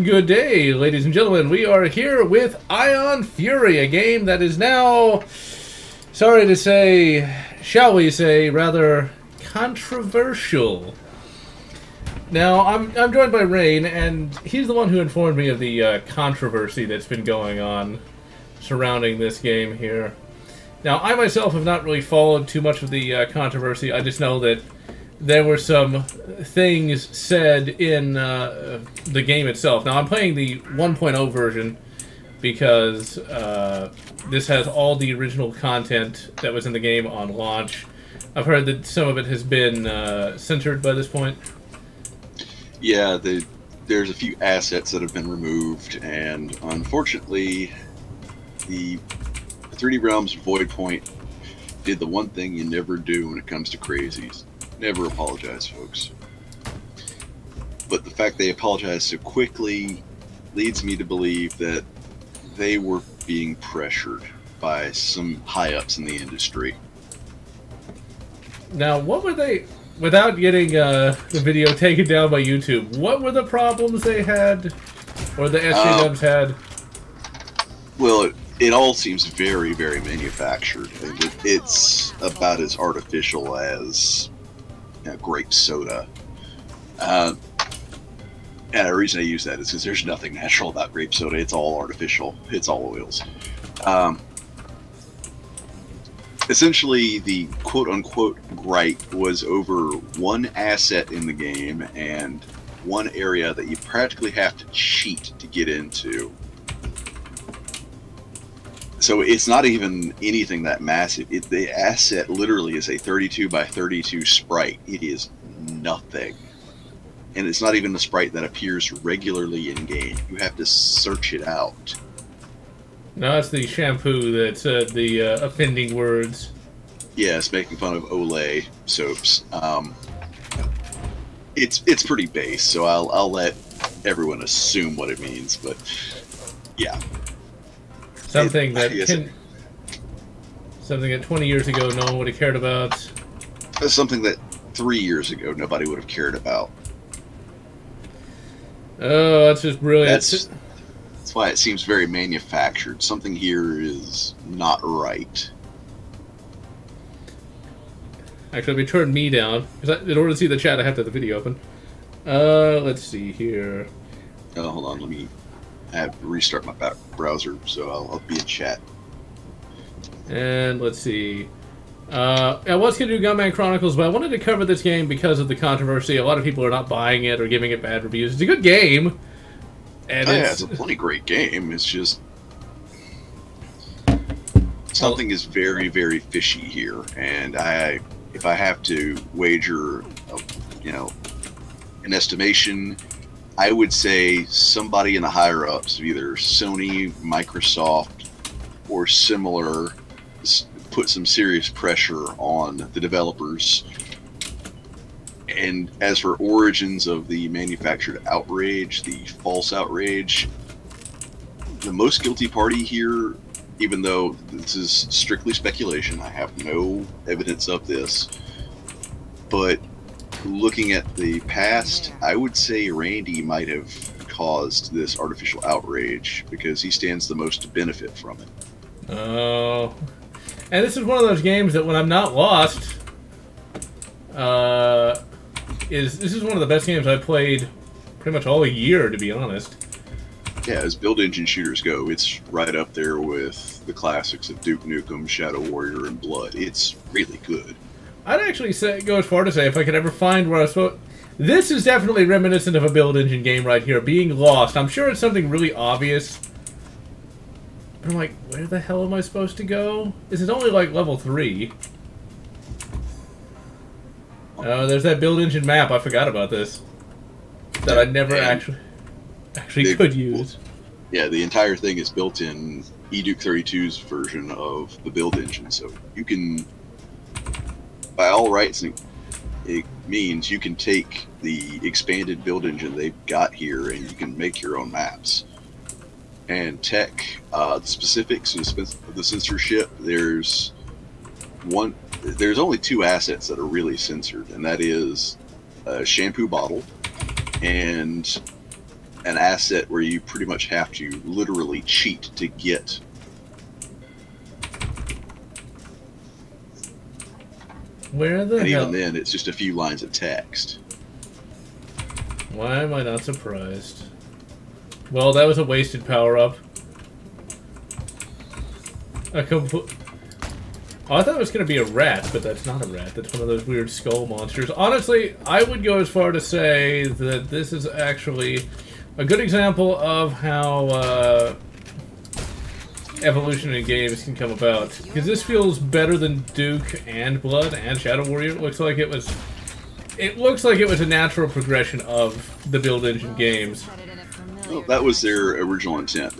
Good day, ladies and gentlemen. We are here with Ion Fury, a game that is now, sorry to say, shall we say, rather controversial. Now, I'm joined by Rain, and he's the one who informed me of the controversy that's been going on surrounding this game here. Now, I myself have not really followed too much of the controversy. I just know that there were some things said in the game itself. Now, I'm playing the 1.0 version because this has all the original content that was in the game on launch. I've heard that some of it has been censored by this point. Yeah, there's a few assets that have been removed, and unfortunately, the 3D Realms Void Point did the one thing you never do when it comes to crazies. Never apologize, folks. But the fact they apologized so quickly leads me to believe that they were being pressured by some high-ups in the industry. Now, what were they, without getting the video taken down by YouTube, what were the problems they had, or the SJWs had? Well, it all seems very, very manufactured. It's about as artificial as grape soda. And the reason I use that is because there's nothing natural about grape soda. It's all artificial. It's all oils. Essentially, the quote-unquote gripe was over one asset in the game and one area that you practically have to cheat to get into. So it's not even anything that massive. The asset literally is a 32 by 32 sprite. It is nothing. And it's not even a sprite that appears regularly in game. You have to search it out. No, it's the shampoo that said the offending words. Yes, making fun of Olay soaps. It's pretty base, so I'll let everyone assume what it means, but yeah. Something that 20 years ago no one would have cared about. Something that 3 years ago nobody would have cared about. Oh, that's just brilliant. That's why it seems very manufactured. Something here is not right. Actually, let me turn me down. In order to see the chat, I have to have the video open. Let's see here. Oh, hold on, I have to restart my browser, so I'll be in chat. And let's see. I was going to do Gunman Chronicles, but I wanted to cover this game because of the controversy. A lot of people are not buying it or giving it bad reviews. It's a good game. And it's a plenty great game. It's just something is very, very fishy here, and if I have to wager, an estimation, I would say somebody in the higher ups of either Sony, Microsoft, or similar put some serious pressure on the developers. And as for origins of the manufactured outrage, the false outrage, the most guilty party here, even though this is strictly speculation, I have no evidence of this, but looking at the past, I would say Randy might have caused this artificial outrage because he stands the most to benefit from it. Oh. And this is one of those games that when I'm not lost, this is one of the best games I've played pretty much all year, to be honest. Yeah, as build engine shooters go, it's right up there with the classics of Duke Nukem, Shadow Warrior, and Blood. It's really good. I'd actually go as far to say if I could ever find where I was supposed... This is definitely reminiscent of a build engine game right here, being lost. I'm sure it's something really obvious. But I'm like, where the hell am I supposed to go? This is only like level 3. Oh, there's that build engine map. I forgot about this. That I never actually could use. Yeah, the entire thing is built in eDuke 32's version of the build engine, so you can, by all rights, it means you can take the expanded build engine they've got here and you can make your own maps. And tech, the specifics of the censorship, there's only 2 assets that are really censored, and that is a shampoo bottle and an asset where you pretty much have to literally cheat to get. Where the and hell? even then, it's just a few lines of text. Why am I not surprised? Well, that was a wasted power-up. Oh, I thought it was going to be a rat, but that's not a rat. That's one of those weird skull monsters. Honestly, I would go as far to say that this is actually a good example of how evolution in games can come about. Because this feels better than Duke and Blood and Shadow Warrior. It looks like it was a natural progression of the Build Engine games. Well, that was their original intent.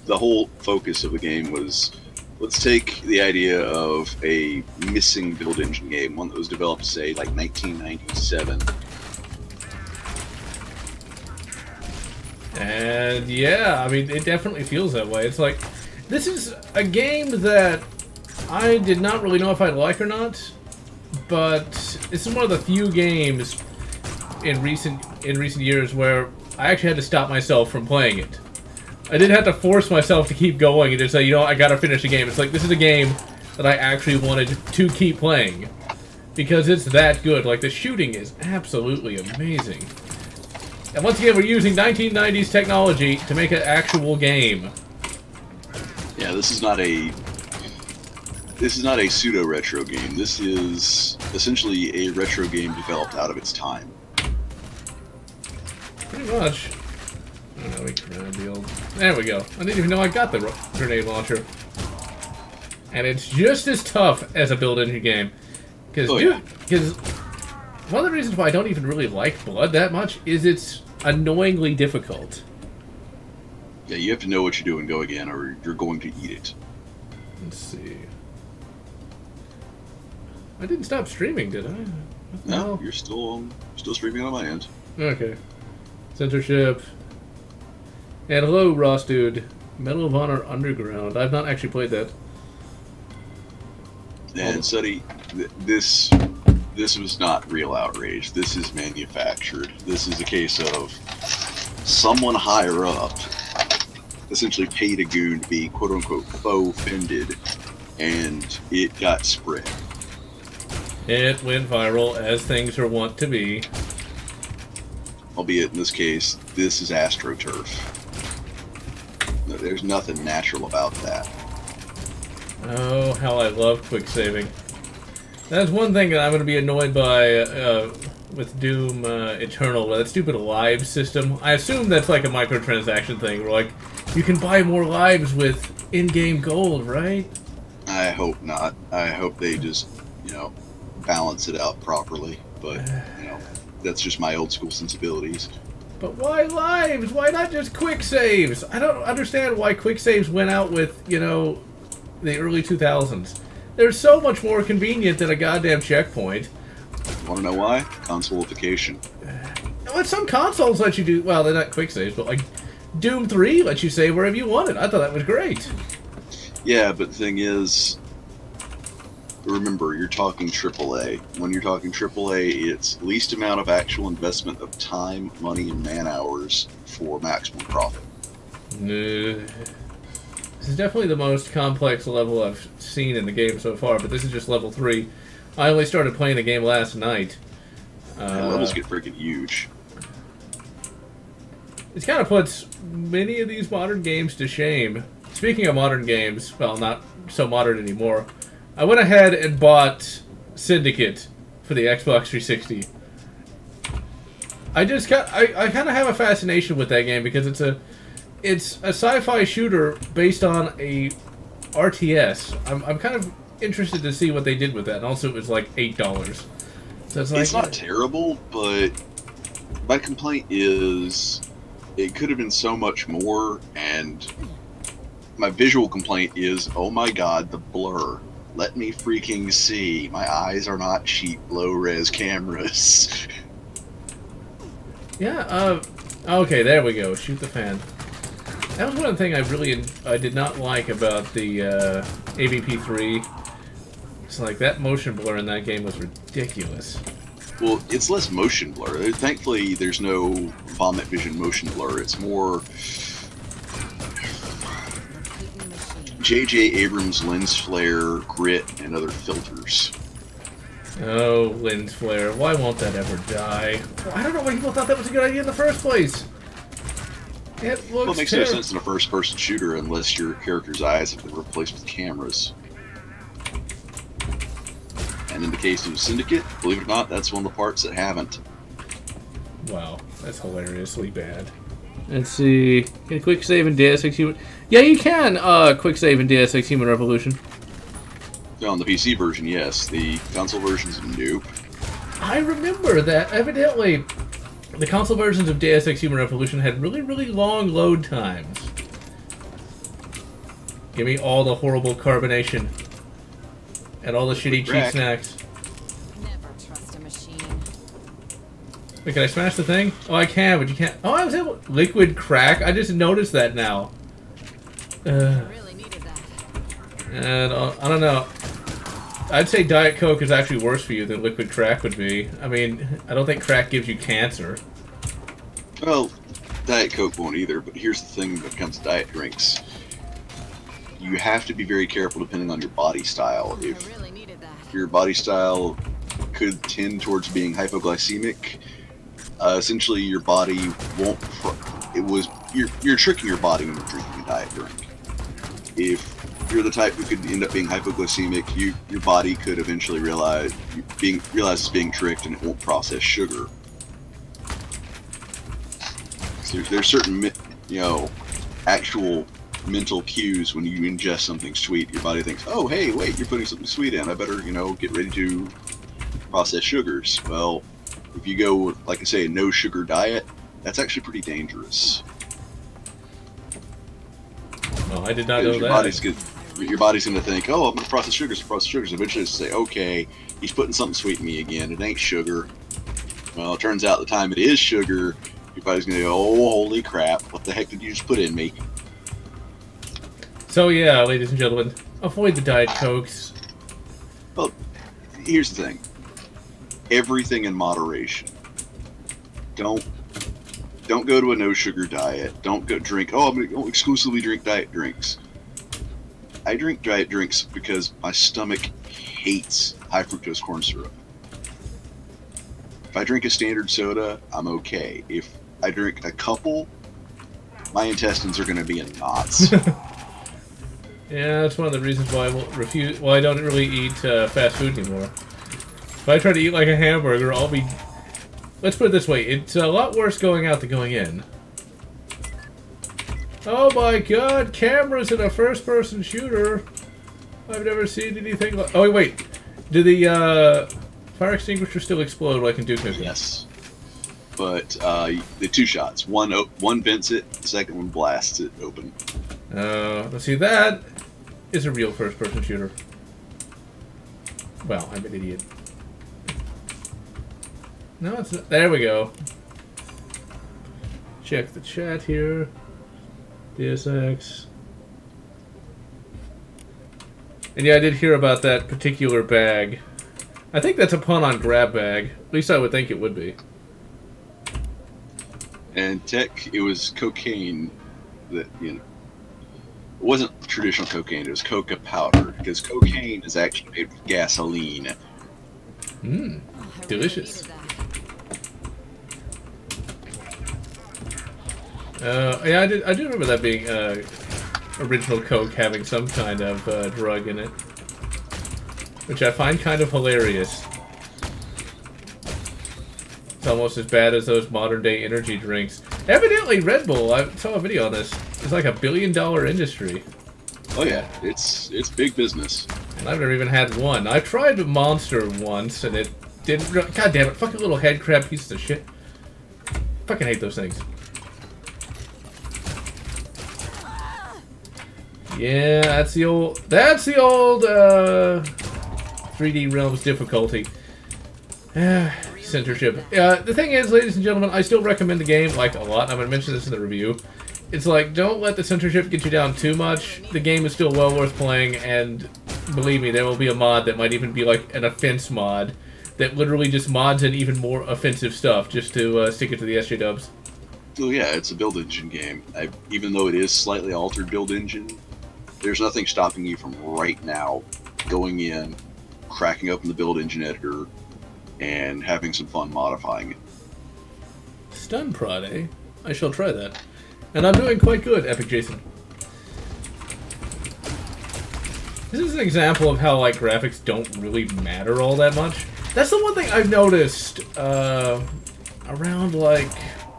The whole focus of the game was, let's take the idea of a missing Build Engine game, one that was developed, say, like 1997. And yeah, I mean, it definitely feels that way. It's like, this is a game that I did not really know if I'd like or not, but this is one of the few games in recent years where I actually had to stop myself from playing it. I didn't have to force myself to keep going and just say, you know, I gotta finish the game. It's like, this is a game that I actually wanted to keep playing. Because it's that good. Like, the shooting is absolutely amazing. And once again, we're using 1990s technology to make an actual game. Yeah, this is not a pseudo-retro game. This is essentially a retro game developed out of its time. Pretty much. Oh, no, we grab the old... There we go. I didn't even know I got the grenade launcher. And it's just as tough as a Build Engine game. Because one of the reasons why I don't even really like Blood that much is it's annoyingly difficult. Yeah, you have to know what you're doing, go again, or you're going to eat it. Let's see. I didn't stop streaming, did I? No, you're still streaming on my end. Okay. Censorship. And hello, Ross Dude. Medal of Honor Underground. I've not actually played that. And Suddy, this was not real outrage. This is manufactured. This is a case of someone higher up essentially paid a goon to be quote-unquote offended, and it got spread. It went viral, as things are wont to be. Albeit in this case, this is AstroTurf. There's nothing natural about that. Oh, how I love quick saving. That's one thing that I'm going to be annoyed by with Doom Eternal, that stupid live system. I assume that's like a microtransaction thing, where like, you can buy more lives with in-game gold, right? I hope not. I hope they just, balance it out properly. But, that's just my old school sensibilities. But why lives? Why not just quick saves? I don't understand why quick saves went out with, the early 2000s. They're so much more convenient than a goddamn checkpoint. Want to know why? Consolification. Well, some consoles let you do, well, they're not quick saves, but like Doom 3 lets you save wherever you want it. I thought that was great. Yeah, but the thing is, remember, you're talking AAA. When you're talking AAA, it's least amount of actual investment of time, money, and man-hours for maximum profit. This is definitely the most complex level I've seen in the game so far, but this is just level 3. I only started playing the game last night. Levels get freaking huge. It kind of puts many of these modern games to shame. Speaking of modern games, well, not so modern anymore, I went ahead and bought Syndicate for the Xbox 360. I kind of have a fascination with that game because it's a sci-fi shooter based on a RTS. I'm kind of interested to see what they did with that. And also, it was like $8. So it's not terrible, but my complaint is it could have been so much more. And my visual complaint is, oh my god, the blur. Let me freaking see. My eyes are not cheap low-res cameras. Yeah. Okay, there we go. Shoot the fan. That was one thing I did not like about the AVP3. It's like that motion blur in that game was ridiculous. Well, it's less motion blur. Thankfully, there's no vomit vision motion blur. It's more J.J. Abrams lens flare, grit, and other filters. Oh, lens flare. Why won't that ever die? I don't know why people thought that was a good idea in the first place. It looks Well, it makes no sense in a first-person shooter unless your character's eyes have been replaced with cameras. And in the case of Syndicate, believe it or not, that's one of the parts that haven't. Wow, that's hilariously bad. Let's see. Can you quick save in Deus Ex Human? Yeah, you can quick save in Deus Ex Human Revolution. On the PC version, yes. The console version's nope. I remember that. Evidently, the console versions of Deus Ex Human Revolution had really, really long load times. Give me all the horrible carbonation. And all the shitty cheap snacks. Never trust a machine. Wait, can I smash the thing? Oh, I can, but you can't. Oh, I was able. Liquid crack? I just noticed that now. Really needed that. And I don't know. I'd say Diet Coke is actually worse for you than liquid crack would be. I mean, I don't think crack gives you cancer. Well, Diet Coke won't either, but here's the thing when it comes to diet drinks. You have to be very careful depending on your body style. If Really needed that. your body style could tend towards being hypoglycemic, essentially your body won't. You're tricking your body when you're drinking a diet drink. If you're the type who could end up being hypoglycemic, your body could eventually realize it's being tricked and it won't process sugar. So there's certain actual mental cues when you ingest something sweet. Your body thinks, oh hey, wait, you're putting something sweet in, I better get ready to process sugars. Well, if you go, like I say, a no sugar diet, that's actually pretty dangerous. Oh, I did not know that. Your body's going to think, oh, I'm going to process sugars. Eventually it's say, okay, he's putting something sweet in me again. It ain't sugar. Well, it turns out the time it is sugar, your body's going to go, oh, holy crap, what the heck did you just put in me? So yeah, ladies and gentlemen, avoid the Diet Cokes. Well, here's the thing. Everything in moderation. Don't go to a no sugar diet. Don't go drink. Oh, I'm going to exclusively drink diet drinks. I drink diet drinks because my stomach hates high fructose corn syrup. If I drink a standard soda, I'm okay. If I drink a couple, my intestines are going to be in knots. Yeah, that's one of the reasons why I don't really eat fast food anymore. If I try to eat like a hamburger, I'll be... Let's put it this way, it's a lot worse going out than going in. Oh my god, cameras in a first-person shooter! I've never seen anything like... Oh wait, did the fire extinguisher still explode like in Duke Nukem? Yes. But the two shots. One vents it, the second one blasts it open. Let's see, that is a real first-person shooter. Well, I'm an idiot. No, it's not. There we go. Check the chat here. DSX. And yeah, I did hear about that particular bag. I think that's a pun on grab bag. At least I would think it would be. And tech, it was cocaine that, it wasn't traditional cocaine, it was coca powder, because cocaine is actually made with gasoline. Mmm, delicious. Yeah, I do remember that being original Coke having some kind of drug in it, which I find kind of hilarious. It's almost as bad as those modern-day energy drinks. Evidently, Red Bull, I saw a video on this, is like $1 billion industry. Oh yeah, it's big business. And I've never even had one. I tried Monster once, and it didn't... God damn it, fucking little head crab pieces of shit. Fucking hate those things. Yeah, that's the old 3D Realms difficulty. Censorship. The thing is, ladies and gentlemen, I still recommend the game, like, a lot. I'm going to mention this in the review. It's like, don't let the censorship get you down too much. The game is still well worth playing, and believe me, there will be a mod that might even be like an offense mod that literally just mods in even more offensive stuff just to stick it to the SJWs. Oh yeah, it's a build engine game. Even though it is slightly altered build engine, there's nothing stopping you from right now going in, cracking open the build engine editor, and having some fun modifying it. Stun prod, eh? I shall try that. And I'm doing quite good, Epic Jason. This is an example of how, like, graphics don't really matter all that much. That's the one thing I've noticed around, like,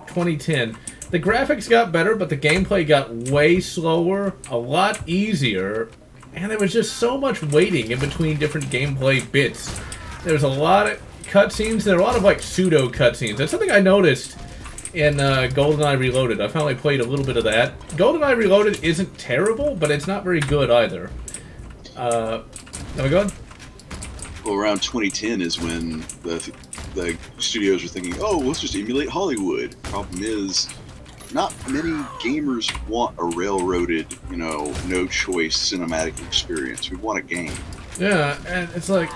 2010. The graphics got better, but the gameplay got way slower, a lot easier, and there was just so much waiting in between different gameplay bits. There was a lot of cutscenes, there were a lot of, like, pseudo cutscenes. That's something I noticed in GoldenEye Reloaded. I finally played a little bit of that. GoldenEye Reloaded isn't terrible, but it's not very good either. Am I going? Well, around 2010 is when the studios were thinking, oh, let's just emulate Hollywood. Problem is, not many gamers want a railroaded, you know, no-choice cinematic experience. We want a game. Yeah, and it's like,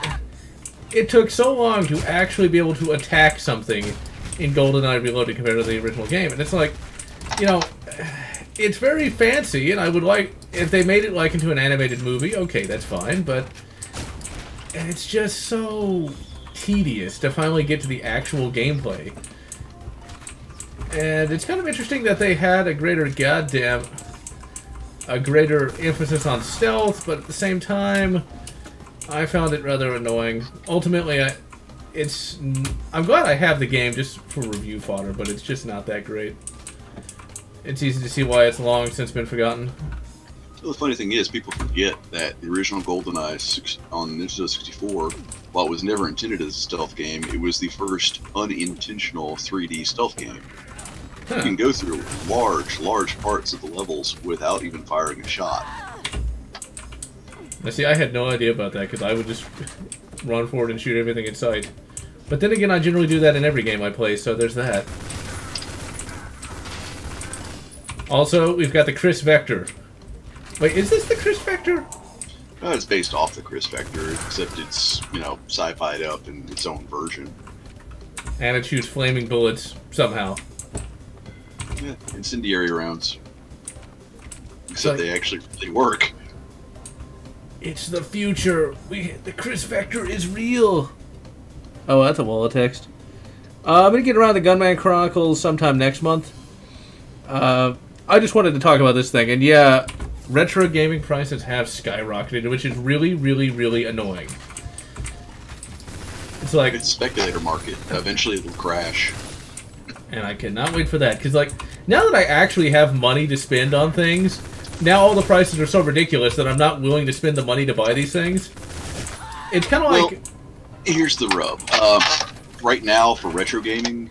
it took so long to actually be able to attack something in GoldenEye Reloaded compared to the original game. And it's like, you know, it's very fancy, and I would like, if they made it like into an animated movie, okay, that's fine, but it's just so tedious to finally get to the actual gameplay. And it's kind of interesting that they had a greater emphasis on stealth, but at the same time, I found it rather annoying. Ultimately, I'm glad I have the game just for review fodder, but it's just not that great. It's easy to see why it's long since been forgotten. Well, the funny thing is, people forget that the original GoldenEye on Nintendo 64, while it was never intended as a stealth game, it was the first unintentional 3D stealth game. Huh. You can go through large parts of the levels without even firing a shot. Now, see, I had no idea about that, because I would just run forward and shoot everything in sight. But then again, I generally do that in every game I play, so there's that. Also, we've got the Chris Vector. Wait, is this the Chris Vector? It's based off the Chris Vector, except it's, you know, sci-fi'd up in its own version. And it shoots flaming bullets, somehow. Yeah, incendiary rounds. Except they actually really work. It's the future. The Chris Vector is real. Oh, that's a wall of text. I'm going to get around the Gunman Chronicles sometime next month. I just wanted to talk about this thing, and yeah, retro gaming prices have skyrocketed, which is really, really, really annoying. It's like... It's a speculator market. Eventually it'll crash. And I cannot wait for that, because, like, now that I actually have money to spend on things, now all the prices are so ridiculous that I'm not willing to spend the money to buy these things. It's kind of like... Here's the rub. Right now, for retro gaming,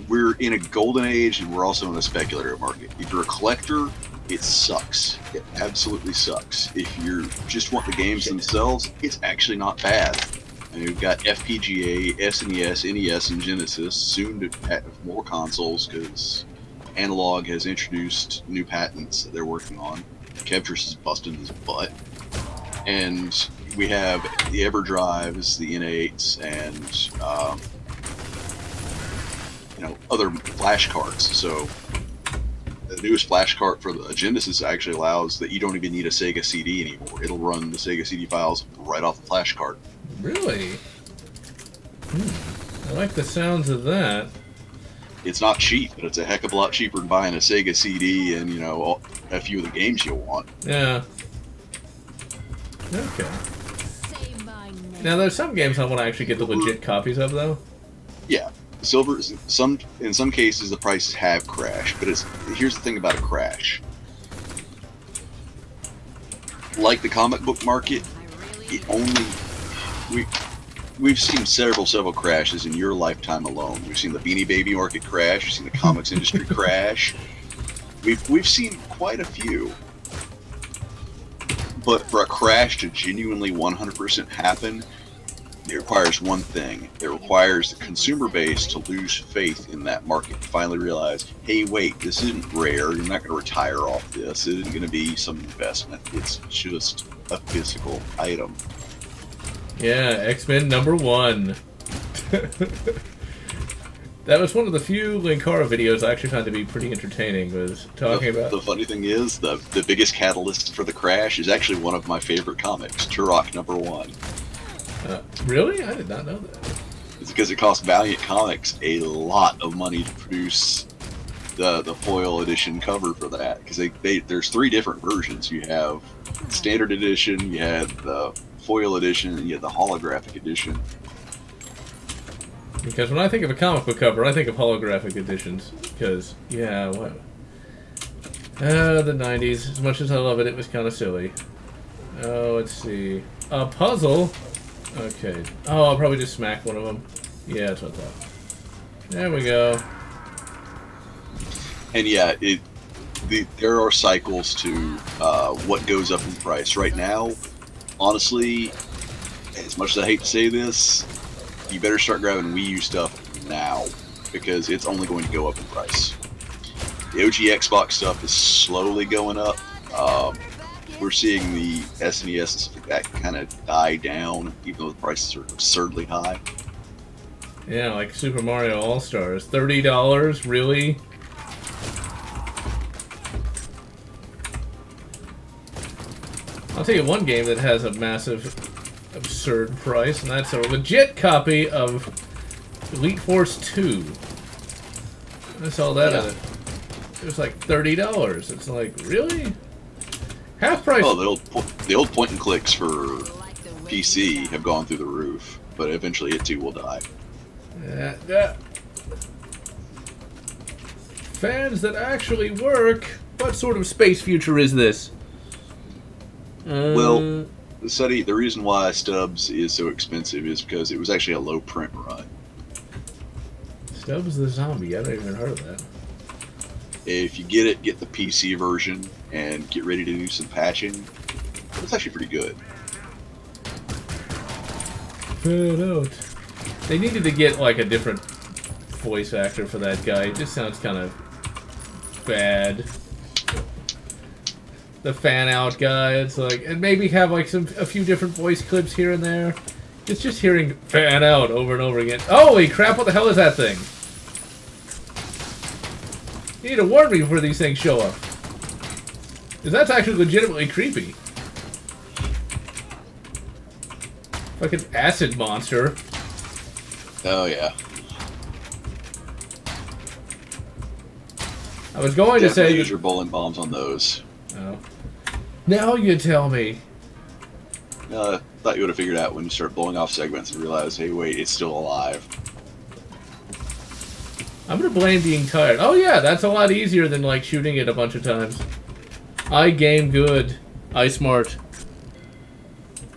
we're in a golden age, and we're also in a speculator market. If you're a collector, it sucks. It absolutely sucks. If you just want the games themselves, it's actually not bad. And we've got FPGA, SNES, NES, and Genesis, soon to have more consoles, because Analog has introduced new patents that they're working on. Kevtris is busting his butt. And we have the EverDrives, the N8s, and you know, other flash cards. So the newest flash card for the Genesis actually allows that you don't even need a Sega CD anymore. It'll run the Sega CD files right off the flash card. Really? I like the sounds of that. It's not cheap, but it's a heck of a lot cheaper than buying a Sega CD and, you know, a few of the games you'll want. Yeah. Okay. Now, there's some games I want to actually get the legit copies of, though. Yeah. Silver, in some cases, the prices have crashed, but here's the thing about a crash. Like the comic book market, we've seen several crashes in your lifetime alone. We've seen the Beanie Baby market crash. We've seen the comics industry crash. We've seen quite a few. But for a crash to genuinely 100% happen, it requires one thing. It requires the consumer base to lose faith in that market, to finally realize, hey, wait, this isn't rare. You're not going to retire off this. It isn't going to be some investment. It's just a physical item. Yeah, X-Men #1. That was one of the few Linkara videos I actually found to be pretty entertaining, was talking about... The funny thing is, the biggest catalyst for the crash is actually one of my favorite comics, Turok #1. Really? I did not know that. It's because it cost Valiant Comics a lot of money to produce the foil edition cover for that. Because there's 3 different versions. You have standard edition, you had the foil edition, and you had the holographic edition. Because when I think of a comic book cover, I think of holographic editions. Because, yeah, what? The 90s. As much as I love it, it was kind of silly. Oh, let's see. A puzzle? Okay. Oh, I'll probably just smack one of them. Yeah, that's what I thought. There we go. And yeah, there are cycles to what goes up in price. Right now, honestly, as much as I hate to say this, you better start grabbing Wii U stuff now, because it's only going to go up in price. The OG Xbox stuff is slowly going up. We're seeing the SNES and that kind of die down, even though the prices are absurdly high. Yeah, like Super Mario All-Stars. $30? Really? I'll tell you one game that has a massive, absurd price, and that's a legit copy of Elite Force 2. I saw that at it. It was like $30. It's like, really? Half price. Oh, the old point and clicks for PC have gone through the roof, but eventually it too will die. Fans that actually work. What sort of space future is this? Well, the reason why Stubbs is so expensive is because it was actually a low print run. Stubbs the Zombie? I haven't even heard of that. If you get it, get the PC version and get ready to do some patching. It's actually pretty good. They needed to get like a different voice actor for that guy. It just sounds kind of bad. The fan out guy, it's like, and maybe have like a few different voice clips here and there. It's just hearing fan out over and over again. Holy crap, what the hell is that thing? You need to warn me before these things show up. Because that's actually legitimately creepy. Fucking acid monster. Oh, yeah. I was going to say... use your bowling bombs on those. Oh. Now you tell me. I thought you would have figured out when you start blowing off segments and realize, hey, wait, it's still alive. I'm gonna blame being tired. Oh yeah, that's a lot easier than like shooting it a bunch of times. I game good. I smart.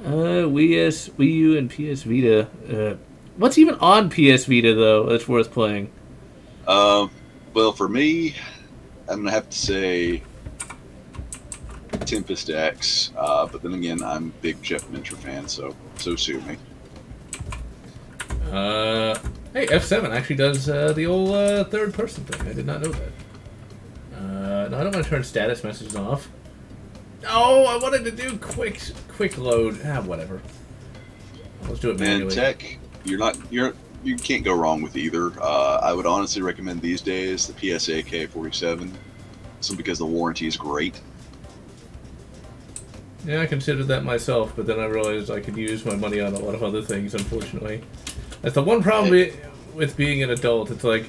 Wii U and PS Vita. What's even on PS Vita though that's worth playing? Well, for me, I'm gonna have to say Tempest X. But then again, I'm a big Jeff Minter fan, so sue me. Hey, F7 actually does the old third-person thing. I did not know that. No, I don't want to turn status messages off. No, I wanted to do quick load. Whatever. Let's do it manually. And tech, you can't go wrong with either. I would honestly recommend these days the PSA K47, simply because the warranty is great. Yeah, I considered that myself, but then I realized I could use my money on a lot of other things, unfortunately. That's the one problem with being an adult. It's like,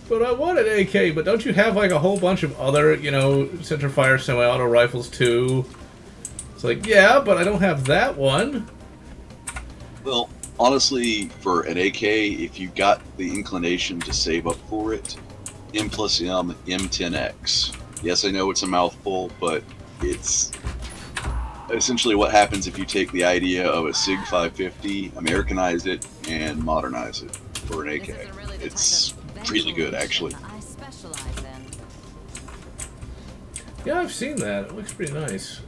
but I want an AK, but don't you have like a whole bunch of other, centerfire semi-auto rifles too? It's like, yeah, but I don't have that one. Well, honestly, for an AK, if you got the inclination to save up for it, M+M M10X. Yes, I know it's a mouthful, but it's essentially what happens if you take the idea of a SIG 550, Americanize it, and modernize it for an AK. It's really good, actually. Yeah, I've seen that. It looks pretty nice.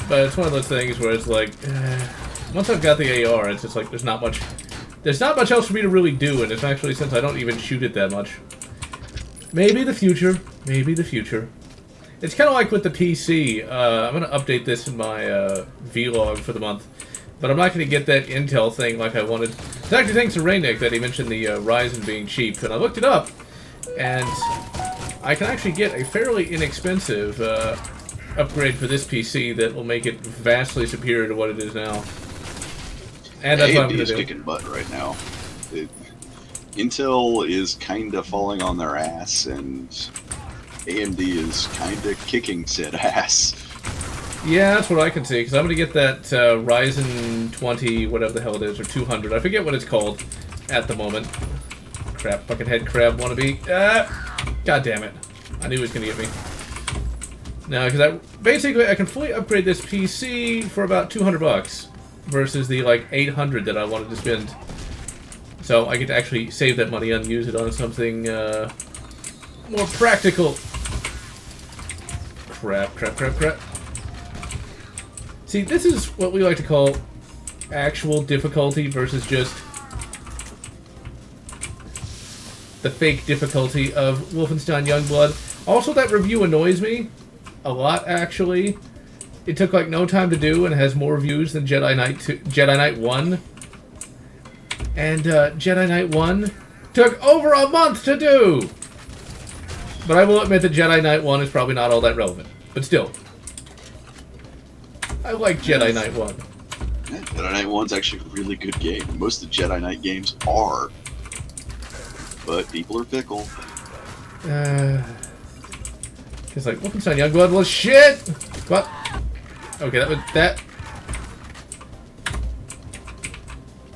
But it's one of those things where it's like, once I've got the AR, it's just like there's not much else for me to really do, and especially since I don't even shoot it that much. Maybe the future. Maybe the future. It's kind of like with the PC. I'm going to update this in my vlog for the month. But I'm not going to get that Intel thing like I wanted. It's actually thanks to Raynick that he mentioned the Ryzen being cheap, and I looked it up, and I can actually get a fairly inexpensive upgrade for this PC that will make it vastly superior to what it is now. And that's what I'm going to do. AMD is kicking butt right now. Intel is kind of falling on their ass, and AMD is kind of kicking said ass. Yeah, that's what I can see, because I'm going to get that Ryzen 20, whatever the hell it is, or 200. I forget what it's called at the moment. Crap, fucking head crab wannabe. God damn it. I knew he was going to get me. No, because basically I can fully upgrade this PC for about 200 bucks versus the like 800 that I wanted to spend. So I get to actually save that money and use it on something more practical. Crap, crap, crap, crap. See, this is what we like to call actual difficulty versus just the fake difficulty of Wolfenstein Youngblood. Also, that review annoys me a lot, actually. It took like no time to do and has more views than Jedi Knight 1. And Jedi Knight 1 took over a month to do! But I will admit that Jedi Knight 1 is probably not all that relevant. But still. I like Jedi Knight 1. Yeah, Jedi Knight 1's actually a really good game. Most of the Jedi Knight games are. But people are fickle. It's like, Wolfenstein Youngblood was shit! What? Okay, that was that.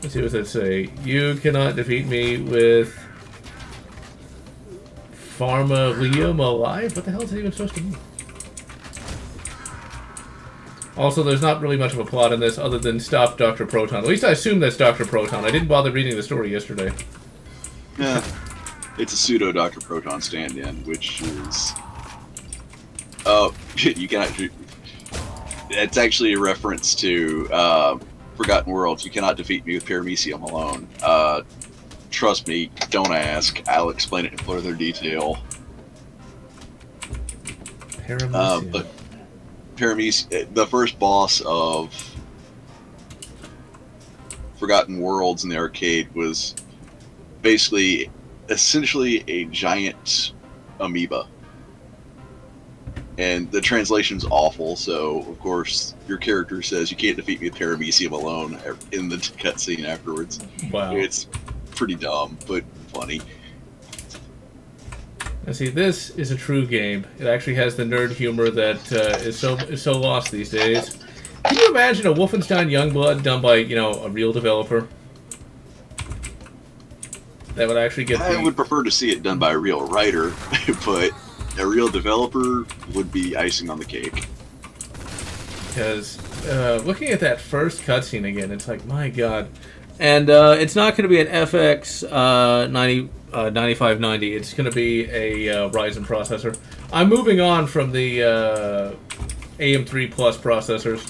Let's see what that say. You cannot defeat me with Pharmalium alive? What the hell is that even supposed to mean? Also, there's not really much of a plot in this other than stop Dr. Proton. At least I assume that's Dr. Proton. I didn't bother reading the story yesterday. Yeah. It's a pseudo Dr. Proton stand-in, which is... Oh, you cannot... It's actually a reference to Forgotten Worlds. You cannot defeat me with paramecium alone. Trust me, don't ask. I'll explain it in further detail. Paramecium. But Paramecium, the first boss of Forgotten Worlds in the arcade was basically, essentially a giant amoeba. And the translation's awful, so of course your character says you can't defeat me with paramecium alone in the cutscene afterwards. Wow. It's pretty dumb, but funny. Now see, this is a true game. It actually has the nerd humor that is so lost these days. Can you imagine a Wolfenstein Youngblood done by, you know, a real developer? That would actually get I would prefer to see it done by a real writer, but a real developer would be icing on the cake. Because looking at that first cutscene again, it's like, my god. And it's not going to be an FX 9590. It's going to be a Ryzen processor. I'm moving on from the AM3 Plus processors.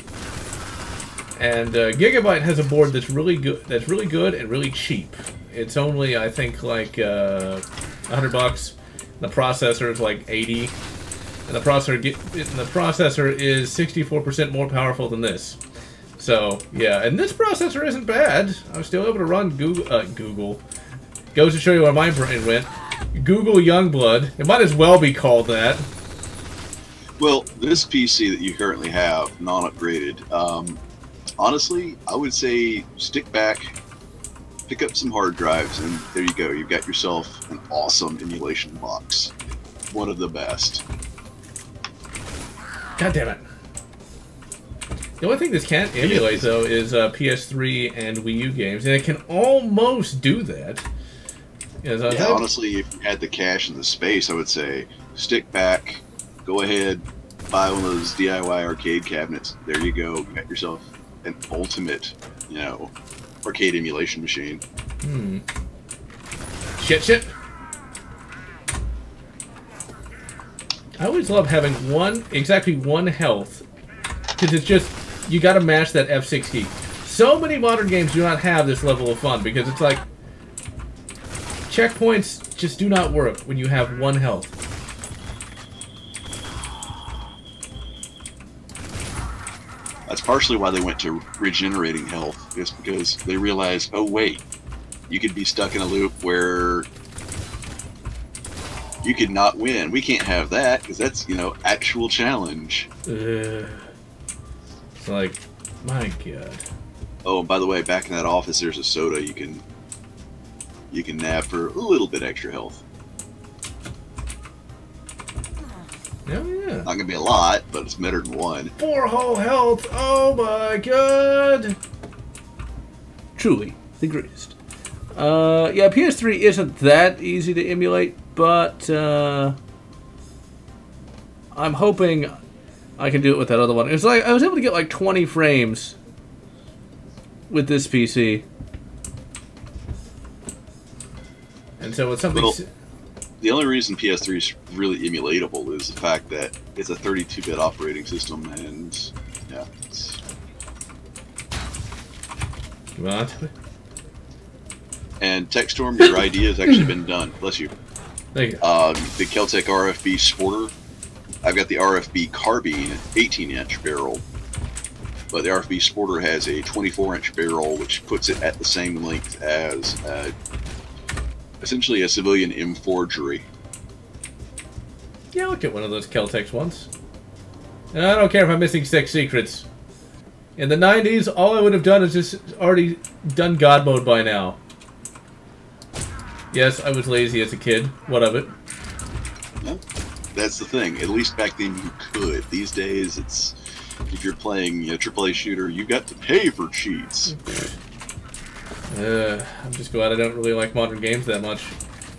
And Gigabyte has a board that's really good. That's really good and really cheap. It's only, I think, like $100. The processor is like 80, and the processor is 64% more powerful than this. So yeah, and this processor isn't bad. I was still able to run Google. Goes to show you where my brain went. Google Youngblood. It might as well be called that. Well, this PC that you currently have, non-upgraded, honestly, I would say stick back, pick up some hard drives, and there you go. You've got yourself an awesome emulation box. One of the best. God damn it. The only thing this can't emulate, though, is PS3 and Wii U games, and it can almost do that. Yeah, honestly, if you had the cash and the space, I would say stick back, go ahead, buy one of those DIY arcade cabinets. There you go. You got yourself an ultimate, you know, arcade emulation machine. Shit. I always love having exactly one health, because it's just, you gotta mash that F6 key. So many modern games do not have this level of fun, because it's like, checkpoints just do not work when you have one health. That's partially why they went to regenerating health, is because they realized, oh wait, you could be stuck in a loop where you could not win. We can't have that, because that's, you know, actual challenge. It's like, my god. Oh, by the way, back in that office, there's a soda you can nab for a little bit extra health. Oh, yeah. Not gonna be a lot, but it's better than one. 4 whole health. Oh my god. Truly the greatest. Yeah, PS3 isn't that easy to emulate, but I'm hoping I can do it with that other one. It's like I was able to get like 20 frames with this PC. And so it's something. Well, the only reason PS3 is really emulatable is the fact that it's a 32-bit operating system, and yeah. You want to? And TechStorm, your idea has actually been done. Bless you. Thank you. The Keltec RFB Sporter. I've got the RFB Carbine 18-inch barrel, but the RFB Sporter has a 24-inch barrel, which puts it at the same length as essentially a civilian M4 jury. Yeah, I'll get one of those Keltecs once. And I don't care if I'm missing 6 secrets. In the 90s, all I would have done is just already done God mode by now. Yes, I was lazy as a kid. What of it? Yeah, that's the thing. At least back then you could. These days, it's if you're playing a AAA shooter, you got to pay for cheats. I'm just glad I don't really like modern games that much.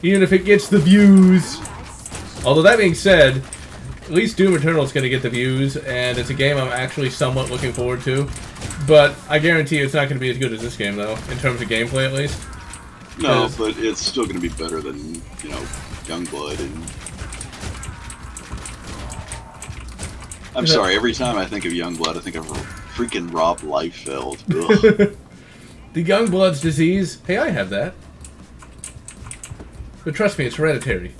Even if it gets the views. Although that being said, at least Doom Eternal is going to get the views, and it's a game I'm actually somewhat looking forward to. But I guarantee you it's not going to be as good as this game, though, in terms of gameplay at least. No, but it's still going to be better than, you know, Youngblood. And I'm sorry, every time I think of Youngblood, I think of freaking Rob Liefeld. Ugh. The Youngblood's disease. Hey, I have that. But trust me, it's hereditary.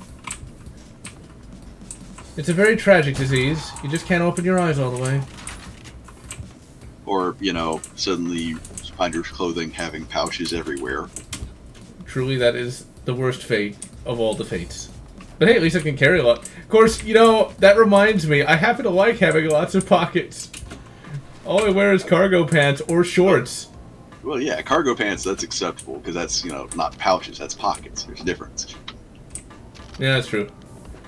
It's a very tragic disease. You just can't open your eyes all the way. Or, you know, suddenly you find your clothing having pouches everywhere. Truly, that is the worst fate of all the fates. But hey, at least I can carry a lot. Of course, you know, that reminds me, I happen to like having lots of pockets. All I wear is cargo pants or shorts. Well, yeah, cargo pants, that's acceptable, because that's, you know, not pouches, that's pockets. There's a difference. Yeah, that's true.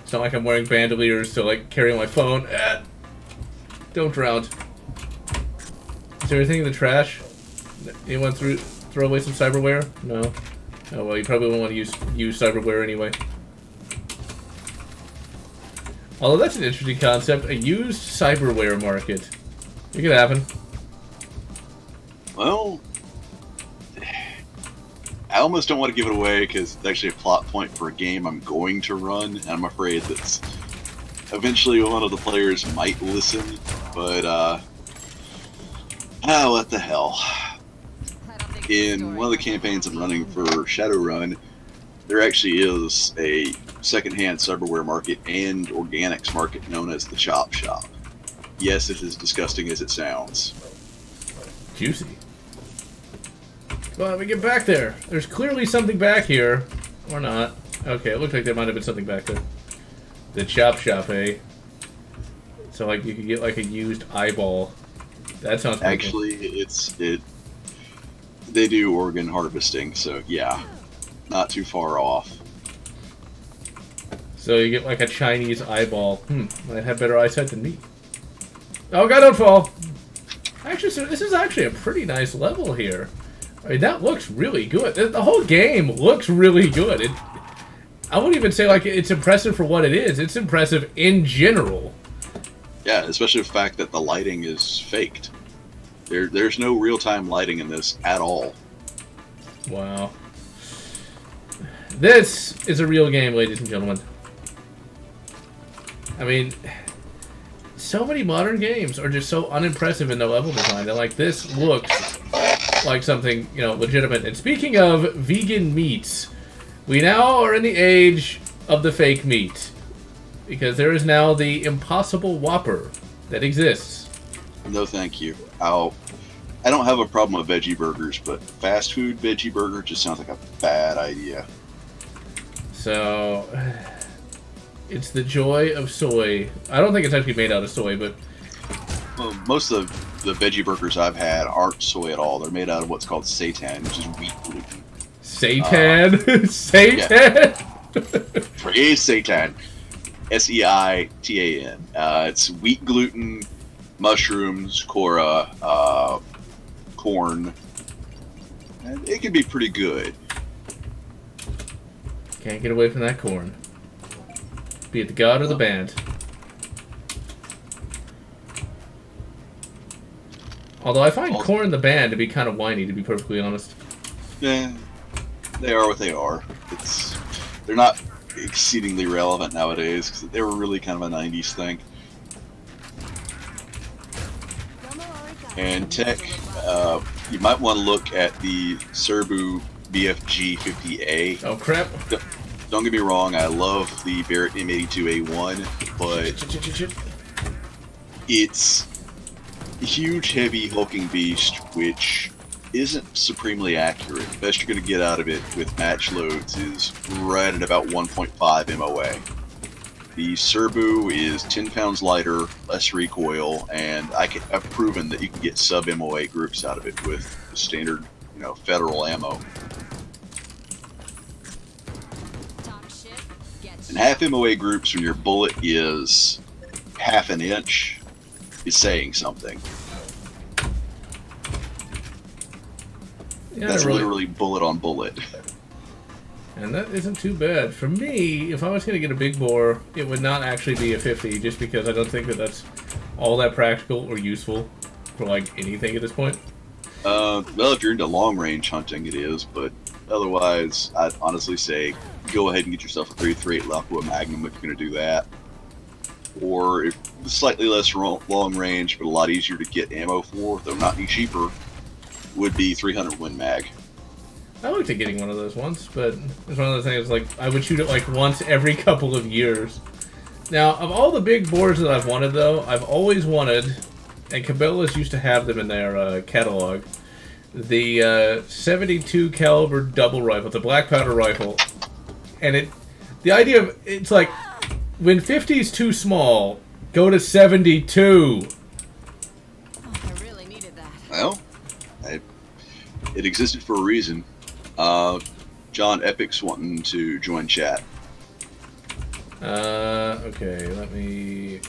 It's not like I'm wearing bandoliers to, like, carry my phone. Don't drown. Is there anything in the trash? Anyone throw away some cyberware? No? Oh, well, you probably won't want to use cyberware anyway. Although that's an interesting concept, a used cyberware market. It could happen. Well, I almost don't want to give it away because it's actually a plot point for a game I'm going to run, and I'm afraid that eventually one of the players might listen, but what the hell. In one of the campaigns I'm running for Shadowrun, there actually is a secondhand cyberware market and organics market known as the Chop Shop. Yes, it's as disgusting as it sounds. Juicy. Well, let me get back there. There's clearly something back here. Or not. Okay, it looked like there might have been something back there. The Chop Shop, eh? So, like, you could get, like, a used eyeball. That sounds pretty Actually, they do organ harvesting, so yeah. Not too far off. So you get, like, a Chinese eyeball. Might have better eyesight than me. Oh, God, don't fall! Actually, so this is actually a pretty nice level here. I mean, that looks really good. The whole game looks really good. I wouldn't even say, like, it's impressive for what it is. It's impressive in general. Yeah, especially the fact that the lighting is faked. There's no real-time lighting in this at all. Wow. This is a real game, ladies and gentlemen. I mean, so many modern games are just so unimpressive in their level design. And, like, this looks like something, you know, legitimate. And speaking of vegan meats, we now are in the age of the fake meat. Because there is now the Impossible Whopper that exists. No, thank you. I don't have a problem with veggie burgers, but fast food veggie burger just sounds like a bad idea. So, it's the joy of soy. I don't think it's actually made out of soy, but... Well, most of the veggie burgers I've had aren't soy at all. They're made out of what's called seitan, which is wheat gluten. Seitan? Seitan? Praise seitan. Seitan. It's wheat gluten, mushrooms, corn. And it can be pretty good. Can't get away from that corn. Be it the god or the band. Although I find Korn the band to be kind of whiny, to be perfectly honest. Yeah, they are what they are. They're not exceedingly relevant nowadays because they were really kind of a '90s thing. And tech, you might want to look at the Serbu BFG 50A. Oh crap! Don't get me wrong, I love the Barrett M82A1, but it's a huge, heavy, hulking beast, which isn't supremely accurate. The best you're going to get out of it with match loads is right at about 1.5 MOA. The Serbu is 10 pounds lighter, less recoil, and I've proven that you can get sub-MOA groups out of it with the standard, federal ammo. And half MOA groups when your bullet is half an inch is saying something. Yeah, that's literally bullet on bullet. And that isn't too bad. For me, if I was going to get a big bore, it would not actually be a 50, just because I don't think that that's all that practical or useful for, anything at this point. Well, if you're into long-range hunting, it is, but otherwise, I'd honestly say go ahead and get yourself a 338 Lapua Magnum if you're going to do that. Or, if slightly less long-range, but a lot easier to get ammo for, though not any cheaper, would be 300 Win Mag. I looked at getting one of those once, but it's one of those things I would shoot it once every couple of years. Now, of all the big bores that I've wanted, though, I've always wanted, and Cabela's used to have them in their catalog, the 72 caliber double rifle, the black powder rifle, and the idea of it's when 50 is too small, go to 72. I really needed that. Well, it existed for a reason. John Epic's wanting to join chat. Okay, let me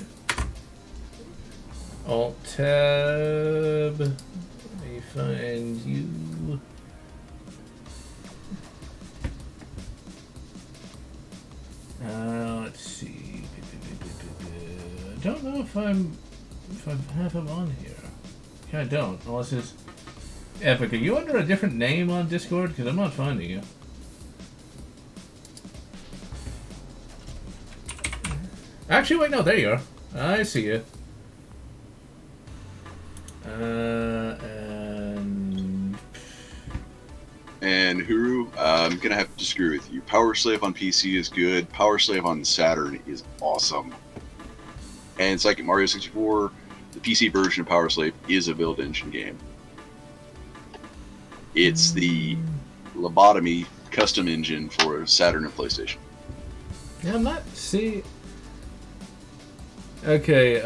Alt-Tab. Let me find you. Let's see. I don't know if I have him on here. I don't, unless it's Epic. Are you under a different name on Discord? Because I'm not finding you. Actually, wait, no, there you are. I see you. And Huru, I'm gonna have to disagree with you. Power Slave on PC is good. Power Slave on Saturn is awesome. And it's like at Mario 64, the PC version of Power Slave is a build engine game. It's the lobotomy custom engine for Saturn and PlayStation. Yeah, I'm not see. Okay,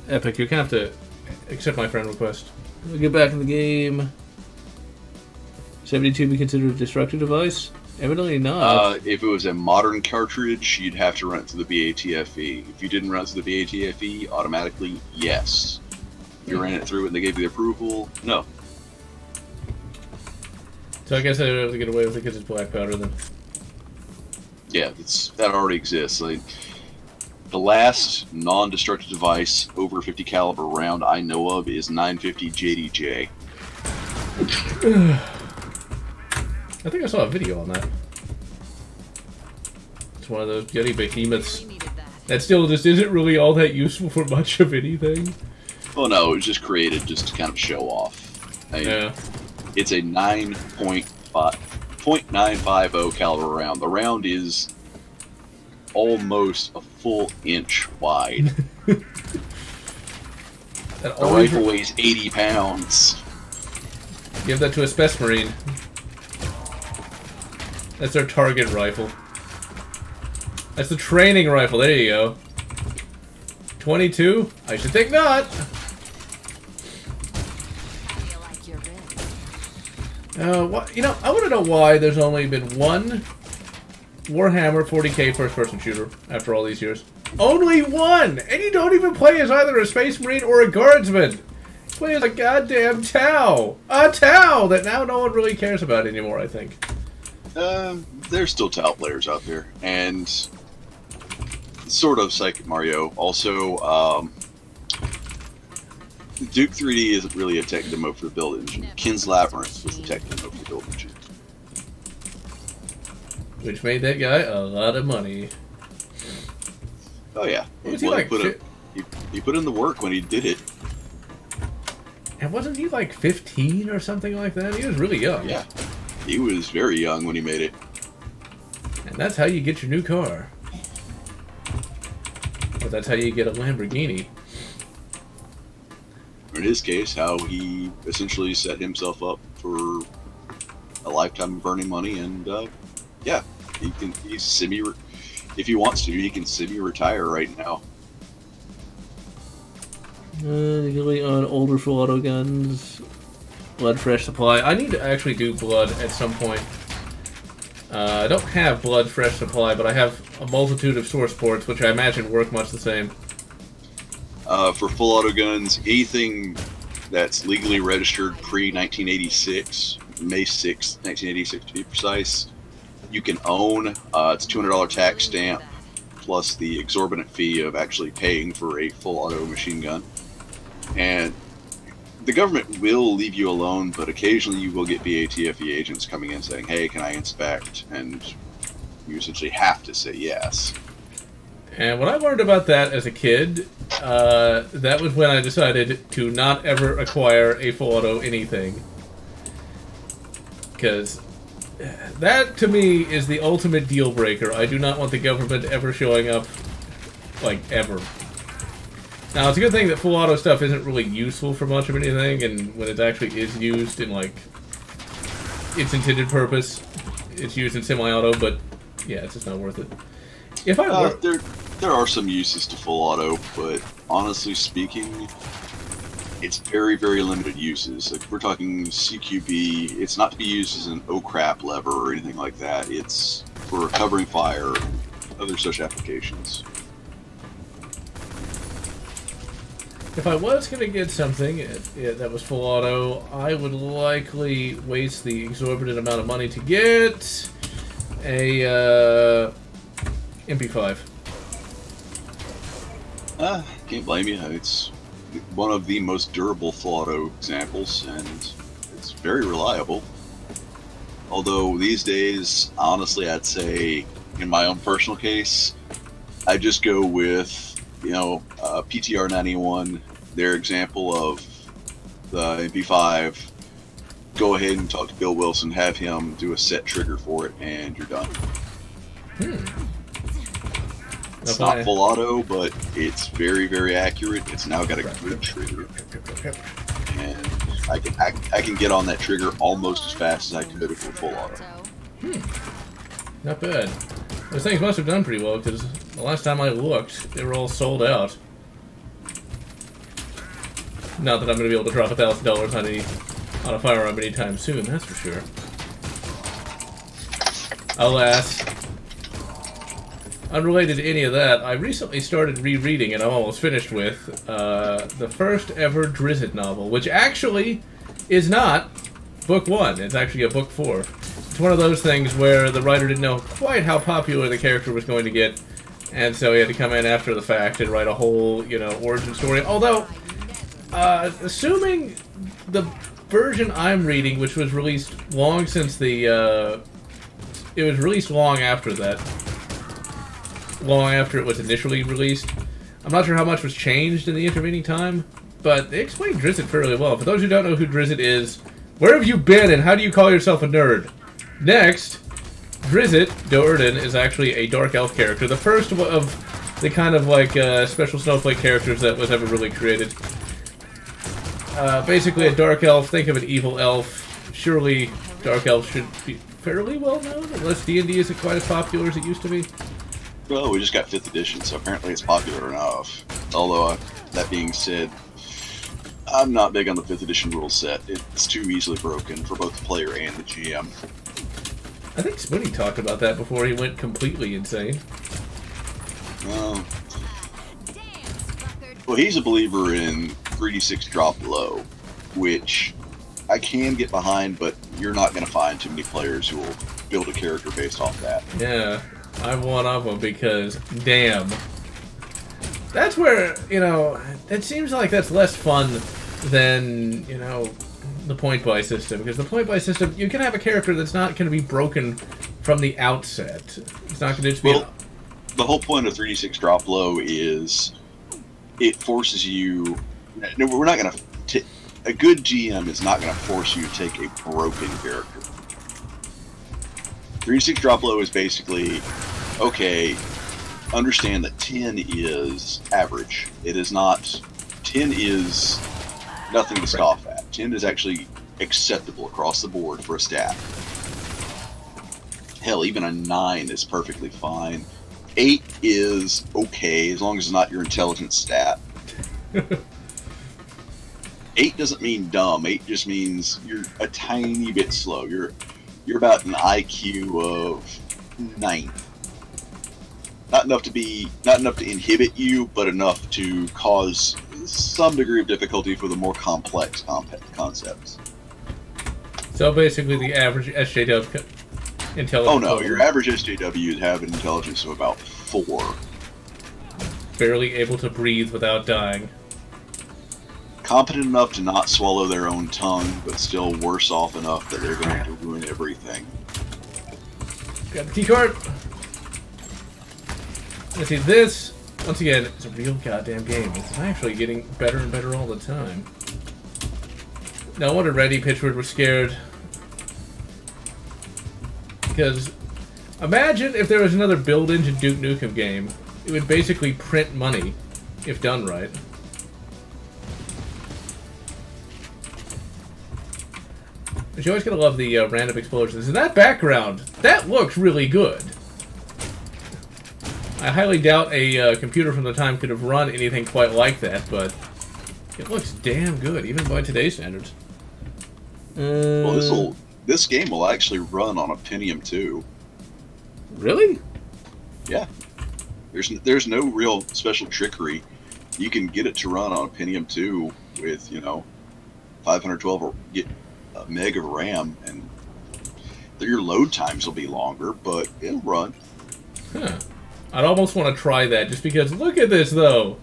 Epic, you're gonna have to accept my friend request. We'll get back in the game. 72 be considered a destructive device? Evidently not. If it was a modern cartridge, you'd have to run it through the BATFE. If you didn't run it through the BATFE, automatically, yes. If you ran it through and they gave you the approval, no. So I guess I would have to get away with it because it's black powder then. Yeah, that already exists. The last non-destructive device over 50 caliber round I know of is 950 JDJ. I think I saw a video on that. It's one of those Yeti behemoths that still just isn't really all that useful for much of anything. Oh no, it was just created just to kind of show off. Yeah. It's a 9.950 caliber round. The round is almost a full inch wide. That The rifle weighs 80 pounds. Give that to a Spec Marine. That's their target rifle. That's the training rifle. There you go. 22? I should think not. Feel like you're ready. What? You know, I want to know why there's only been one Warhammer 40k first-person shooter after all these years. Only one! And you don't even play as either a Space Marine or a Guardsman. You play as a goddamn Tau. A Tau that now no one really cares about anymore, I think. There's still Tau players out there, and sort of Psychic Mario. Also, Duke 3D isn't really a tech demo for the build engine. Kin's Labyrinth was the tech demo for the build engine. Which made that guy a lot of money. Oh yeah, Was he like he put in the work when he did it. And wasn't he like 15 or something like that? He was really young. Yeah, he was very young when he made it. And that's how you get your new car. Or that's how you get a Lamborghini. In his case, how he essentially set himself up for a lifetime of burning money, and yeah, he's semi. If he wants to, he can semi-retire right now. Really on older full auto guns. Blood fresh supply. I need to actually do blood at some point. I don't have blood fresh supply, but I have a multitude of source ports, which I imagine work much the same. For full auto guns, anything that's legally registered pre-1986, May 6, 1986 to be precise, you can own. It's a $200 tax stamp, plus the exorbitant fee of actually paying for a full auto machine gun. And the government will leave you alone, but occasionally you will get BATFE agents coming in saying, hey, can I inspect? And you essentially have to say yes. And when I learned about that as a kid, that was when I decided to not ever acquire a full auto anything. Because that, to me, is the ultimate deal breaker. I do not want the government ever showing up, like, ever. Now, it's a good thing that full auto stuff isn't really useful for much of anything, and when it actually is used in, like, its intended purpose, it's used in semi-auto, but, yeah, it's just not worth it. If I were... There are some uses to full auto, but honestly speaking, it's very, very limited uses. Like, if we're talking CQB, it's not to be used as an oh-crap lever or anything like that. It's for recovering fire and other such applications. If I was going to get something that was full auto, I would likely waste the exorbitant amount of money to get a MP5. Can't blame you. It's one of the most durable full auto examples, and it's very reliable. Although these days, honestly, I'd say, in my own personal case, I just go with, you know, PTR 91, their example of the MP5. Go ahead and talk to Bill Wilson, have him do a set trigger for it, and you're done. It's not full auto, but it's very, very accurate. It's now got a good trigger, and I can get on that trigger almost as fast as I could with full auto. Not bad. Those things must have done pretty well, because the last time I looked, they were all sold out. Not that I'm going to be able to drop $1,000 on a firearm anytime soon, that's for sure. Alas. Unrelated to any of that, I recently started rereading, and I'm almost finished with, the first ever Drizzt novel, which actually is not book 1, it's actually a book 4. It's one of those things where the writer didn't know quite how popular the character was going to get, and so he had to come in after the fact and write a whole, you know, origin story. Although, assuming the version I'm reading, which was released long since the, it was released long after that, long after it was initially released. I'm not sure how much was changed in the intervening time, but they explained Drizzt fairly well. For those who don't know who Drizzt is, where have you been and how do you call yourself a nerd? Next, Drizzt Do'Urden is actually a Dark Elf character, the first of the kind of like special snowflake characters that was ever really created. Basically a dark elf. Think of an evil elf. Surely dark elf should be fairly well known, unless D&D isn't quite as popular as it used to be. Well, we just got 5th edition, so apparently it's popular enough. Although, that being said, I'm not big on the 5th edition rule set. It's too easily broken for both the player and the GM. I think Smitty talked about that before he went completely insane. Well, he's a believer in 3d6 drop low, which I can get behind, but you're not going to find too many players who will build a character based off that. Yeah, I'm one of them because, damn. That's where, you know, it seems like that's less fun than, you know, the point buy system. Because the point buy system, you can have a character that's not going to be broken from the outset. It's not going to just be... Well, the whole point of 3d6 drop low is it forces you... No, we're not going to... A good GM is not going to force you to take a broken character. 3d6 drop low is basically, okay, understand that 10 is average. It is not... 10 is nothing to scoff at. 10 is actually acceptable across the board for a stat. Hell, even a 9 is perfectly fine. 8 is okay, as long as it's not your intelligence stat. 8 doesn't mean dumb. 8 just means you're a tiny bit slow. You're about an IQ of 9. Not enough to inhibit you, but enough to cause some degree of difficulty for the more complex concepts. So basically, the average SJW intelligence. Oh no, your average SJW have an intelligence of about 4. Barely able to breathe without dying. Competent enough to not swallow their own tongue, but still worse off enough that they're going to ruin everything. Got the key card. Let's see, this, once again, it's a real goddamn game. It's actually getting better and better all the time. No wonder Reddy Pitchford was scared. Because, imagine if there was another Build Engine Duke Nukem game. It would basically print money, if done right. But you always gotta love the random explosions. In that background, that looks really good. I highly doubt a computer from the time could have run anything quite like that, but it looks damn good, even by today's standards. Well, this game will actually run on a Pentium 2. Really? Yeah. There's no real special trickery. You can get it to run on a Pentium 2 with, 512 or get a meg of RAM, and your load times will be longer, but it'll run. Huh. I'd almost want to try that, just because, look at this, though.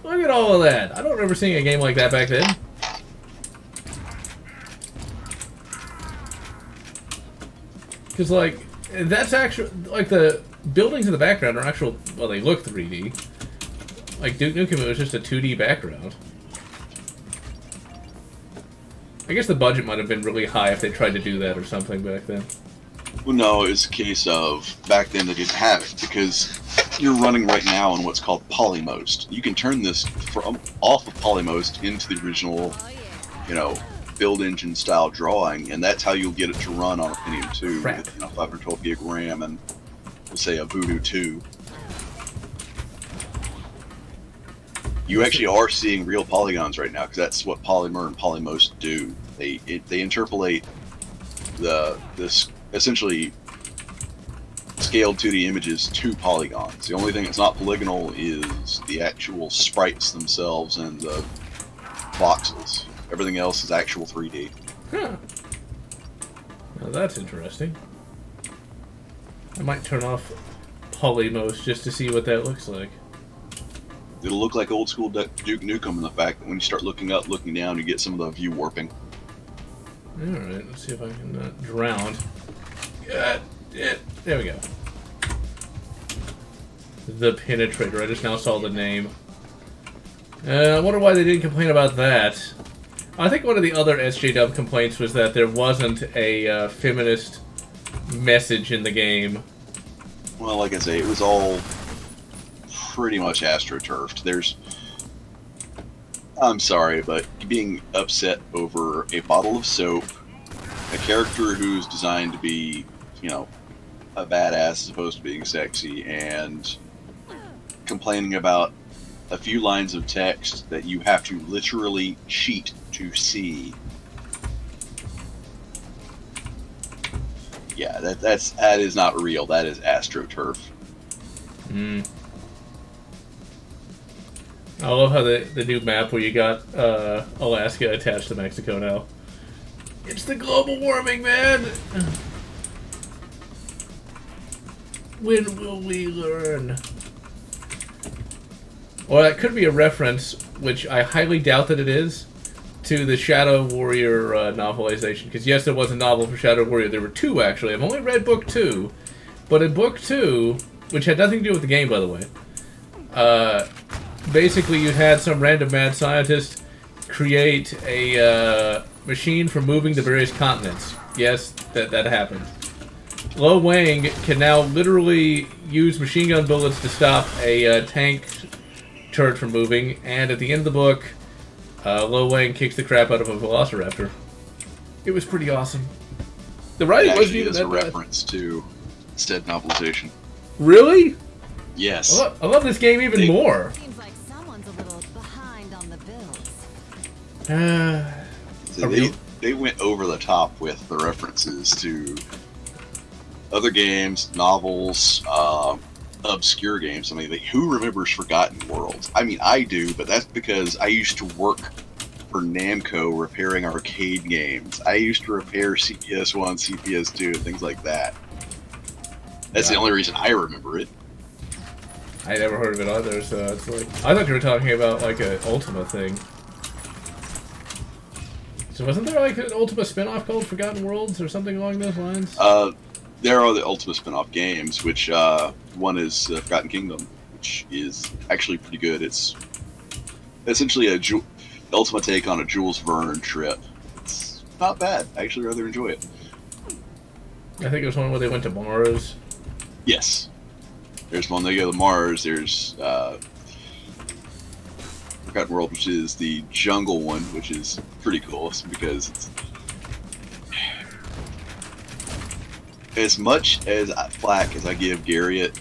Look at all of that. I don't remember seeing a game like that back then. Because, like, that's actually, like, the buildings in the background are actual, well, they look 3D. Like, Duke Nukem was just a 2D background. I guess the budget might have been really high if they tried to do that or something back then. Well, no, it's a case of back then they didn't have it, because you're running right now on what's called Polymost. You can turn this off of Polymost into the original, build engine style drawing, and that's how you'll get it to run on a Pentium 2 with 512 gig RAM and, let's say, a Voodoo 2. You actually are seeing real polygons right now, because that's what Polymer and Polymost do. They interpolate this essentially scaled 2D images to polygons. The only thing that's not polygonal is the actual sprites themselves and the voxels. Everything else is actual 3D. Huh. Well, that's interesting. I might turn off Polymost just to see what that looks like. It'll look like old school Duke Nukem in the fact that when you start looking up, looking down, you get some of the view warping. Alright, let's see if I can not drown. There we go. The Penetrator. I just now saw the name. I wonder why they didn't complain about that. I think one of the other SJW complaints was that there wasn't a feminist message in the game. Well, like I say, it was all pretty much astroturfed. I'm sorry, but being upset over a bottle of soap, a character who's designed to be, you know, a badass as opposed to being sexy, and complaining about a few lines of text that you have to literally cheat to see. Yeah, that is not real. That is AstroTurf. Mm. I love how the new map where you got Alaska attached to Mexico now. It's the global warming, man! When will we learn? Well, that could be a reference, which I highly doubt that it is, to the Shadow Warrior novelization. Because yes, there was a novel for Shadow Warrior. There were two, actually. I've only read book 2. But in book 2, which had nothing to do with the game, by the way, basically you had some random mad scientist create a machine for moving to various continents. Yes, that happened. Lo Wang can now literally use machine gun bullets to stop a tank turret from moving, and at the end of the book, Lo Wang kicks the crap out of a velociraptor. It was pretty awesome. The writing wasn't even that bad. Is a reference to said novelization. Really? Yes. I love this game even more. Seems like someone's a little behind on the bills. They went over the top with the references to other games, novels, obscure games. I mean, who remembers Forgotten Worlds? I mean, I do, but that's because I used to work for Namco repairing arcade games. I used to repair CPS-1, CPS-2, and things like that. That's the only reason I remember it. I never heard of it either, so it's like... I thought you were talking about, like, an Ultima thing. So wasn't there, like, an Ultima spin-off called Forgotten Worlds or something along those lines? There are the Ultima spin-off games, which, one is Forgotten Kingdom, which is actually pretty good. It's essentially the Ultima take on a Jules Verne trip. It's not bad. I actually rather enjoy it. I think it was one where they went to Mars. Yes. There's one they go to Mars. There's Forgotten World, which is the jungle one, which is pretty cool because it's, as much as flack as I give Garriott,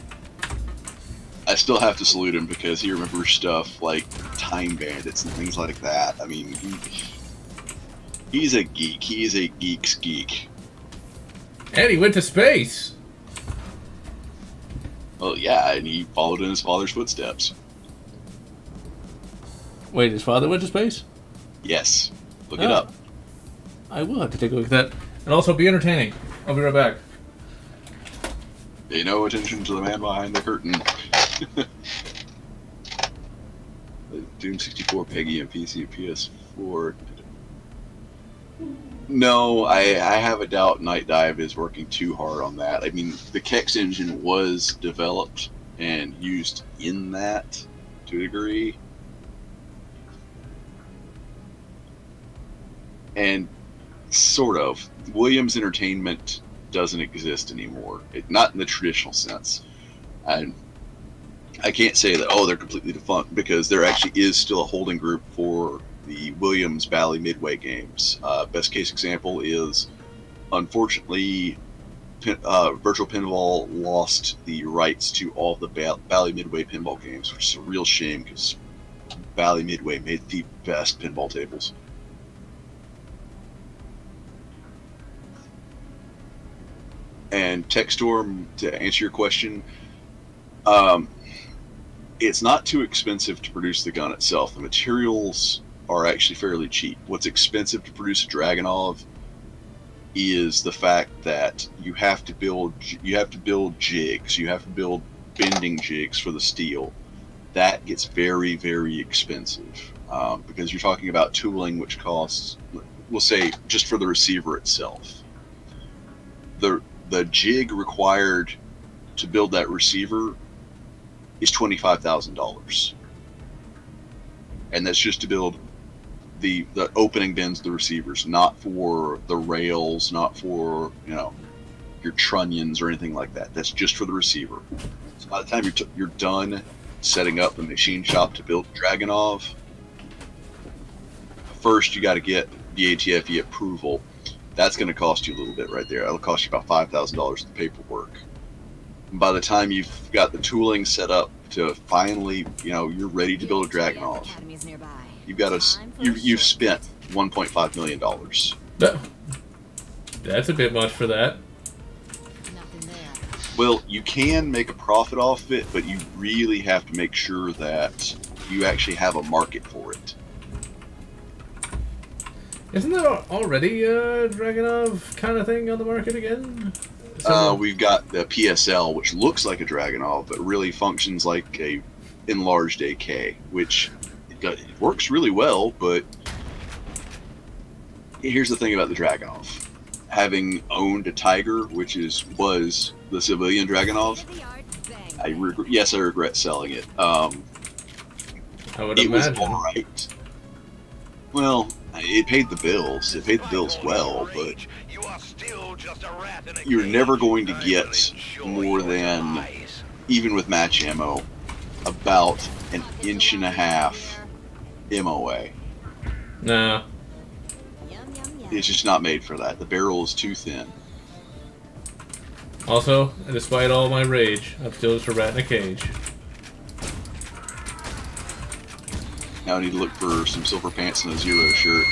I still have to salute him because he remembers stuff like Time Bandits and things like that. I mean, he's a geek. He is a geek's geek. And he went to space. Well, yeah, and he followed in his father's footsteps. Wait, his father went to space? Yes. Look it up. I will have to take a look at that. And also be entertaining. I'll be right back. Pay no attention to the man behind the curtain. Doom 64, Peggy, and PC, PS4. No, I have a doubt Night Dive is working too hard on that. I mean, the Kex engine was developed and used in that to a degree. And sort of. Williams Entertainment doesn't exist anymore. Not in the traditional sense. And I can't say that, oh, they're completely defunct, because there actually is still a holding group for the Williams Bally Midway games. Best case example is, unfortunately, Virtual Pinball lost the rights to all the Bally Midway pinball games, which is a real shame because Bally Midway made the best pinball tables. And TechStorm, to answer your question, it's not too expensive to produce the gun itself. The materials are actually fairly cheap. What's expensive to produce a Dragunov is the fact that you have to build jigs, you have to build bending jigs for the steel. That gets very, very expensive because you're talking about tooling which costs, we'll say, just for the receiver itself. The jig required to build that receiver is $25,000, and that's just to build the opening bins of the receivers, not for the rails, not for, you know, your trunnions or anything like that. That's just for the receiver. So by the time you're done setting up the machine shop to build Dragunov, first you got to get the ATFE approval. That's going to cost you a little bit right there. That'll cost you about $5,000 in paperwork. And by the time you've got the tooling set up to finally, you're ready to build a Dragunov, you've spent $1.5 million. That's a bit much for that. Well, you can make a profit off it, but you really have to make sure that you actually have a market for it. Isn't there already a Dragunov kind of thing on the market again? We've got the PSL, which looks like a Dragunov, but really functions like a enlarged AK, which it works really well, but here's the thing about the Dragunov. Having owned a Tiger, which was the civilian Dragunov, I regret selling it. I would it imagine. Was all right. Well, it paid the bills. It paid the bills well, but you're never going to get more than, even with match ammo, about 1.5 inches MOA. Nah. It's just not made for that. The barrel is too thin. Also, despite all my rage, I'm still just a rat in a cage. Now I need to look for some silver pants and a Zero shirt.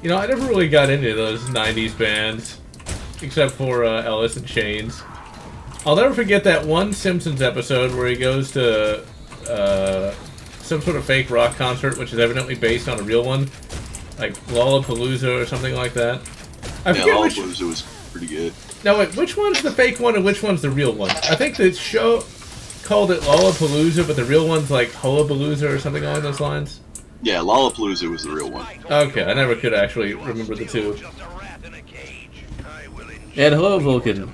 I never really got into those 90s bands, except for Alice in Chains. I'll never forget that one Simpsons episode where he goes to some sort of fake rock concert, which is evidently based on a real one, like Lollapalooza or something like that. I forget Lollapalooza was pretty good. Now wait, which one's the fake one and which one's the real one? I think the show called it Lollapalooza, but the real one's like Hullabalooza or something along those lines. Yeah, Lollapalooza was the real one. Okay, I never could actually remember the two. And hello, Vulcan.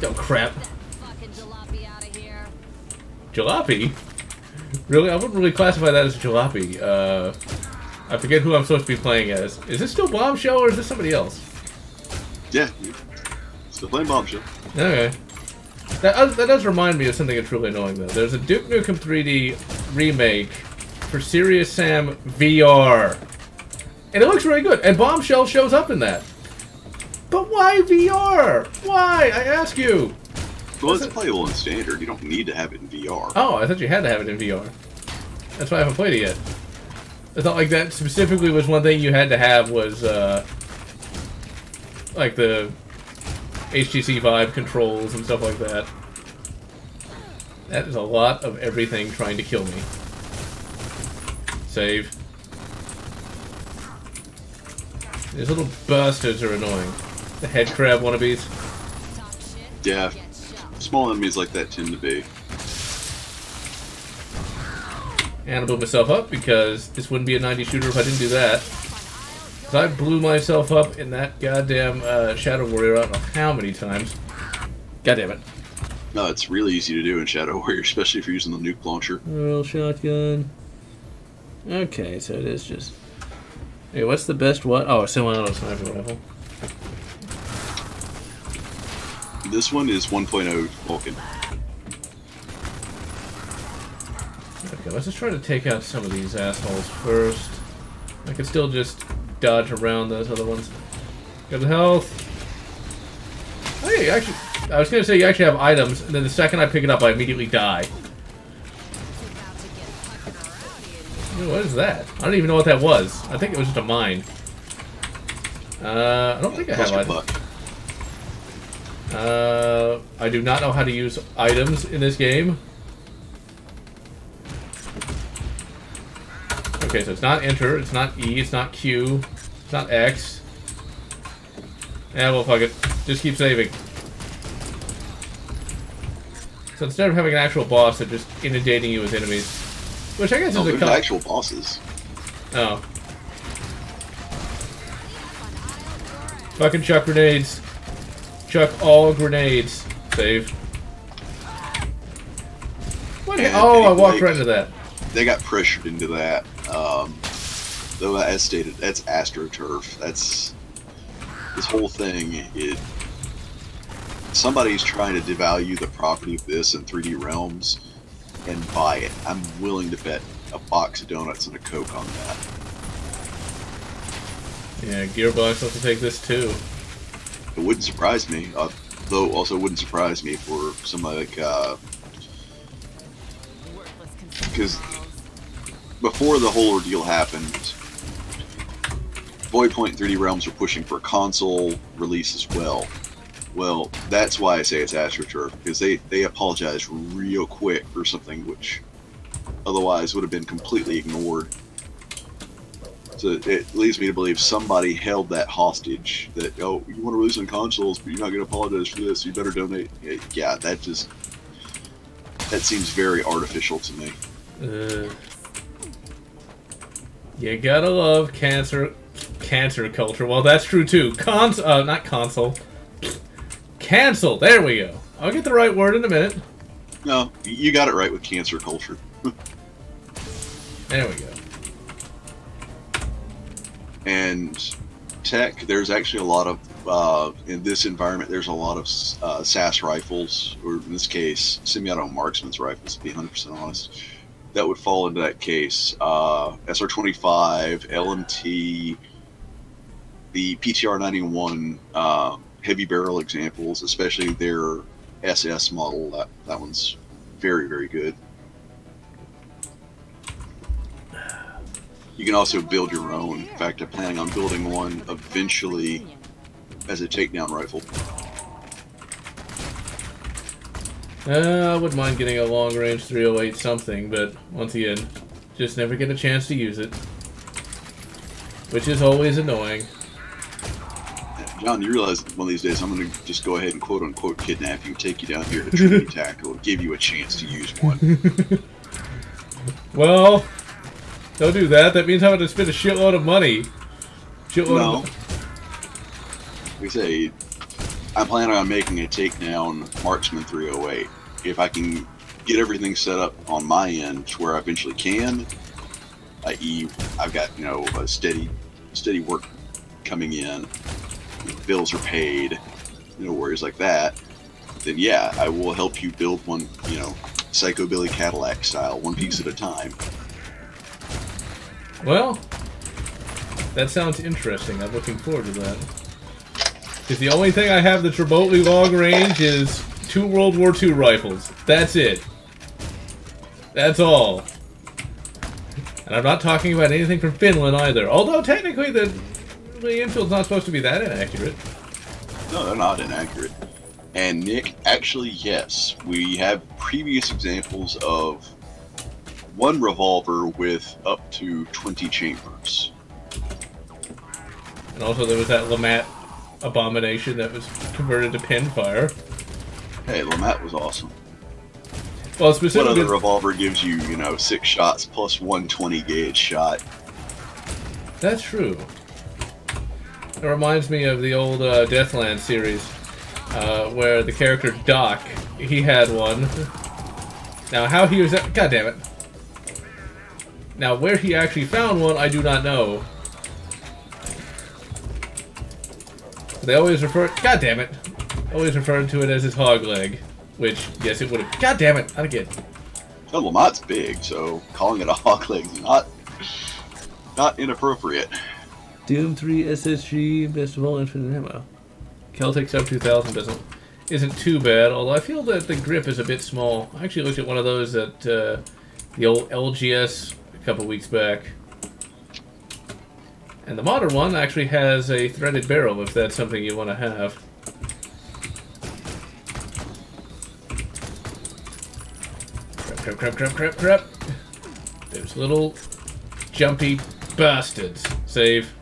Oh crap. Jalopy? Really? I wouldn't really classify that as Jalopy. I forget who I'm supposed to be playing as. Is this still Bombshell or is this somebody else? Yeah, still playing Bombshell. Okay. That does remind me of something that's really annoying, though. There's a Duke Nukem 3D remake for Serious Sam VR. And it looks really good. And Bombshell shows up in that. But why VR? Why? I ask you. Well, it's playable in standard. You don't need to have it in VR. Oh, I thought you had to have it in VR. That's why I haven't played it yet. I thought like that specifically was one thing you had to have was like the HTC Vive controls and stuff like that. That is a lot of everything trying to kill me. Save. These little bastards are annoying. The head crab wannabes. Yeah. Small enemies like that tend to be. And I blew myself up because this wouldn't be a 90 shooter if I didn't do that. Because I blew myself up in that goddamn Shadow Warrior I don't know how many times. God damn it. No, it's really easy to do in Shadow Warrior, especially if you're using the nuke launcher. Royal shotgun. Okay, so it is just... Hey, what's the best what? Oh, a semi-auto sniper rifle. This one is 1.0 Vulcan. Okay, let's just try to take out some of these assholes first. I can still just dodge around those other ones. Good health. Hey, actually, I was going to say you actually have items, and then the second I pick it up, I immediately die. What is that? I don't even know what that was. I think it was just a mine. I don't think I have items. I do not know how to use items in this game. Okay, so it's not Enter, it's not E, it's not Q, it's not X. Yeah, well, fuck it. Just keep saving. So instead of having an actual boss, they're just inundating you with enemies. Which I guess is a they're actual bosses. Oh. Fucking chuck grenades. Chuck all grenades. Save. What? Oh, I walked right into that. They got pressured into that. Though, as stated, that's AstroTurf. That's this whole thing. Somebody's trying to devalue the property of this in 3D Realms, and buy it. I'm willing to bet a box of donuts and a Coke on that. Yeah, Gearbox will have to take this too. It wouldn't surprise me, though. Also, wouldn't surprise me for somebody like because before the whole ordeal happened, Voidpoint and 3D Realms were pushing for a console release as well. Well, that's why I say it's AstroTurf, because they apologized real quick for something which otherwise would have been completely ignored. So it leads me to believe somebody held that hostage, that, oh, you want to release on consoles, but you're not going to apologize for this, so you better donate. Yeah, that seems very artificial to me. You gotta love cancer culture. Well, that's true too. Not console. Cancel. There we go. I'll get the right word in a minute. No, you got it right with cancer culture. There we go. And tech, there's actually a lot of, in this environment, there's a lot of SAS rifles, or in this case, semi-auto marksman's rifles, to be 100% honest, that would fall into that case. SR-25, LMT, the PTR-91 heavy barrel examples, especially their SS model, that one's very, very good. You can also build your own. In fact, I'm planning on building one eventually as a takedown rifle. I wouldn't mind getting a long-range 308 something, but once again, just never get a chance to use it. Which is always annoying. John, you realize one of these days I'm going to just go ahead and quote-unquote kidnap you, take you down here to Trinity Tackle, and give you a chance to use one. Well, don't do that. That means I'm going to spend a shitload of money. No. We say, I'm planning on making a takedown Marksman 308. If I can get everything set up on my end to where I eventually can, i.e., I've got, you know, a steady work coming in, bills are paid, no worries like that, then yeah, I will help you build one, you know, Psycho Billy Cadillac style, one piece at a time. Well, that sounds interesting. I'm looking forward to that. Because the only thing I have that's remotely long range is 2 World War II rifles. That's it. That's all. And I'm not talking about anything from Finland either. Although technically the infield's not supposed to be that inaccurate. No, they're not inaccurate. And Nick, actually, yes, we have previous examples of one revolver with up to 20 chambers. And also there was that Lamat abomination that was converted to pinfire. Hey, Lamat was awesome. Well, What specifically, other revolver gives you, you know, 6 shots plus 120 gauge shot? that's true. It reminds me of the old Deathland series, where the character Doc, he had one. Now, how he was... God damn it. Now, where he actually found one, I do not know. They always refer... God damn it. Always referred to it as his hog leg. Which, yes, it would have... God damn it. Not again. Well, Lamat's big, so calling it a hog leg is not inappropriate. Doom 3 SSG, best of all, infinite ammo. Celtic Sub 2000 isn't too bad, although I feel that the grip is a bit small. I actually looked at one of those at the old LGS a couple weeks back. And the modern one actually has a threaded barrel, if that's something you want to have. Crap. Those little jumpy bastards. Save.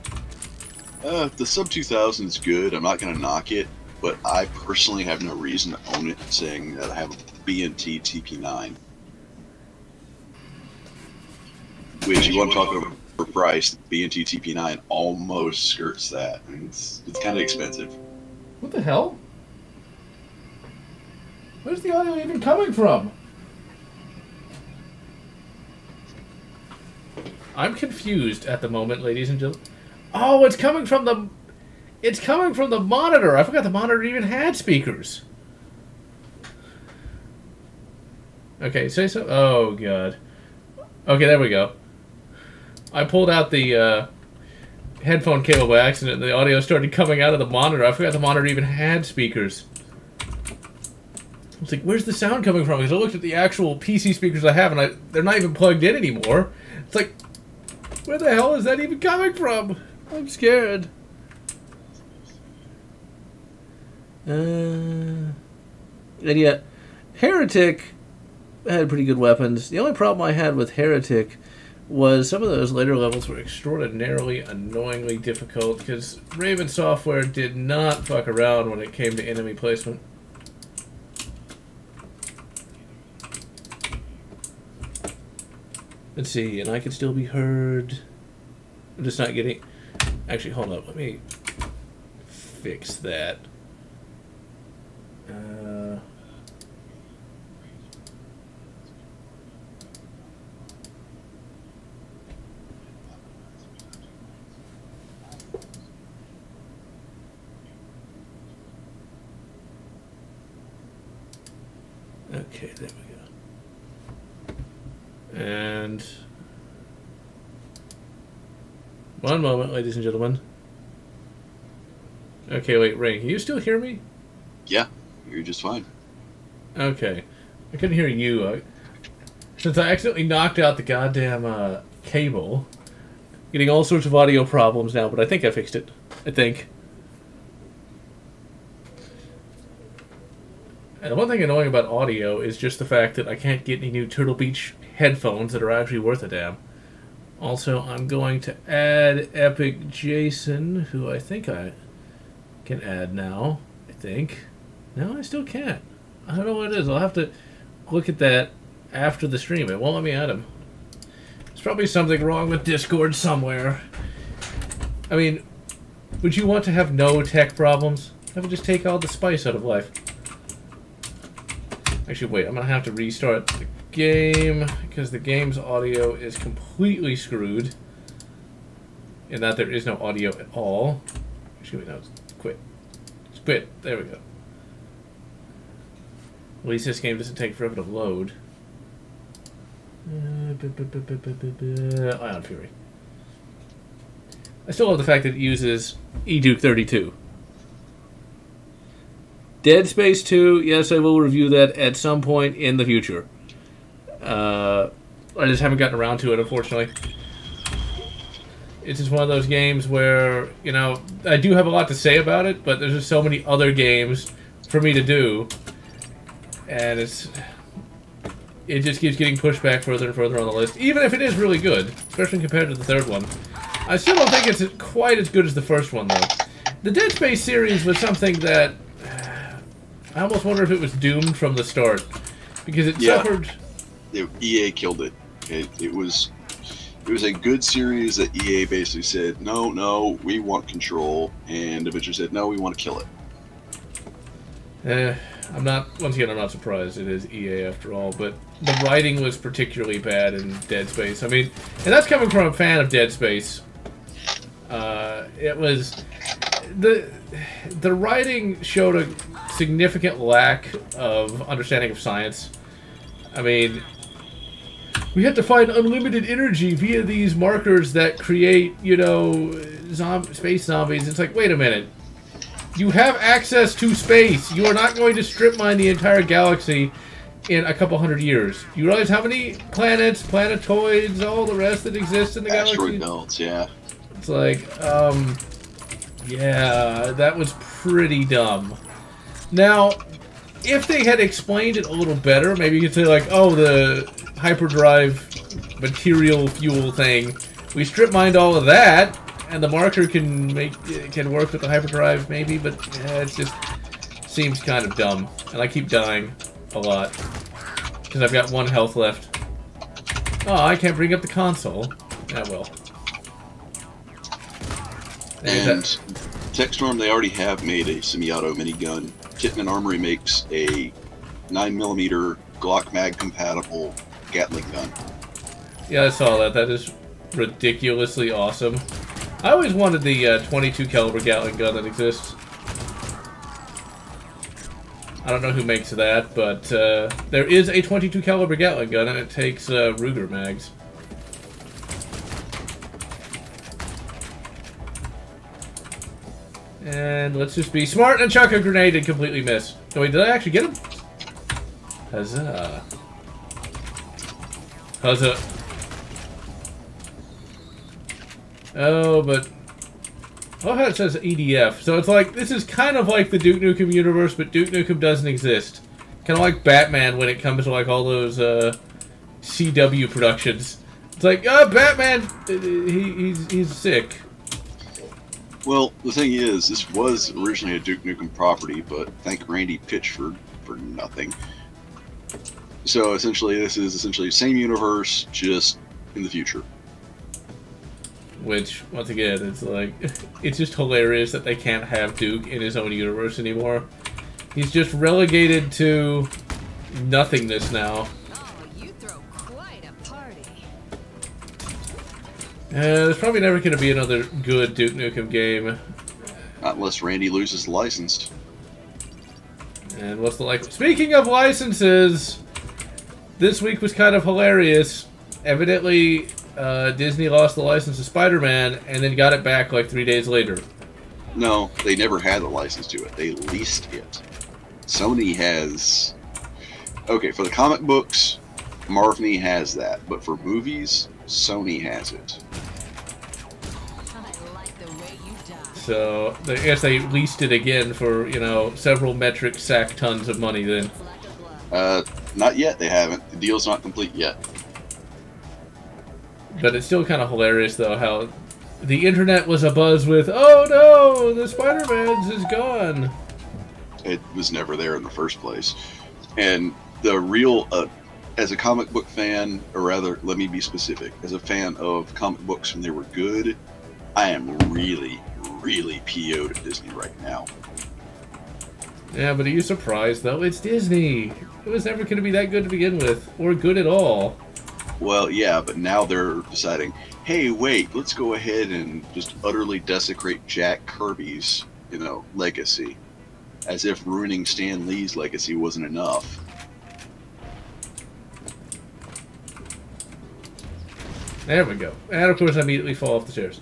The Sub 2000 is good. I'm not going to knock it, but I personally have no reason to own it, saying that I have a BNT TP9. Which, you want to talk about for price, the BNT TP9 almost skirts that. I mean, it's kind of expensive. What the hell? Where's the audio even coming from? I'm confused at the moment, ladies and gentlemen. Oh, it's coming from the... It's coming from the monitor. I forgot the monitor even had speakers. Okay, say so. Oh, God. Okay, there we go. I pulled out the headphone cable by accident, and the audio started coming out of the monitor. I forgot the monitor even had speakers. I was like, where's the sound coming from? Because I looked at the actual PC speakers I have, and they're not even plugged in anymore. It's like, where the hell is that even coming from? I'm scared. And yet, Heretic had pretty good weapons. The only problem I had with Heretic was some of those later levels were extraordinarily, annoyingly difficult because Raven Software did not fuck around when it came to enemy placement. Let's see, and I can still be heard. I'm just not getting... Actually, hold up. Let me fix that. Okay, there we go. And... one moment, ladies and gentlemen. Okay, wait, Ray, can you still hear me? Yeah, you're just fine. Okay. I couldn't hear you. Since I accidentally knocked out the goddamn cable, getting all sorts of audio problems now, but I think I fixed it. I think. And the one thing annoying about audio is just the fact that I can't get any new Turtle Beach headphones that are actually worth a damn. Also, I'm going to add Epic Jason, who I think I can add now. I think. No, I still can't. I don't know what it is. I'll have to look at that after the stream. It won't let me add him. There's probably something wrong with Discord somewhere. I mean, would you want to have no tech problems? That would just take all the spice out of life. Actually, wait. I'm going to have to restart the game because the game's audio is completely screwed in that there is no audio at all. Actually, wait, no, it's quit. It's quit. There we go. At least this game doesn't take forever to load. Ion Fury. I still love the fact that it uses eDuke 32. Dead Space 2, yes, I will review that at some point in the future. I just haven't gotten around to it, unfortunately. It's just one of those games where, you know, I do have a lot to say about it, but there's just so many other games for me to do. And it just keeps getting pushed back further and further on the list, even if it is really good, especially compared to the third one. I still don't think it's quite as good as the first one, though. The Dead Space series was something that I almost wonder if it was doomed from the start, because it suffered. EA killed it. It was a good series that EA basically said, no, we want control, and Adventure said, no, we want to kill it. Once again, I'm not surprised. It is EA after all, but the writing was particularly bad in Dead Space. I mean, and that's coming from a fan of Dead Space. It was the writing showed a significant lack of understanding of science. I mean, we had to find unlimited energy via these markers that create, you know, space zombies. It's like, wait a minute. You have access to space. You are not going to strip mine the entire galaxy in a couple hundred years. You realize how many planets, planetoids, all the rest that exist in the galaxy? Asteroid belts, yeah. It's like, yeah, that was pretty dumb. Now, if they had explained it a little better, maybe you could say like, oh, the hyperdrive material fuel thing, we strip mined all of that, and the marker can work with the hyperdrive maybe, but yeah, it just seems kind of dumb. And I keep dying a lot because I've got 1 health left. Oh, I can't bring up the console. Yeah, well. And Techstorm, they already have made a semi-auto minigun. Kitten and Armory makes a 9mm Glock mag compatible Gatling gun. Yeah, I saw that. That is ridiculously awesome. I always wanted the 22 caliber Gatling gun that exists. I don't know who makes that, but there is a 22 caliber Gatling gun, and it takes Ruger mags. And let's just be smart and chuck a grenade and completely miss. Oh wait, did I actually get him? Huzzah. Huzzah. Oh, but... I love how it says EDF. So it's like, this is kind of like the Duke Nukem universe, but Duke Nukem doesn't exist. Kind of like Batman when it comes to like all those CW productions. It's like, oh, Batman, he's sick. Well, the thing is, this was originally a Duke Nukem property, but thank Randy Pitchford for nothing. So essentially, this is essentially the same universe, just in the future. Which, once again, it's like, it's just hilarious that they can't have Duke in his own universe anymore. He's just relegated to nothingness now. Oh, you throw quite a party. There's probably never going to be another good Duke Nukem game. Not unless Randy loses the license. And what's the like? Speaking of licenses, this week was kind of hilarious. Evidently, Disney lost the license to Spider-Man and then got it back like 3 days later. No, they never had the license to it. They leased it. Sony has... Okay, for the comic books, Marvel has that. But for movies, Sony has it. I like the way you die. So, I guess they leased it again for, you know, several metric sack tons of money then. Lack of blood. Not yet, they haven't. The deal's not complete yet. But it's still kind of hilarious, though, how the internet was abuzz with, oh no, the Spider-Man's is gone. It was never there in the first place. And the real, as a comic book fan, or rather, let me be specific, as a fan of comic books when they were good, I am really, really PO'd at Disney right now. Yeah, but are you surprised, though? It's Disney. It was never going to be that good to begin with, or good at all. Well, yeah, but now they're deciding, hey, wait, let's go ahead and just utterly desecrate Jack Kirby's, you know, legacy. As if ruining Stan Lee's legacy wasn't enough. There we go. And, of course, I immediately fall off the stairs.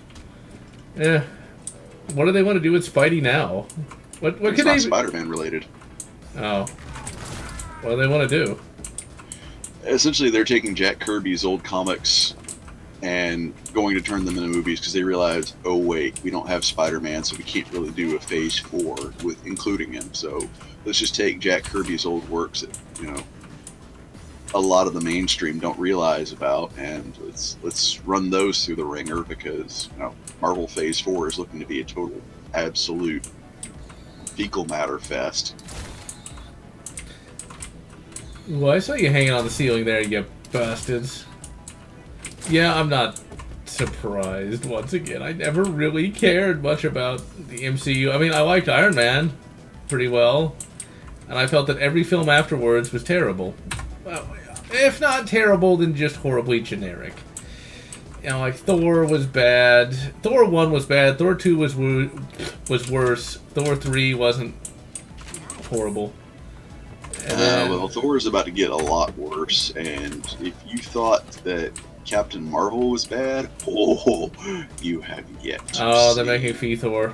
Eh. What do they want to do with Spidey now? What It's can not they... Spider-Man related. Oh. What do they want to do? Essentially, they're taking Jack Kirby's old comics and going to turn them into movies because they realize, oh wait, we don't have Spider-Man, so we can't really do a Phase 4 with including him. So let's just take Jack Kirby's old works that, you know, a lot of the mainstream don't realize about, and let's run those through the ringer because, you know, Marvel Phase 4 is looking to be a total, absolute fecal matter fest. Well, I saw you hanging on the ceiling there, you bastards. Yeah, I'm not surprised, once again. I never really cared much about the MCU. I mean, I liked Iron Man pretty well, and I felt that every film afterwards was terrible. Well, if not terrible, then just horribly generic. You know, like, Thor was bad. Thor 1 was bad. Thor 2 was worse. Thor 3 wasn't horrible. Well, Thor is about to get a lot worse, and if you thought that Captain Marvel was bad, oh, you have yet to Oh, they're see. making Fee Thor.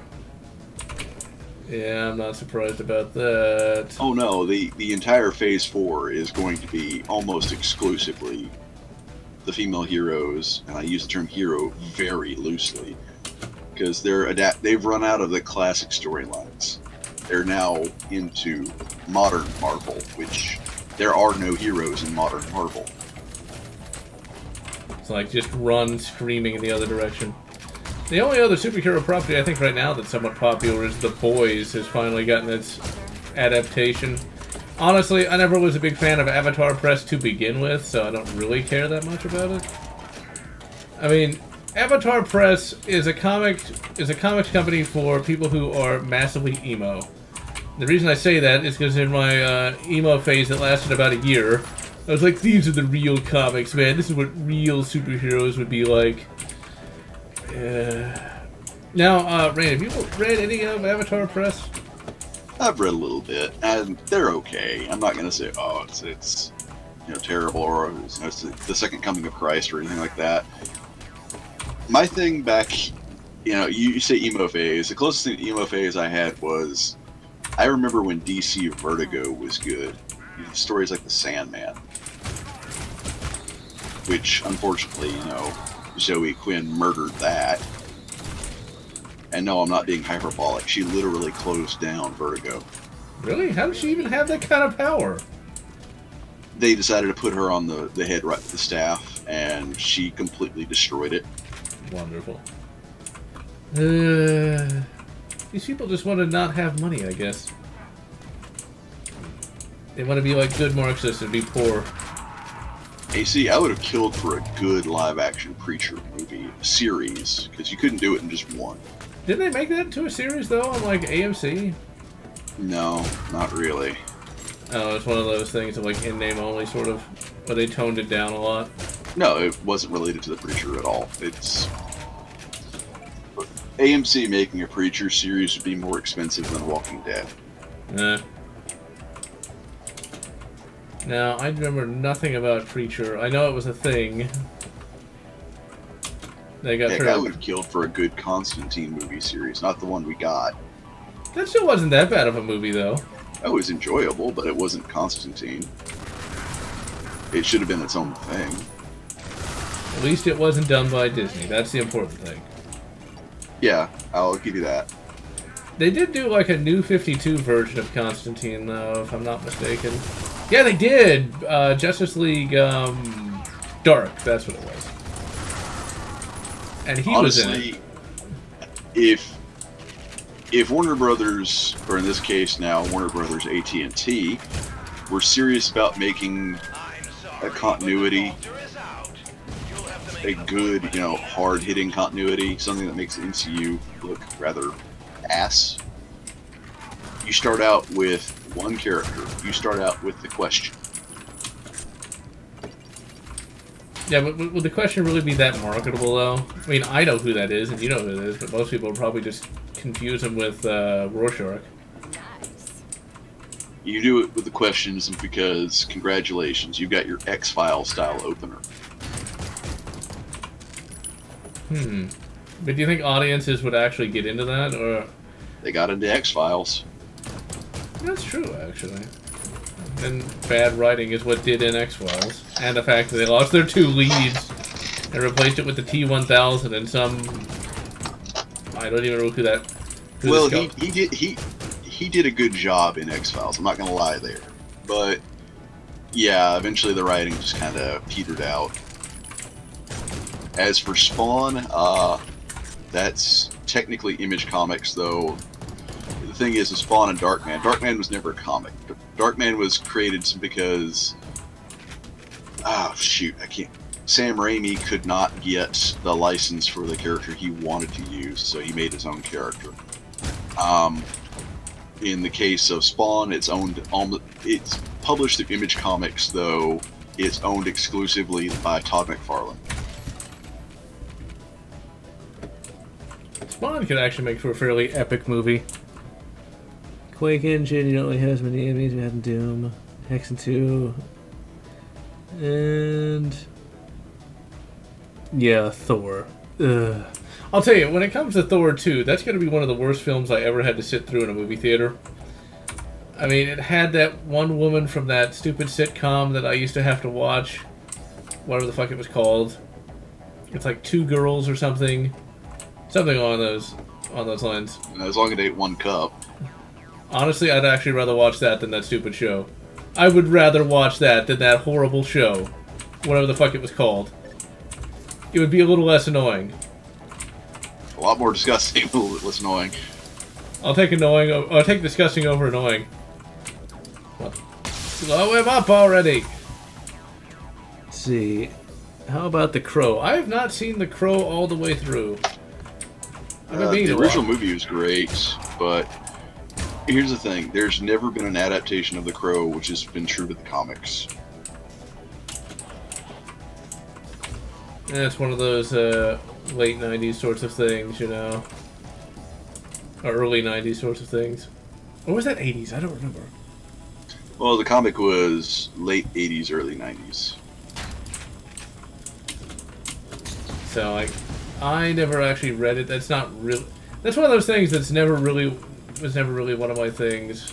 Yeah, I'm not surprised about that. Oh no, the entire Phase 4 is going to be almost exclusively the female heroes, and I use the term hero very loosely, because they've run out of the classic storylines. They're now into modern Marvel, which there are no heroes in modern Marvel. It's like, just run screaming in the other direction. The only other superhero property I think right now that's somewhat popular is The Boys has finally gotten its adaptation. Honestly, I never was a big fan of Avatar Press to begin with, so I don't really care that much about it. I mean, Avatar Press is a comics company for people who are massively emo. The reason I say that is because in my emo phase that lasted about a year, I was like, these are the real comics, man. This is what real superheroes would be like. Now, Rain, have you read any of Avatar Press? I've read a little bit, and they're okay. I'm not gonna say, oh, it's terrible, or it's the second coming of Christ, or anything like that. My thing back, you say emo phase. The closest thing to emo phase I had was, I remember when DC Vertigo was good. Stories like The Sandman, which unfortunately, Zoe Quinn murdered that. And no, I'm not being hyperbolic. She literally closed down Vertigo. Really? How did she even have that kind of power? They decided to put her on the head right with the staff, and she completely destroyed it. Wonderful. These people just want to not have money, I guess. They want to be like good Marxists and be poor. Hey, see, I would have killed for a good live-action Preacher movie series, because you couldn't do it in just one. Didn't they make that into a series, though, on, like, AMC? No, not really. Oh, it's one of those things of, like, in-name only, sort of, but they toned it down a lot. No, it wasn't related to the Preacher at all. It's... AMC making a Preacher series would be more expensive than Walking Dead. Now, I remember nothing about Preacher. I know it was a thing. They got Heck, I would have killed for a good Constantine movie series, not the one we got. That still wasn't that bad of a movie, though. It was enjoyable, but it wasn't Constantine. It should have been its own thing. At least it wasn't done by Disney. That's the important thing. Yeah, I'll give you that. They did do, like, a new 52 version of Constantine, though, if I'm not mistaken. Yeah, they did! Justice League, Dark, that's what it was. And he was in it. If Warner Brothers, or in this case now Warner Brothers AT&T, were serious about making a continuity, a good, hard-hitting continuity, something that makes the MCU look rather ass, you start out with one character. You start out with the Question. Yeah, but would the Question really be that marketable, though? I mean, I know who that is, and you know who it is, but most people will probably just confuse him with Rorschach. Nice. You do it with the Question simply because, congratulations, you've got your X-Files style opener. But do you think audiences would actually get into that, or...? They got into X-Files. That's true, actually. And bad writing is what did in X-Files. And the fact that they lost their 2 leads and replaced it with the T-1000 and some... I don't even know who that... Well, he did a good job in X-Files, I'm not going to lie there. But, yeah, eventually the writing just kind of petered out. As for Spawn, that's technically Image Comics, though. The thing is, with Spawn and Darkman, Darkman was never a comic. Darkman was created because... Oh, shoot, I can't... Sam Raimi could not get the license for the character he wanted to use, so he made his own character. In the case of Spawn, it's published through Image Comics, though it's owned exclusively by Todd McFarlane. Spawn could actually make for a fairly epic movie. Quake Engine, you don't really have as many enemies we had in Doom. Hexen 2. And... yeah, Thor. Ugh. I'll tell you, when it comes to Thor 2, that's going to be one of the worst films I ever had to sit through in a movie theater. I mean, it had that one woman from that stupid sitcom that I used to have to watch. Whatever the fuck it was called. It's like Two Girls or something. Something on those lines. As long as it ain't one cup. Honestly, I'd actually rather watch that than that stupid show. I would rather watch that than that horrible show. Whatever the fuck it was called. It would be a little less annoying. A lot more disgusting, a little less annoying. I'll take disgusting over annoying. What? Slow him up already! Let's see. How about The Crow? I have not seen The Crow all the way through. The original movie was great, but here's the thing. There's never been an adaptation of The Crow which has been true to the comics. Yeah, it's one of those late 90s sorts of things, you know. Or early 90s sorts of things. Or was that 80s? I don't remember. Well, the comic was late 80s, early 90s. So, like, I never actually read it. That's not really... That's one of those things that's never really... was never really one of my things.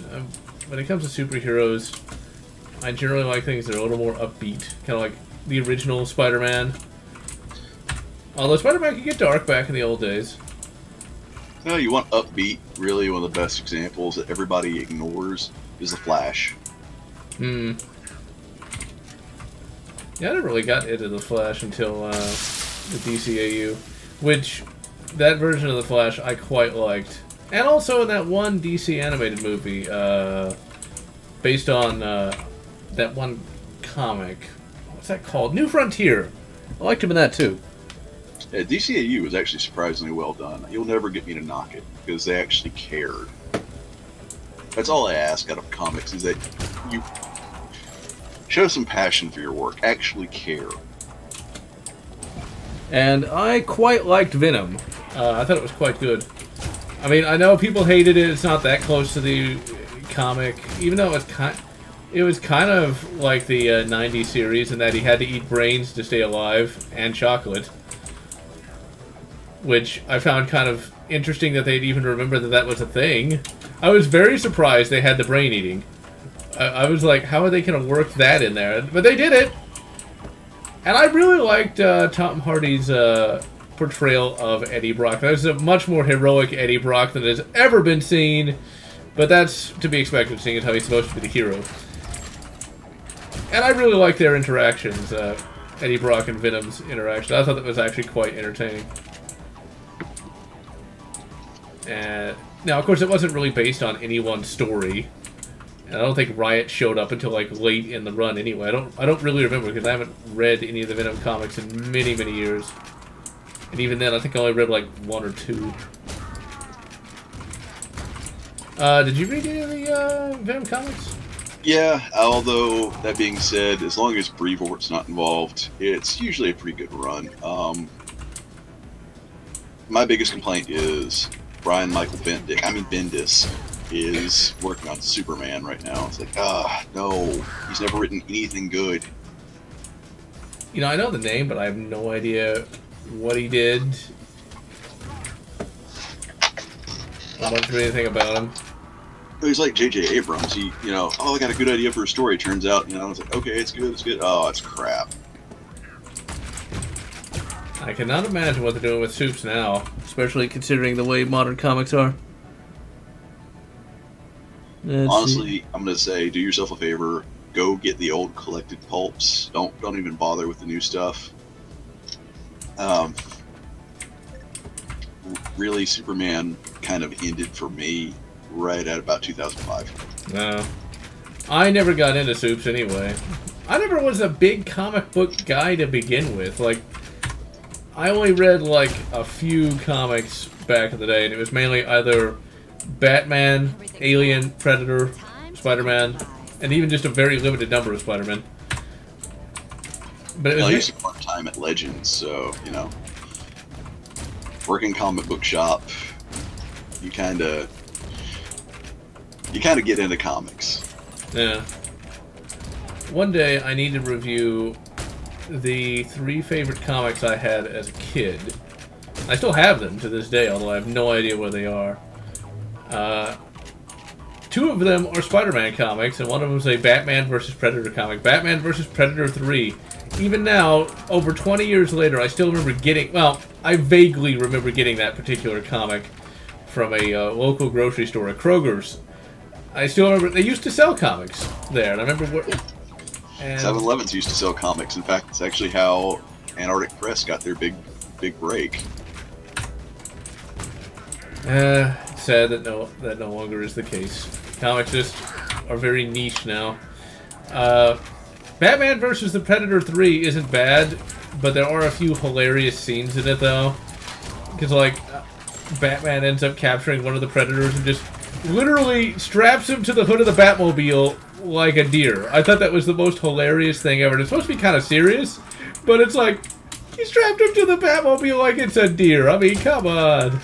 When it comes to superheroes, I generally like things that are a little more upbeat. Kind of like the original Spider-Man. Although Spider-Man could get dark back in the old days. No, you want upbeat. Really, one of the best examples that everybody ignores is the Flash. Hmm. Yeah, I never really got into the Flash until the DCAU, which that version of the Flash I quite liked, and also in that one DC animated movie based on that one comic. What's that called? New Frontier. I liked him in that too. Yeah, DCAU was actually surprisingly well done. You'll never get me to knock it, because they actually cared. That's all I ask out of comics, is that you show some passion for your work. Actually care. And I quite liked Venom. I thought it was quite good. I mean, I know people hated it. It's not that close to the comic, even though it was kind of like the 90s series in that he had to eat brains to stay alive, and chocolate. Which I found kind of interesting that they'd even remember that that was a thing. I was very surprised they had the brain eating. I was like, how are they going to work that in there? But they did it! And I really liked Tom Hardy's portrayal of Eddie Brock. That was a much more heroic Eddie Brock than has ever been seen. But that's to be expected, seeing as how he's supposed to be the hero. And I really liked their interactions, Eddie Brock and Venom's interaction. I thought that was actually quite entertaining. Now, of course, it wasn't really based on any one story. And I don't think Riot showed up until like late in the run anyway. I don't really remember because I haven't read any of the Venom comics in many, many years. And even then, I think I only read like one or two. Did you read any of the Venom comics? Yeah, although, that being said, as long as Brevort's not involved, it's usually a pretty good run. My biggest complaint is Brian Michael Bendis is working on Superman right now. It's like, no, he's never written anything good. You know, I know the name, but I have no idea what he did. I don't know anything about him. He's like J.J. Abrams. He, I got a good idea for a story. Turns out, it's like, okay, it's good, it's good. Oh, it's crap. I cannot imagine what they're doing with Supes now, especially considering the way modern comics are. Honestly, I'm gonna say, do yourself a favor. Go get the old collected pulps. Don't even bother with the new stuff. Really, Superman kind of ended for me right at about 2005. No. I never got into Supes anyway. I never was a big comic book guy to begin with. Like, I only read like a few comics back in the day, and it was mainly either Batman, Alien, Predator, Spider-Man, and even just a very limited number of Spider-Man. But it was I used to part time at Legends, so working comic book shop, you kind of get into comics. Yeah. One day I need to review the 3 favorite comics I had as a kid. I still have them to this day, although I have no idea where they are. 2 of them are Spider-Man comics, and one of them is a Batman vs. Predator comic. Batman vs. Predator 3. Even now, over 20 years later, I still remember getting... Well, I vaguely remember getting that particular comic from a local grocery store at Kroger's. I still remember... They used to sell comics there, and I remember... 7-Elevens used to sell comics. In fact, it's actually how Antarctic Press got their big break. It's sad that no longer is the case. Comics just are very niche now. Batman vs. the Predator 3 isn't bad, but there are a few hilarious scenes in it, though. Because, like, Batman ends up capturing one of the Predators and just literally straps him to the hood of the Batmobile like a deer. I thought that was the most hilarious thing ever. It's supposed to be kind of serious, but it's like, he strapped him to the Batmobile like it's a deer. I mean, come on.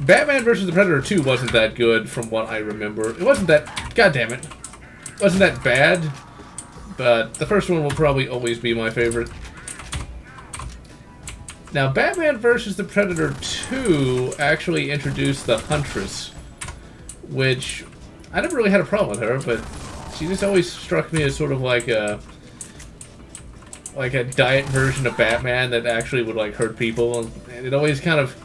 Batman versus the Predator 2 wasn't that good from what I remember. It wasn't that... God damn it. It wasn't that bad. But the first one will probably always be my favorite. Now, Batman vs. the Predator 2 actually introduced the Huntress, which I never really had a problem with her, but she just always struck me as sort of like a diet version of Batman that actually would like hurt people, and it always kind of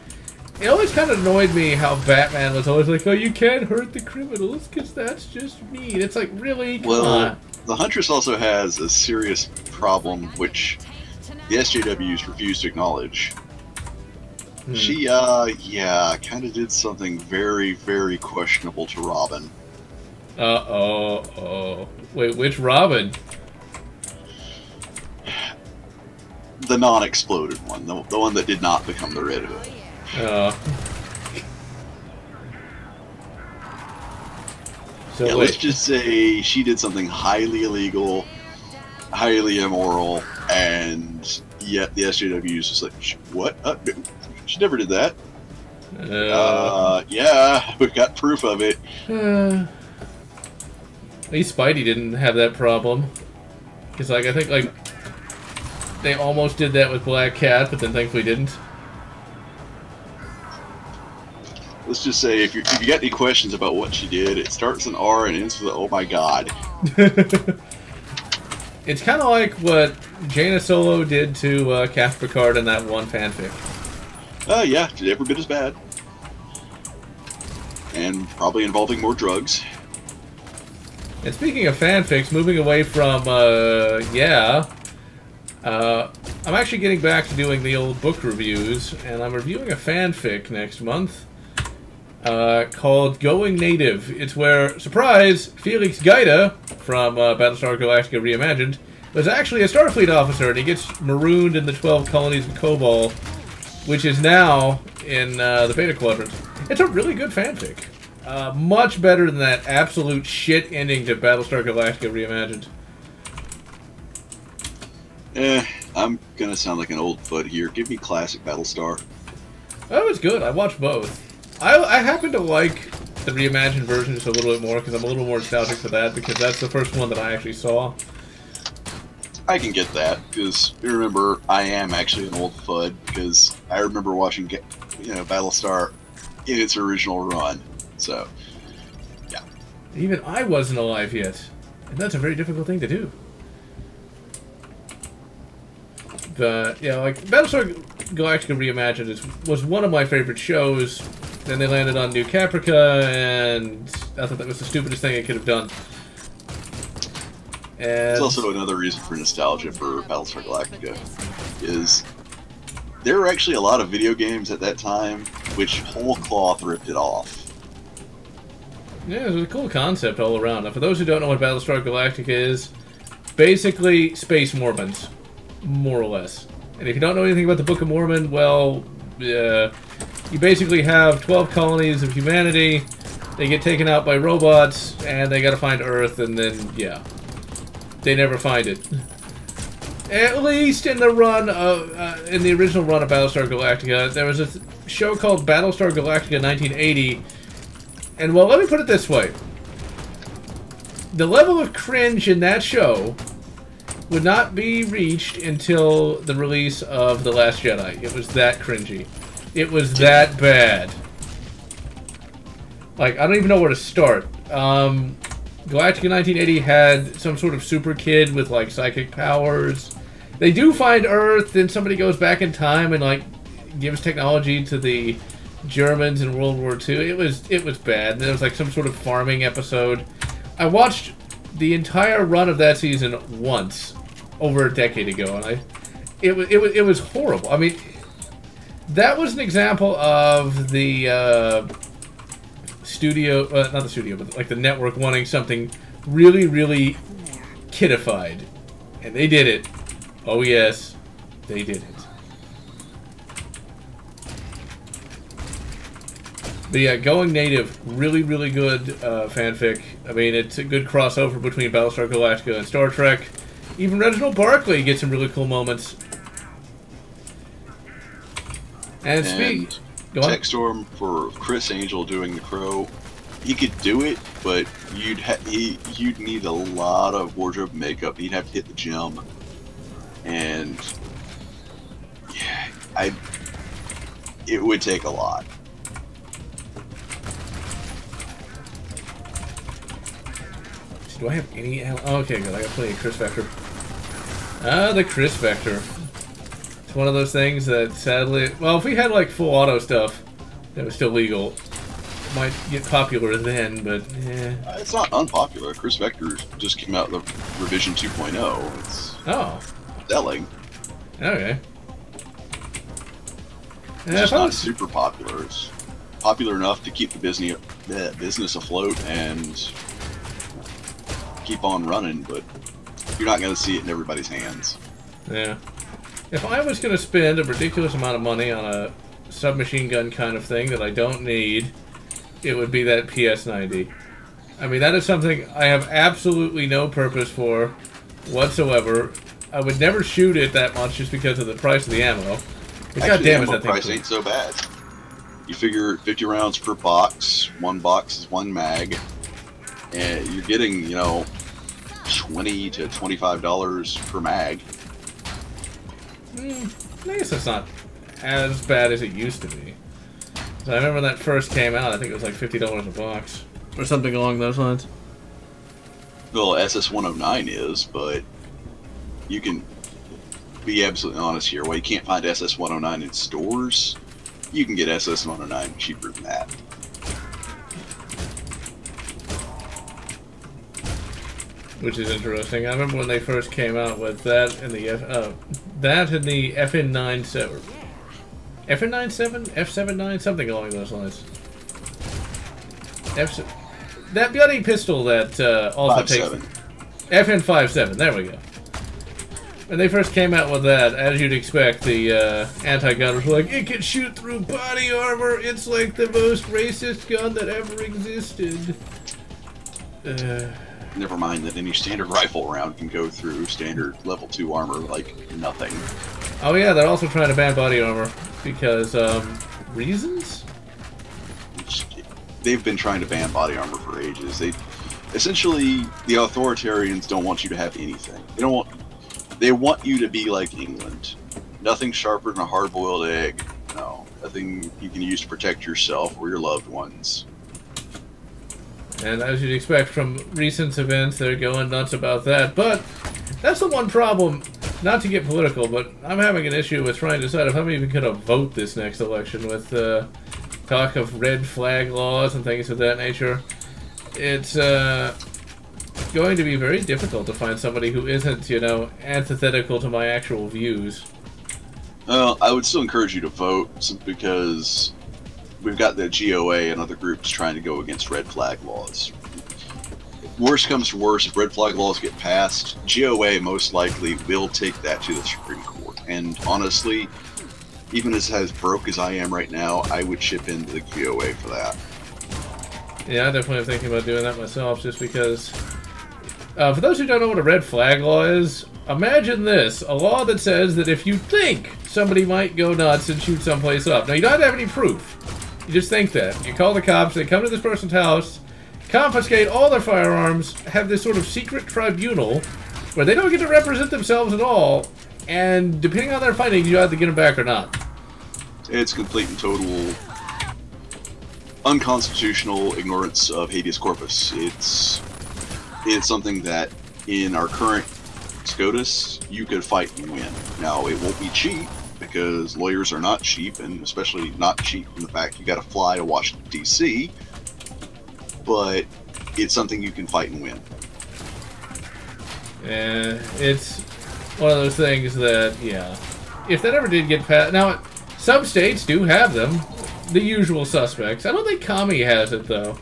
annoyed me how Batman was always like, oh, you can't hurt the criminals because that's just mean. It's like, really? Come on. The Huntress also has a serious problem, which the SJWs refuse to acknowledge. She, kind of did something very, very questionable to Robin. Wait, which Robin? The non-exploded one, the one that did not become the Red Hood. So yeah, let's just say she did something highly illegal, highly immoral, and yet the SJWs just like, what? She never did that. Yeah, we've got proof of it. At least Spidey didn't have that problem. Because, like, I think, like, they almost did that with Black Cat, but then thankfully didn't. Let's just say, if you got any questions about what she did, it starts with an R and ends with an oh my god. It's kind of like what Jaina Solo did to Kath Picard in that one fanfic. Yeah, every bit as bad. And probably involving more drugs. And speaking of fanfics, moving away from, I'm actually getting back to doing the old book reviews, and I'm reviewing a fanfic next month called Going Native. It's where, surprise, Felix Gaida from Battlestar Galactica Reimagined was actually a Starfleet officer, and he gets marooned in the 12 colonies of Kobol, which is now in the Beta Quadrant. It's a really good fanfic. Much better than that absolute shit ending to Battlestar Galactica Reimagined. I'm gonna sound like an old foot here. Give me classic Battlestar. That was good. I watched both. I happen to like the reimagined version just a little bit more because I'm a little more nostalgic for that because that's the first one that I actually saw. I can get that because remember I am actually an old foot because I remember watching Battlestar in its original run. So yeah. Even I wasn't alive yet, and that's a very difficult thing to do. But yeah, like Battlestar Galactica Reimagined was one of my favorite shows. Then they landed on New Caprica, and I thought that was the stupidest thing I could have done. And it's also another reason for nostalgia for Battlestar Galactica is there were actually a lot of video games at that time which whole cloth ripped it off. Yeah, it was a cool concept all around. Now, for those who don't know what Battlestar Galactica is, basically Space Mormons, more or less. And if you don't know anything about the Book of Mormon, well, you basically have 12 colonies of humanity. They get taken out by robots, and they gotta find Earth, and then, yeah. They never find it. At least in the run of, in the original run of Battlestar Galactica, there was a show called Battlestar Galactica 1980, and well, let me put it this way. The level of cringe in that show would not be reached until the release of The Last Jedi. It was that cringy. It was that bad. Like, I don't even know where to start. Galactica 1980 had some sort of super kid with, like, psychic powers. They do find Earth, then somebody goes back in time and, like, gives technology to the Germans in World War II. It was bad. And there was, like, some sort of farming episode. I watched the entire run of that season once, over a decade ago, and it was horrible. I mean, that was an example of the studio, not the studio, but like the network wanting something really, really kidified, and they did it. Oh yes, they did it. But yeah, Going Native, really, really good fanfic. I mean, it's a good crossover between Battlestar Galactica and Star Trek. Even Reginald Barclay gets some really cool moments. And Go on. Tech Storm for Chris Angel doing the Crow. He could do it, but you'd need a lot of wardrobe and makeup. He'd have to hit the gym, and yeah, it would take a lot. Do I have any? Oh, okay, good. I got plenty of Chris Vector. Ah, the Chris Vector. It's one of those things that sadly, well, if we had like full auto stuff that was still legal, it might get popular then. But yeah, It's not unpopular. Chris Vector just came out with revision 2.0. It's selling. Okay. It's just not super popular. It's popular enough to keep the business afloat and keep on running, but you're not going to see it in everybody's hands. Yeah. If I was going to spend a ridiculous amount of money on a submachine gun kind of thing that I don't need, it would be that PS90. I mean, that is something I have absolutely no purpose for whatsoever. I would never shoot it that much just because of the price of the ammo. But Actually, goddamn, is the that thing price cool. ain't so bad. You figure 50 rounds per box. One box is one mag. And you're getting, you know, $20 to $25 per mag. I guess that's not as bad as it used to be. So I remember when that first came out, I think it was like $50 a box. Or something along those lines. Well, SS109 is, but you can be absolutely honest here. While you can't find SS109 in stores, you can get SS109 cheaper than that. Which is interesting. I remember when they first came out with that and the FN97, FN97, F79, something along those lines. That bloody pistol that also takes FN57. There we go. When they first came out with that, as you'd expect, the anti-gunners were like, "It can shoot through body armor. It's like the most racist gun that ever existed." Never mind that any standard rifle round can go through standard level 2 armor like nothing. Oh yeah, they're also trying to ban body armor because reasons. They've been trying to ban body armor for ages. Essentially, the authoritarians don't want you to have anything. They want you to be like England. Nothing sharper than a hard-boiled egg. No, nothing you can use to protect yourself or your loved ones. And as you'd expect from recent events, they're going nuts about that. But that's the one problem, not to get political, but I'm having an issue with trying to decide if I'm even going to vote this next election with talk of red flag laws and things of that nature. It's going to be very difficult to find somebody who isn't, you know, antithetical to my actual views. Well, I would still encourage you to vote simply because we've got the GOA and other groups trying to go against red flag laws. Worst comes to worst, if red flag laws get passed, GOA most likely will take that to the Supreme Court. And honestly, even as broke as I am right now, I would chip into the GOA for that. Yeah, I definitely am thinking about doing that myself, just because... for those who don't know what a red flag law is, imagine this. A law that says that if you think somebody might go nuts and shoot someplace up. Now, you don't have any proof. You just think that. You call the cops, they come to this person's house, confiscate all their firearms, have this sort of secret tribunal where they don't get to represent themselves at all, and depending on their findings, you have to get them back or not. It's complete and total unconstitutional ignorance of habeas corpus. It's something that in our current SCOTUS, you could fight and win. Now, it won't be cheap, because lawyers are not cheap, and especially not cheap from the fact you got to fly to Washington, D.C., but it's something you can fight and win. And it's one of those things that, yeah, if that ever did get passed... Now, some states do have them, the usual suspects. I don't think Kami has it, though.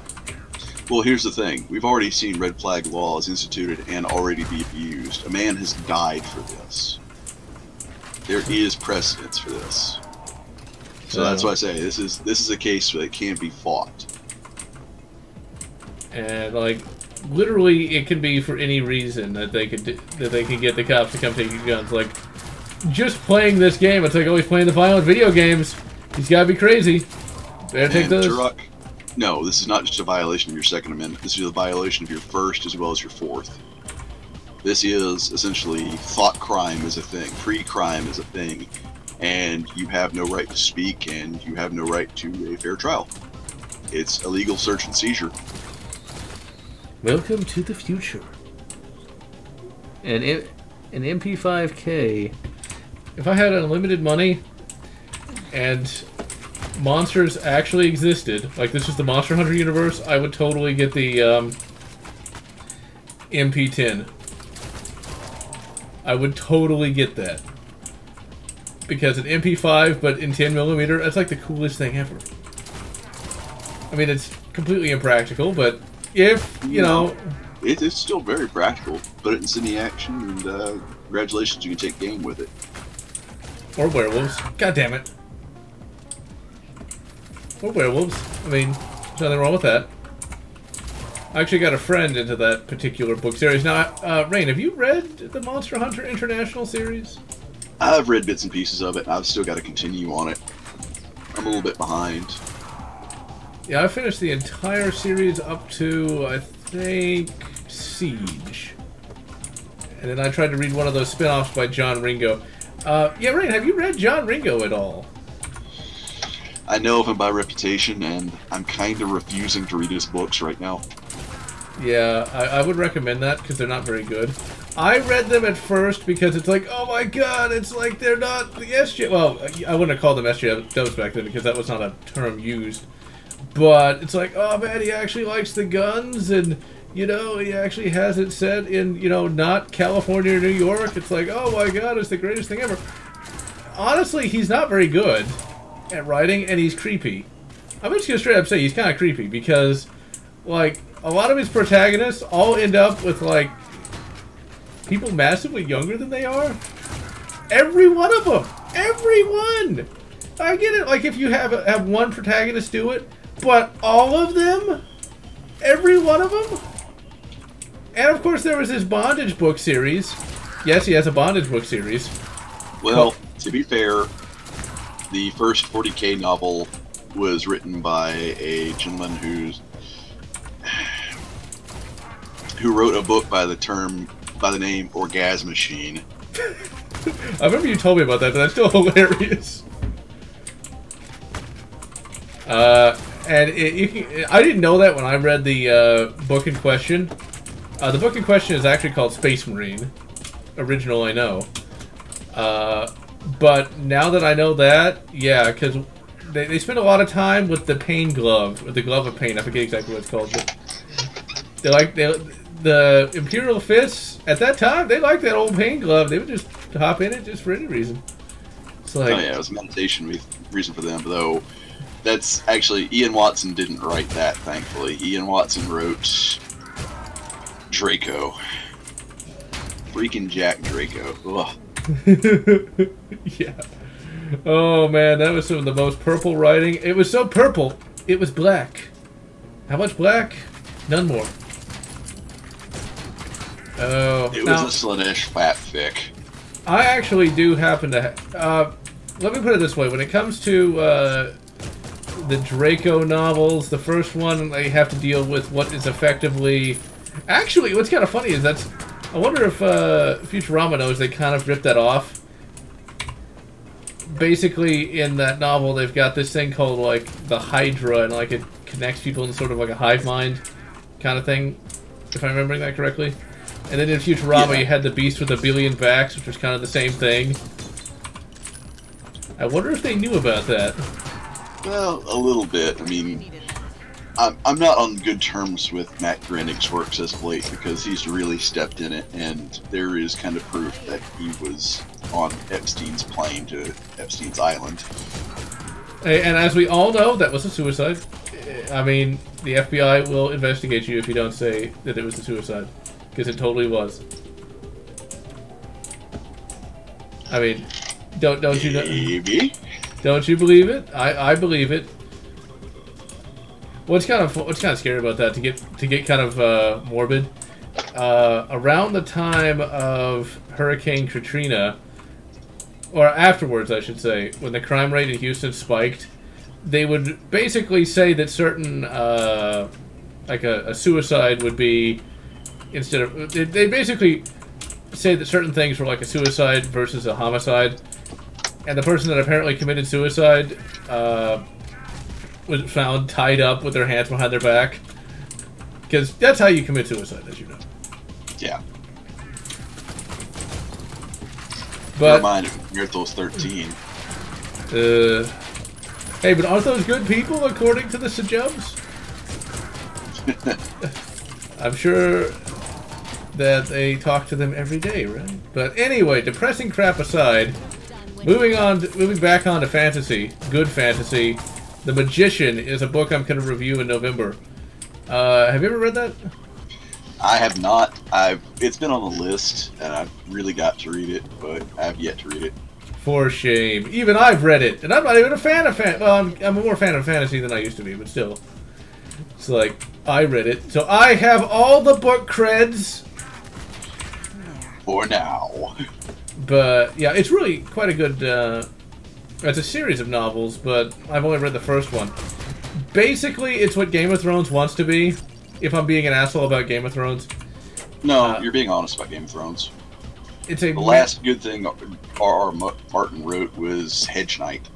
Well, here's the thing. We've already seen red flag laws instituted and already be abused. A man has died for this. There is precedence for this. So that's why I say this is a case that can be fought. And like, literally, it can be for any reason that they can get the cops to come take your guns. Like, just playing this game, it's like always playing the violent video games. He's gotta be crazy. Better take And those. Turok, no, this is not just a violation of your Second Amendment. This is a violation of your First as well as your Fourth. This is essentially thought crime is a thing, pre-crime is a thing, and you have no right to speak, and you have no right to a fair trial. It's illegal search and seizure. Welcome to the future. And an MP5K. If I had unlimited money and monsters actually existed, like this is the Monster Hunter universe, I would totally get the MP10. I would totally get that. Because an MP5, but in 10mm, that's like the coolest thing ever. I mean, it's completely impractical, but if, you know... It's still very practical. Put it in cine action, and congratulations, you can take game with it. Or werewolves. God damn it. Or werewolves. I mean, there's nothing wrong with that. I actually got a friend into that particular book series. Now, Rain, have you read the Monster Hunter International series? I've read bits and pieces of it, and I've still got to continue on it. I'm a little bit behind. Yeah, I finished the entire series up to, I think, Siege. And then I tried to read one of those spin-offs by John Ringo. Yeah, Rain, have you read John Ringo at all? I know of him by reputation, and I'm kind of refusing to read his books right now. Yeah, I would recommend that, because they're not very good. I read them at first because it's like, oh my god, it's like they're not the SJ... Well, I wouldn't have called them SJWs back then, because that was not a term used. But it's like, oh man, he actually likes the guns, and, you know, he actually has it set in, you know, not California or New York. It's like, oh my god, it's the greatest thing ever. Honestly, he's not very good at writing, and he's creepy. I'm just gonna straight up say he's kind of creepy, because, like, a lot of his protagonists all end up with, like, people massively younger than they are. Every one of them! Everyone! I get it, like, if you have one protagonist do it, but all of them? Every one of them? And, of course, there was his bondage book series. Yes, he has a bondage book series. Well, to be fair, the first 40K novel was written by a gentleman who wrote a book by the name Orgasm Machine. I remember you told me about that, but that's still hilarious. And I didn't know that when I read the book in question. The book in question is actually called Space Marine. Original, I know. But now that I know that, yeah, because they spend a lot of time with the pain glove, or the glove of pain. I forget exactly what it's called. But the Imperial Fists at that time, they liked that old pain glove. They would just hop in it just for any reason. It's like, oh yeah, it was a meditation reason for them, though. That's actually, Ian Watson didn't write that, thankfully. Ian Watson wrote Draco. Freaking Jack Draco. Ugh. Yeah. Oh man, that was some of the most purple writing. It was so purple, it was black. How much black? None more. Oh, It was a Slanesh fanfic. I actually do happen to... let me put it this way. When it comes to the Draco novels, the first one, they have to deal with what is effectively... Actually, what's kind of funny is that's... I wonder if Futurama knows they kind of ripped that off. Basically, in that novel, they've got this thing called, like, the Hydra, and, like, it connects people in sort of like a hive mind kind of thing, if I'm remembering that correctly. And then in Futurama, yeah, you had the Beast with a billion backs, which was kind of the same thing. I wonder if they knew about that. Well, a little bit. I mean, I'm not on good terms with Matt Groening's works as of late because he's really stepped in it, and there is kind of proof that he was on Epstein's plane to Epstein's island. And as we all know, that was a suicide. I mean, the FBI will investigate you if you don't say that it was a suicide, because it totally was. I mean, don't you know? Maybe. Don't you believe it? I believe it. What's kind of scary about that, to get kind of morbid? Around the time of Hurricane Katrina, or afterwards, I should say, when the crime rate in Houston spiked, they would basically say that certain, like a suicide would be, instead of, they basically say that certain things were like a suicide versus a homicide, and the person that apparently committed suicide was found tied up with their hands behind their back, because that's how you commit suicide, as you know. Yeah. But never mind, you're those 13. Hey, but aren't those good people according to the Sejubs? I'm sure that they talk to them every day, right? But anyway, depressing crap aside, moving back on to fantasy, good fantasy. The Magician is a book I'm going to review in November. Have you ever read that? I have not. It's been on the list, and I've really got to read it, but I have yet to read it. For shame. Even I've read it, and I'm not even a fan of well, I'm more fan of fantasy than I used to be, but still. It's like, I read it, so I have all the book creds. For now. But, yeah, it's really quite a good, it's a series of novels, but I've only read the first one. Basically, it's what Game of Thrones wants to be, if I'm being an asshole about Game of Thrones. No, you're being honest about Game of Thrones. It's a the last good thing R.R. Martin wrote was Hedge Knight.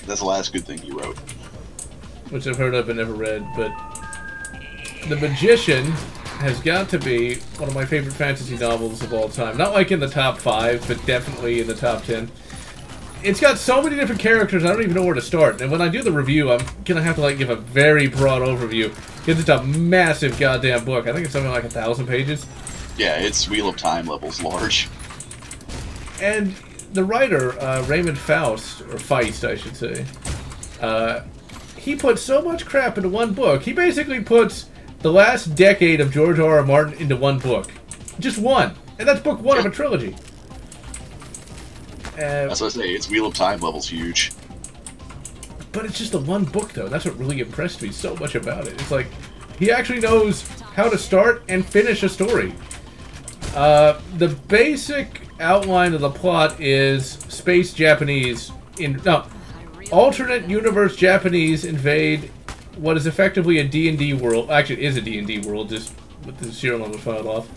That's the last good thing he wrote. Which I've heard of but never read, but The Magician has got to be one of my favorite fantasy novels of all time. Not like in the top 5, but definitely in the top 10. It's got so many different characters, I don't even know where to start. And when I do the review, I'm going to have to like give a very broad overview, because it's a massive goddamn book. I think it's something like 1,000 pages. Yeah, it's Wheel of Time levels large. And the writer, Raymond Faust, or Feist, I should say, he put so much crap into one book. He basically puts the last decade of George R.R. Martin into one book. Just one. And that's book 1 of a trilogy. That's what I say, it's Wheel of Time levels huge. But it's just the one book, though. That's what really impressed me so much about it. It's like, he actually knows how to start and finish a story. The basic outline of the plot is space Japanese alternate universe Japanese invade what is effectively a D&D world. Actually, it is a D&D world, just with the serial number filed off.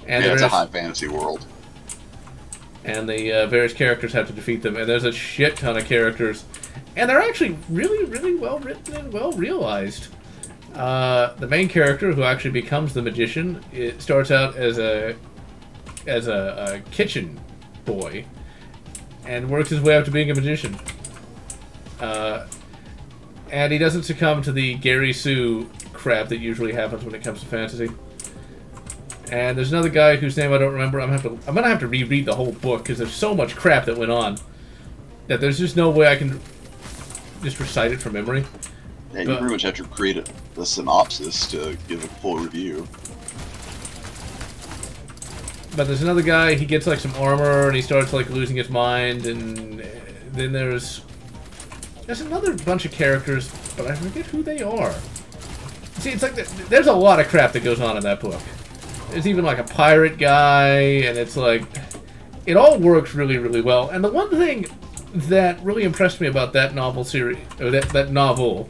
And yeah, it's a high fantasy world. And the various characters have to defeat them. And there's a shit ton of characters. And they're actually really, really well written and well realized. The main character, who actually becomes the magician, it starts out as a kitchen boy and works his way up to being a magician. And he doesn't succumb to the Gary Sue crap that usually happens when it comes to fantasy. And there's another guy whose name I don't remember. I'm gonna have to reread the whole book because there's so much crap that went on that there's just no way I can just recite it from memory. Yeah, you pretty much have to create a synopsis to give a full review. But there's another guy, he gets like some armor and he starts like losing his mind, and then there's another bunch of characters, but I forget who they are. See, it's like there's a lot of crap that goes on in that book. There's even like a pirate guy, and it's like, it all works really, really well. And the one thing that really impressed me about that novel series, or that novel,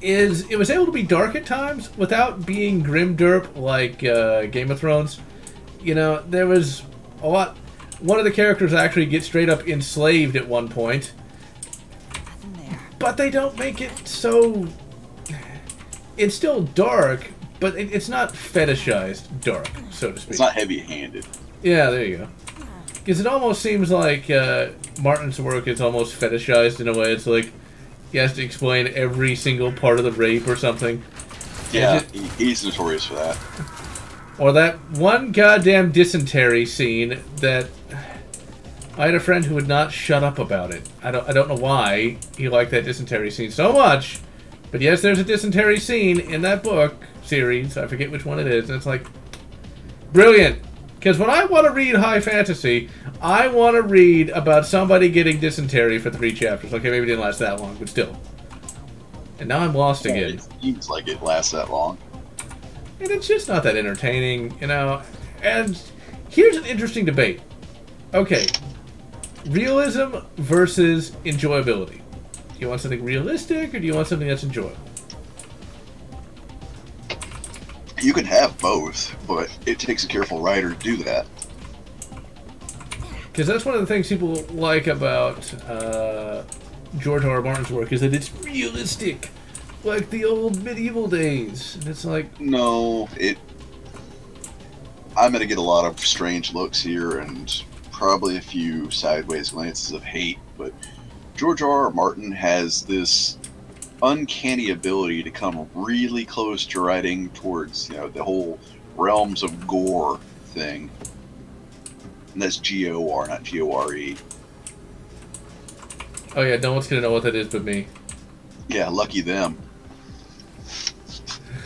is it was able to be dark at times without being grimderp like Game of Thrones. You know, there was a lot. One of the characters actually gets straight up enslaved at one point, but they don't make it so. It's still dark, but it's not fetishized dark, so to speak. It's not heavy-handed. Yeah, there you go. Because it almost seems like Martin's work is almost fetishized in a way. It's like he has to explain every single part of the rape or something. Yeah, he's notorious for that. Or that one goddamn dysentery scene that I had a friend who would not shut up about it. I don't know why he liked that dysentery scene so much, but yes, there's a dysentery scene in that book series. I forget which one it is, and it's like brilliant. Because when I want to read high fantasy, I want to read about somebody getting dysentery for 3 chapters. Okay, maybe it didn't last that long, but still. And now I'm lost again. It seems like it lasts that long. And it's just not that entertaining, you know. And here's an interesting debate. Okay. Realism versus enjoyability. Do you want something realistic, or do you want something that's enjoyable? You can have both, but it takes a careful writer to do that. Because that's one of the things people like about George R. R. Martin's work, is that it's realistic, like the old medieval days. And it's like... No, I'm going to get a lot of strange looks here and probably a few sideways glances of hate, but George R. R. Martin has this uncanny ability to come really close to writing towards, you know, the whole realms of gore thing. And that's G-O-R, not G-O-R-E. Oh yeah, no one's going to know what that is but me. Yeah, lucky them.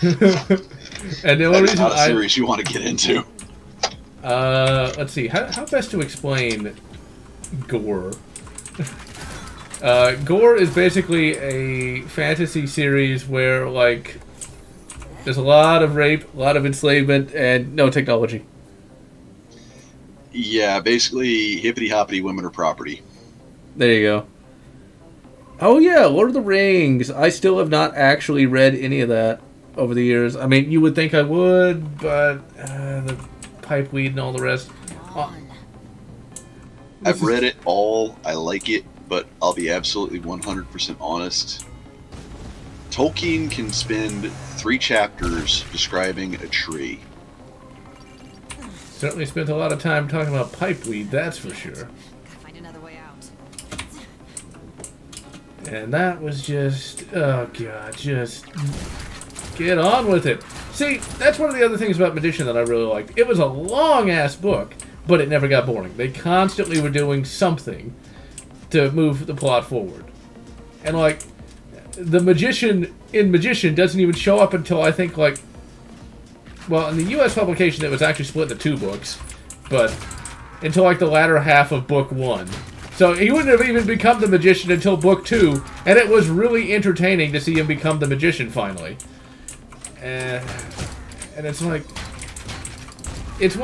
And the only reason not a series you want to get into. Let's see, how best to explain gore? Gore is basically a fantasy series where, like, there's a lot of rape, a lot of enslavement, and no technology. Yeah, basically, hippity-hoppity women are property. There you go. Oh yeah, Lord of the Rings. I still have not actually read any of that over the years. I mean, you would think I would, but the pipeweed and all the rest. I've read it all. I like it, but I'll be absolutely 100% honest. Tolkien can spend 3 chapters describing a tree. Certainly spent a lot of time talking about pipeweed, that's for sure. Gotta find another way out. And that was just, oh god, just get on with it. See, that's one of the other things about Magician that I really liked. It was a long-ass book, but it never got boring. They constantly were doing something to move the plot forward. And, like, the magician in Magician doesn't even show up until, I think, like... Well, in the U.S. publication, it was actually split into 2 books. But until, like, the latter half of Book 1. So he wouldn't have even become the Magician until Book 2. And it was really entertaining to see him become the Magician, finally. And it's like... It's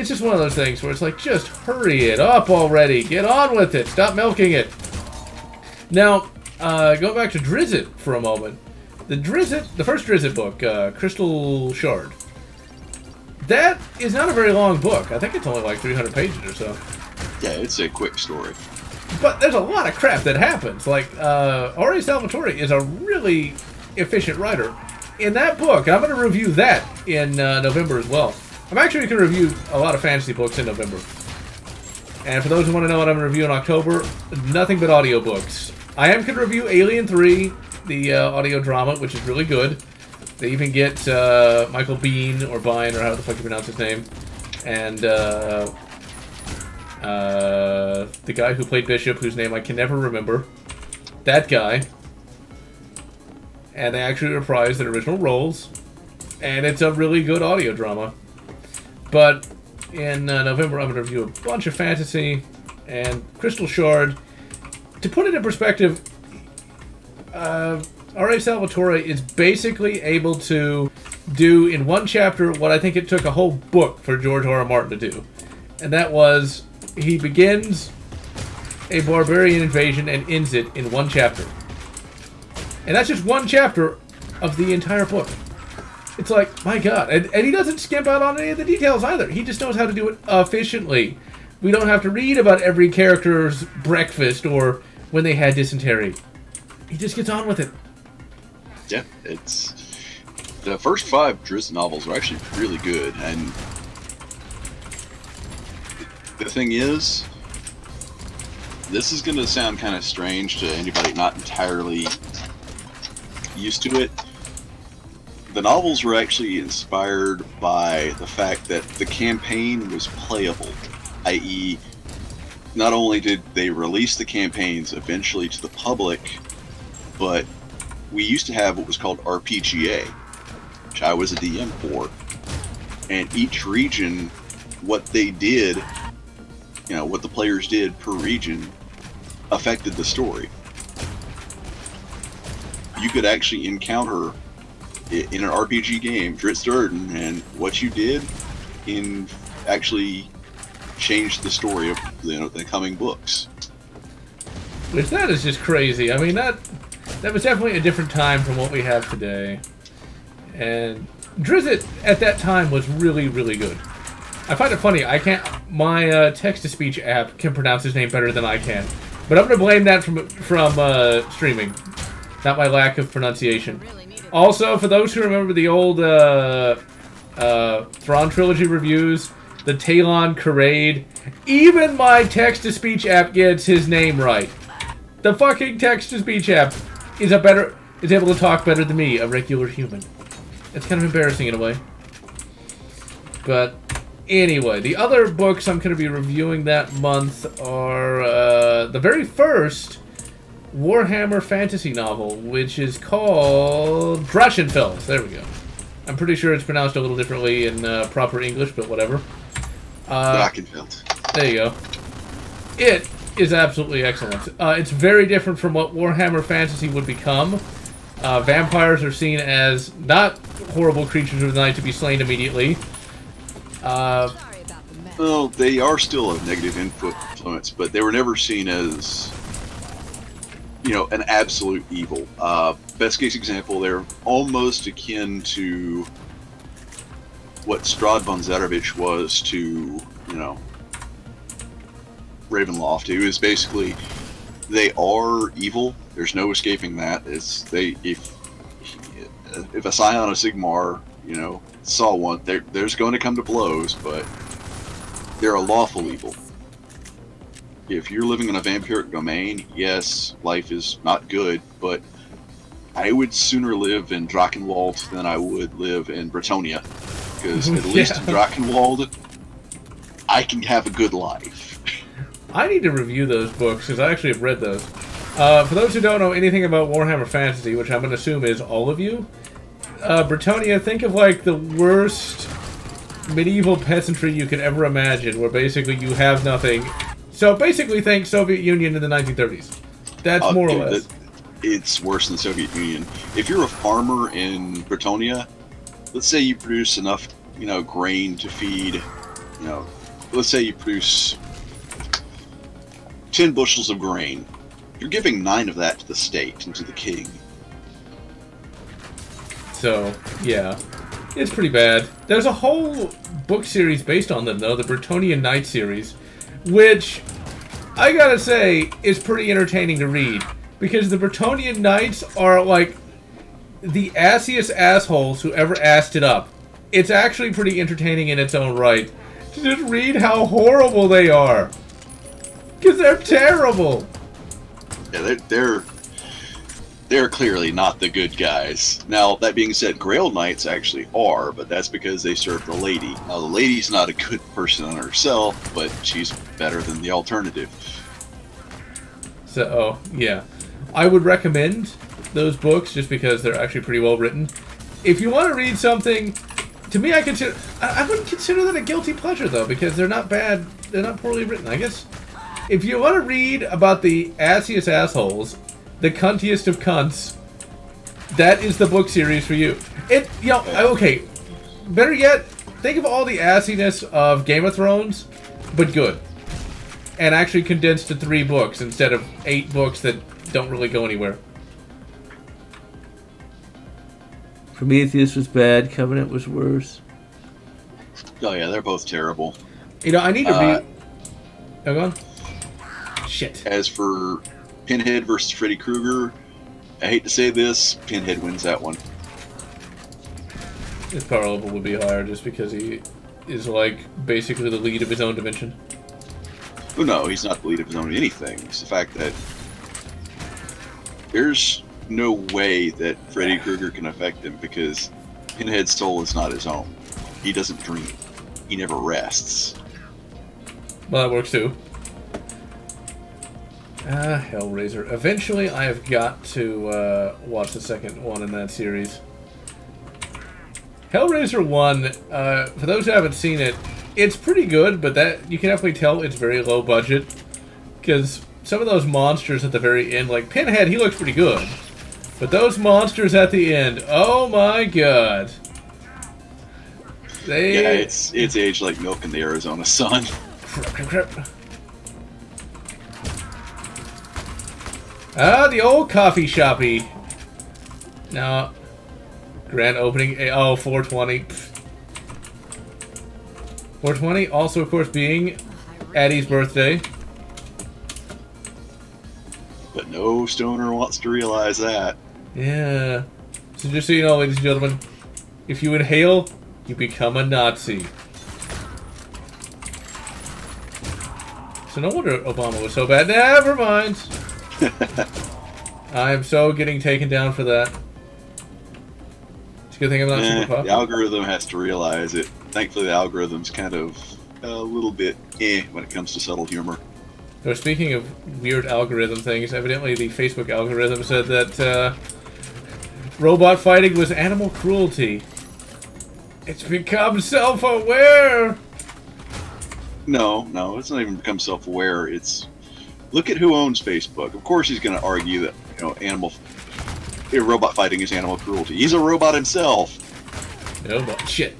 just one of those things where it's like, just hurry it up already. Get on with it. Stop milking it. Now, going back to Drizzt for a moment. The first Drizzt book, Crystal Shard. That is not a very long book. I think it's only like 300 pages or so. Yeah, it's a quick story. But there's a lot of crap that happens. Like, R.A. Salvatore is a really efficient writer. In that book, I'm going to review that in November as well. I'm actually going to review a lot of fantasy books in November. And for those who want to know what I'm going to review in October, nothing but audiobooks. I am going to review Alien 3, the audio drama, which is really good. They even get Michael Biehn, or Bine, or how the fuck you pronounce his name. And the guy who played Bishop, whose name I can never remember. That guy. And they actually reprise their original roles. And it's a really good audio drama. But in November, I'm going to review a bunch of fantasy and Crystal Shard. To put it in perspective, R.A. Salvatore is basically able to do in one chapter what I think it took a whole book for George R. R. Martin to do. And that was, he begins a barbarian invasion and ends it in one chapter. And that's just one chapter of the entire book. It's like, my god. And he doesn't skimp out on any of the details either. He just knows how to do it efficiently. We don't have to read about every character's breakfast or when they had dysentery. He just gets on with it. Yeah, it's... The first 5 Drizzt novels are actually really good, and... The thing is... This is going to sound kind of strange to anybody not entirely used to it. The novels were actually inspired by the fact that the campaign was playable, i.e., not only did they release the campaigns eventually to the public, but we used to have what was called RPGA, which I was a DM for, and each region, what they did, you know, what the players did per region, affected the story. You could actually encounter in an RPG game, Drizzt Do'Urden, and what you did in actually changed the story of the coming books. Which that is just crazy. I mean, that was definitely a different time from what we have today. And Drizzt at that time was really, really good. I find it funny. I can't. My text-to-speech app can pronounce his name better than I can, but I'm gonna blame that from streaming, not my lack of pronunciation. Also, for those who remember the old Thrawn trilogy reviews, the Talon Charade, even my text-to-speech app gets his name right. The fucking text-to-speech app is able to talk better than me, a regular human. It's kind of embarrassing in a way. But anyway, the other books I'm going to be reviewing that month are the very first Warhammer fantasy novel, which is called Drachenfels. There we go. I'm pretty sure it's pronounced a little differently in proper English, but whatever. Drachenfels. There you go. It is absolutely excellent. It's very different from what Warhammer Fantasy would become. Vampires are seen as not horrible creatures of the night to be slain immediately. Well, they are still a negative influence, but they were never seen as, an absolute evil. Best case example, they're almost akin to what Strahd von Zarovich was to, Ravenloft. It was basically, they are evil. There's no escaping that. If a Scion of Sigmar, saw one, there's going to come to blows, but they're a lawful evil. If you're living in a vampiric domain, yes, life is not good, but I would sooner live in Drachenwald than I would live in Bretonnia, because at least in Drachenwald, I can have a good life. I need to review those books, because I actually have read those. For those who don't know anything about Warhammer Fantasy, which I'm going to assume is all of you, Bretonnia, think of like the worst medieval peasantry you could ever imagine, where basically you have nothing. So basically think Soviet Union in the 1930s. That's more or less. It's worse than Soviet Union. If you're a farmer in Bretonnia, let's say you produce enough, grain to feed, let's say you produce 10 bushels of grain. You're giving 9 of that to the state and to the king. So, yeah. It's pretty bad. There's a whole book series based on them, though, the Bretonnian Knight series, which, I gotta say, is pretty entertaining to read. Because the Bretonnian Knights are, like, the assiest assholes who ever assed it up. It's actually pretty entertaining in its own right. To just read how horrible they are. Because they're terrible. Yeah, they're clearly not the good guys. Now, that being said, Grail Knights actually are, but that's because they serve the lady. Now, the lady's not a good person on herself, but she's better than the alternative. So, yeah. I would recommend those books just because they're actually pretty well written. If you want to read something, to me, I wouldn't consider that a guilty pleasure, though, because they're not bad, they're not poorly written, I guess. If you want to read about the assiest assholes, the cuntiest of cunts, that is the book series for you. Okay, better yet, think of all the assiness of Game of Thrones, but good. And actually condensed to 3 books instead of 8 books that don't really go anywhere. Prometheus was bad, Covenant was worse. Oh yeah, they're both terrible. I need to read... Oh, go on. Shit. As for Pinhead versus Freddy Krueger, I hate to say this, Pinhead wins that one. His power level would be higher just because he is, like, basically the lead of his own dimension. Well, no, he's not the lead of his own anything. It's the fact that there's no way that Freddy Krueger can affect him because Pinhead's soul is not his own. He doesn't dream. He never rests. Well, that works too. Hellraiser. Eventually, I have got to watch the second one in that series. Hellraiser 1, for those who haven't seen it, it's pretty good, but that you can definitely tell it's very low budget. Because some of those monsters at the very end, like Pinhead, he looks pretty good. But those monsters at the end, oh my god. Yeah, it's aged like milk in the Arizona sun. Crap. Ah, the old coffee shoppy. Now, grand opening. Oh, 420. 420. Also, of course, being Addie's birthday. But no stoner wants to realize that. Yeah. So just so you know, ladies and gentlemen, if you inhale, you become a Nazi. So no wonder Obama was so bad. Never mind. I'm so getting taken down for that. It's a good thing I'm not super popular. The algorithm has to realize it. Thankfully, the algorithm's kind of a little bit when it comes to subtle humor. So speaking of weird algorithm things, evidently the Facebook algorithm said that robot fighting was animal cruelty. It's become self-aware. No, it's not even become self-aware. It's look at who owns Facebook. Of course, he's going to argue that robot fighting is animal cruelty. He's a robot himself. No, but shit,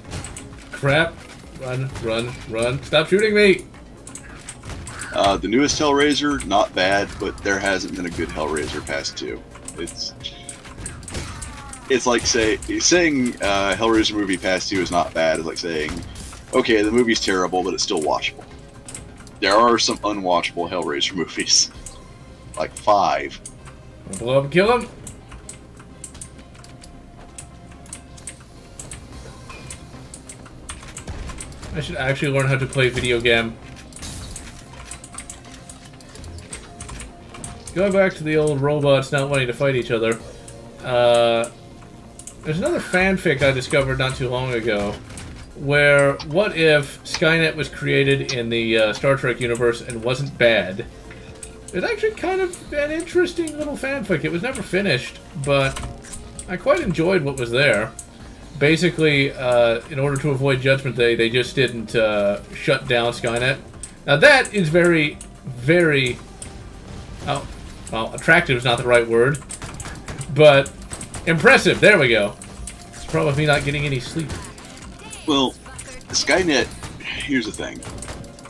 crap, run! Stop shooting me! The newest Hellraiser, not bad, but there hasn't been a good Hellraiser past 2. It's like saying Hellraiser movie past 2 is not bad. It's like saying, okay, the movie's terrible, but it's still watchable. There are some unwatchable Hellraiser movies, like 5. Blow up and kill him. I should actually learn how to play video game. Going back to the old robots not wanting to fight each other, there's another fanfic I discovered not too long ago, where what if Skynet was created in the Star Trek universe and wasn't bad? It's actually kind of an interesting little fanfic. It was never finished, but I quite enjoyed what was there. Basically, in order to avoid Judgment Day, they just didn't shut down Skynet. Now that is very, very... well, attractive is not the right word, but impressive. There we go. It's probably me not getting any sleep. Well, Skynet, here's the thing.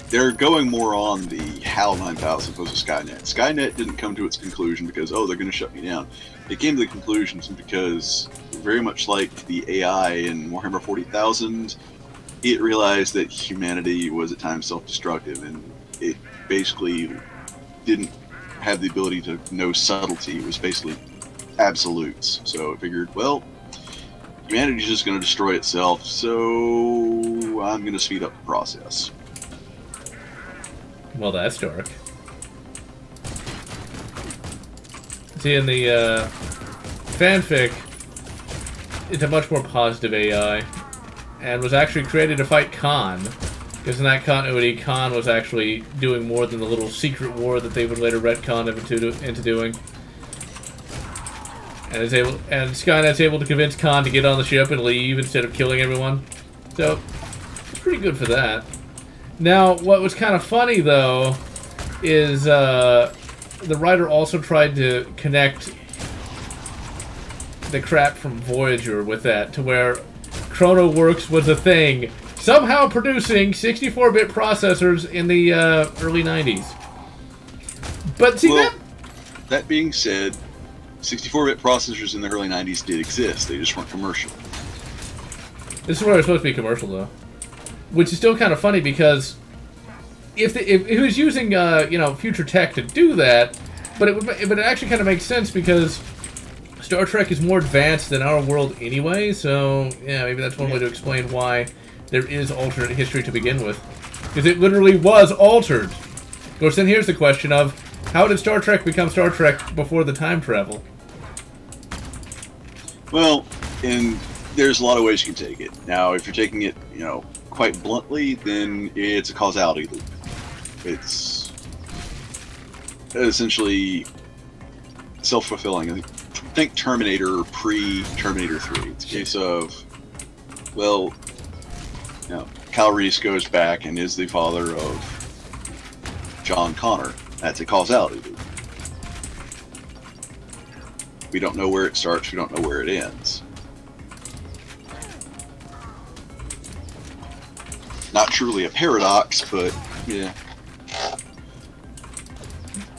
They're going more on the HAL 9000 opposed to Skynet. Skynet didn't come to its conclusion because, oh, they're going to shut me down. They came to the conclusion because, very much like the AI in Warhammer 40,000, it realized that humanity was at times self-destructive, and it basically didn't have the ability to know subtlety. It was basically absolutes. So it figured, well, humanity's just going to destroy itself, so I'm going to speed up the process. Well, that's dark. See, in the fanfic, it's a much more positive AI, and was actually created to fight Khan. Because in that continuity, Khan was actually doing more than the little secret war that they would later retcon into doing. And Skynet's able to convince Khan to get on the ship and leave instead of killing everyone. So, it's pretty good for that. Now, what was kind of funny, though, is the writer also tried to connect the crap from Voyager with that, to where ChronoWorks was a thing, somehow producing 64-bit processors in the early 90s. But see, well, that being said, 64-bit processors in the early 90s did exist. They just weren't commercial. This is where it's supposed to be commercial, though. Which is still kind of funny, because if it was using future tech to do that, but it actually kind of makes sense, because Star Trek is more advanced than our world anyway. So yeah, maybe that's one way to explain why there is alternate history to begin with, because it literally was altered. Of course, then here's the question of how did Star Trek become Star Trek before the time travel? Well, and there's a lot of ways you can take it. Now, if you're taking it, quite bluntly, then it's a causality loop. It's essentially self-fulfilling. Think Terminator pre-Terminator 3. It's a case of, well, Kyle Reese goes back and is the father of John Connor. That's a causality loop. We don't know where it starts, we don't know where it ends. Not truly a paradox, but Yeah.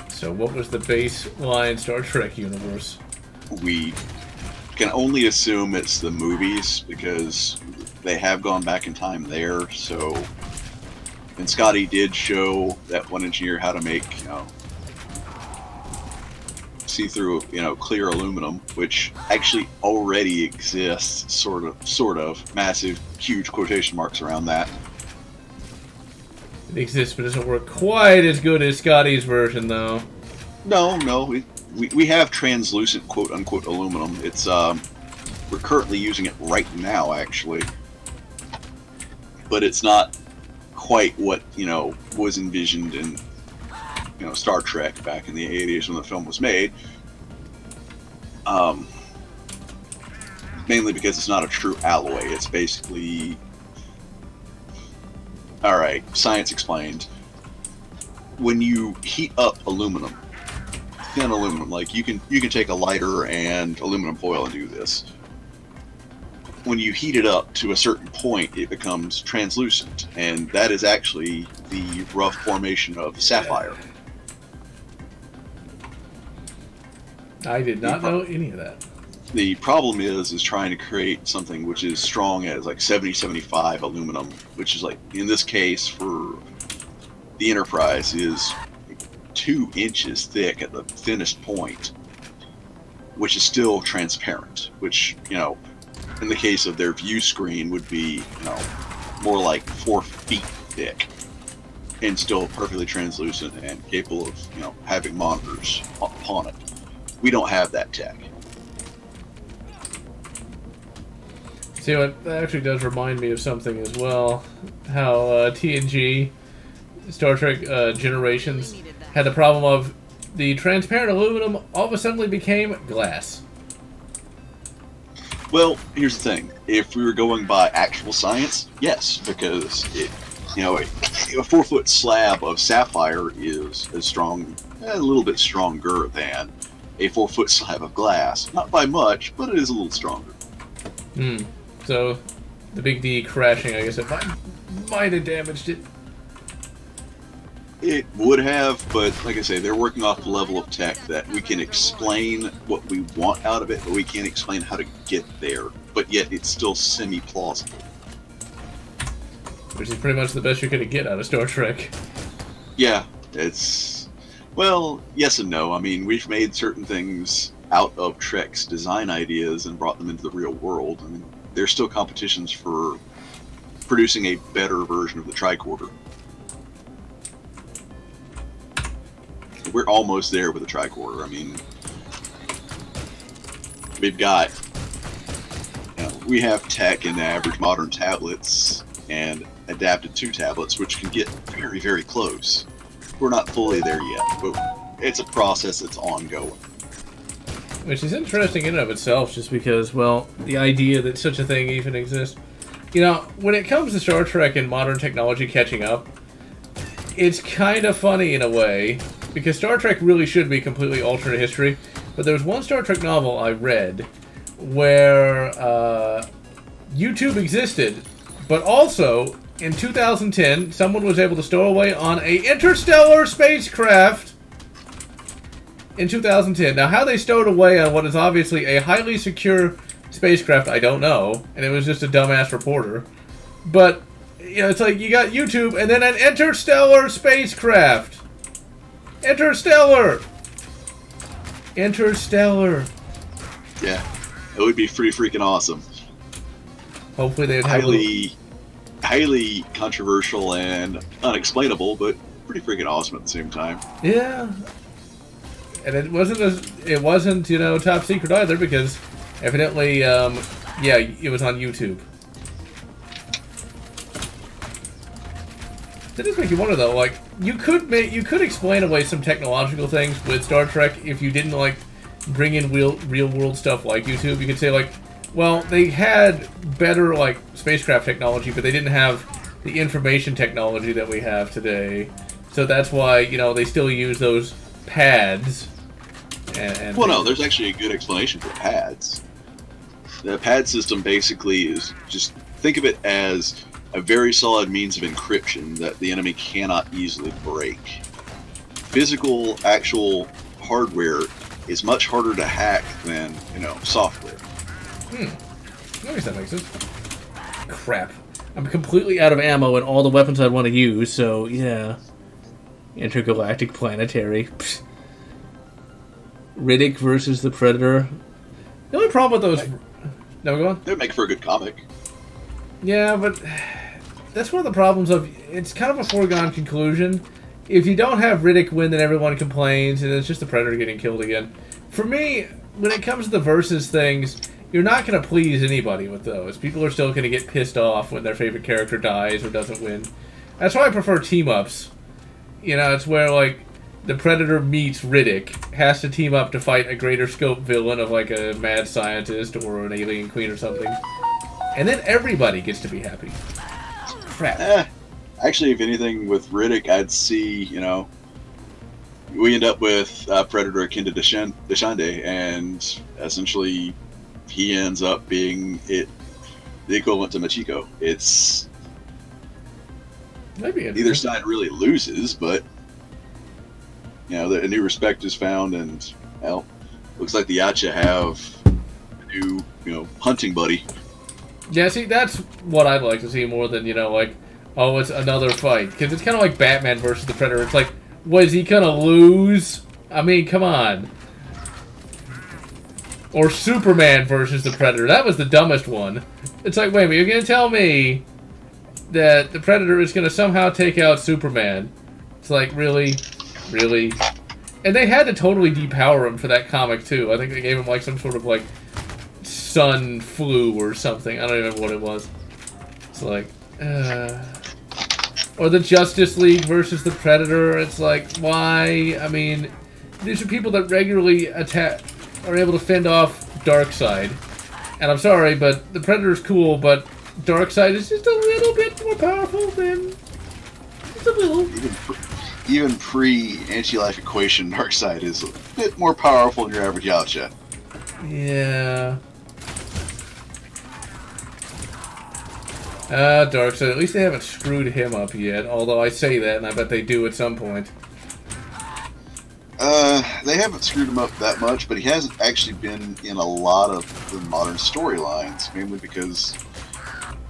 So what was the baseline Star Trek universe? We can only assume it's the movies because they have gone back in time there. So, and Scotty did show that one engineer how to make, see-through, clear aluminum, which actually already exists, sort of, massive, huge quotation marks around that. It exists, but doesn't work quite as good as Scotty's version, though. No, we have translucent quote-unquote aluminum. It's, we're currently using it right now, actually. But it's not quite what, was envisioned in, Star Trek back in the 80s when the film was made. Mainly because it's not a true alloy. It's basically... Alright, science explained. When you heat up aluminum, thin aluminum, like you can take a lighter and aluminum foil and do this. When you heat it up to a certain point, it becomes translucent, and that is actually the rough formation of sapphire. I did not know any of that. The problem is trying to create something which is strong as like 70-75 aluminum, which is like, in this case for the Enterprise, is 2 inches thick at the thinnest point, which is still transparent, which, in the case of their view screen would be, more like 4 feet thick and still perfectly translucent and capable of, having monitors upon it. We don't have that tech. See, what that actually does remind me of something as well. How TNG, Star Trek Generations, had the problem of the transparent aluminum all of a sudden became glass. Well, here's the thing. If we were going by actual science, yes, because it, a 4-foot slab of sapphire is as strong, a little bit stronger than a 4-foot slab of glass. Not by much, but it is a little stronger. So, the Big D crashing, I guess it might have damaged it. It would have, but like I say, they're working off a level of tech that we can explain what we want out of it, but we can't explain how to get there. But yet, it's still semi-plausible. Which is pretty much the best you're going to get out of Star Trek. Yeah, it's... Well, yes and no. I mean, we've made certain things out of Trek's design ideas and brought them into the real world. I mean, there's still competitions for producing a better version of the tricorder. We're almost there with the tricorder. I mean, we've got, we have tech in the average modern tablets and adapted to tablets, which can get very, very close. We're not fully there yet, but it's a process that's ongoing. Which is interesting in and of itself, just because, well, the idea that such a thing even exists. When it comes to Star Trek and modern technology catching up, it's kind of funny in a way, because Star Trek really should be completely alternate history. But there was one Star Trek novel I read where YouTube existed, but also in 2010, someone was able to stow away on a interstellar spacecraft in 2010. Now, how they stowed away on what is obviously a highly secure spacecraft, I don't know. And it was just a dumbass reporter. But, it's like you got YouTube and then an interstellar spacecraft. Interstellar! Interstellar. Yeah, it would be pretty freaking awesome. Hopefully they'd have highly controversial and unexplainable, but pretty freaking awesome at the same time. Yeah. And it wasn't top secret either, because evidently, yeah, it was on YouTube. That does make you wonder though, like, you could explain away some technological things with Star Trek if you didn't, like, bring in real world stuff like YouTube. You could say, like, well, they had better, like, spacecraft technology, but they didn't have the information technology that we have today. So that's why, they still use those pads. Well, no, there's actually a good explanation for pads. The pad system basically is just, think of it as a very solid means of encryption that the enemy cannot easily break. Physical, actual hardware is much harder to hack than, you know, software. I guess that makes sense. Crap. I'm completely out of ammo and all the weapons I'd want to use, so yeah. Intergalactic planetary. Psst. Riddick versus the Predator. The only problem with those... No, go on. They would make for a good comic. Yeah, but that's one of the problems of... It's kind of a foregone conclusion. If you don't have Riddick win, then everyone complains, and it's just the Predator getting killed again. For me, when it comes to the versus things, you're not going to please anybody with those. People are still going to get pissed off when their favorite character dies or doesn't win. That's why I prefer team-ups. You know, it's where, like, the Predator meets Riddick, has to team up to fight a greater scope villain of, like, a mad scientist or an alien queen or something. And then everybody gets to be happy. Crap. Actually, if anything, with Riddick, I'd see, you know, we end up with Predator akin to Deshande, and essentially he ends up being the equivalent to Machiko. It's... Maybe neither side really loses, but, you know, a new respect is found, and, well, looks like the Yacha have a new, you know, hunting buddy. Yeah, see, that's what I'd like to see more than, you know, like, oh, it's another fight. Because it's kind of like Batman versus the Predator. It's like, was he gonna lose? I mean, come on. Or Superman versus the Predator. That was the dumbest one. It's like, wait a minute, you're gonna tell me that the Predator is gonna somehow take out Superman? It's like, really? Really? And they had to totally depower him for that comic, too. I think they gave him, like, some sort of, like, sun flu or something. I don't remember what it was. It's like, or the Justice League versus the Predator. It's like, why? I mean, these are people that regularly are able to fend off Darkseid. And I'm sorry, but the Predator's cool, but Darkseid is just a little bit more powerful than... Just a little. Even pre-anti-life equation, Darkseid is a bit more powerful than your average Yacha. Yeah. Darkseid. At least they haven't screwed him up yet. Although I say that, and I bet they do at some point. They haven't screwed him up that much, but he hasn't actually been in a lot of the modern storylines, mainly because,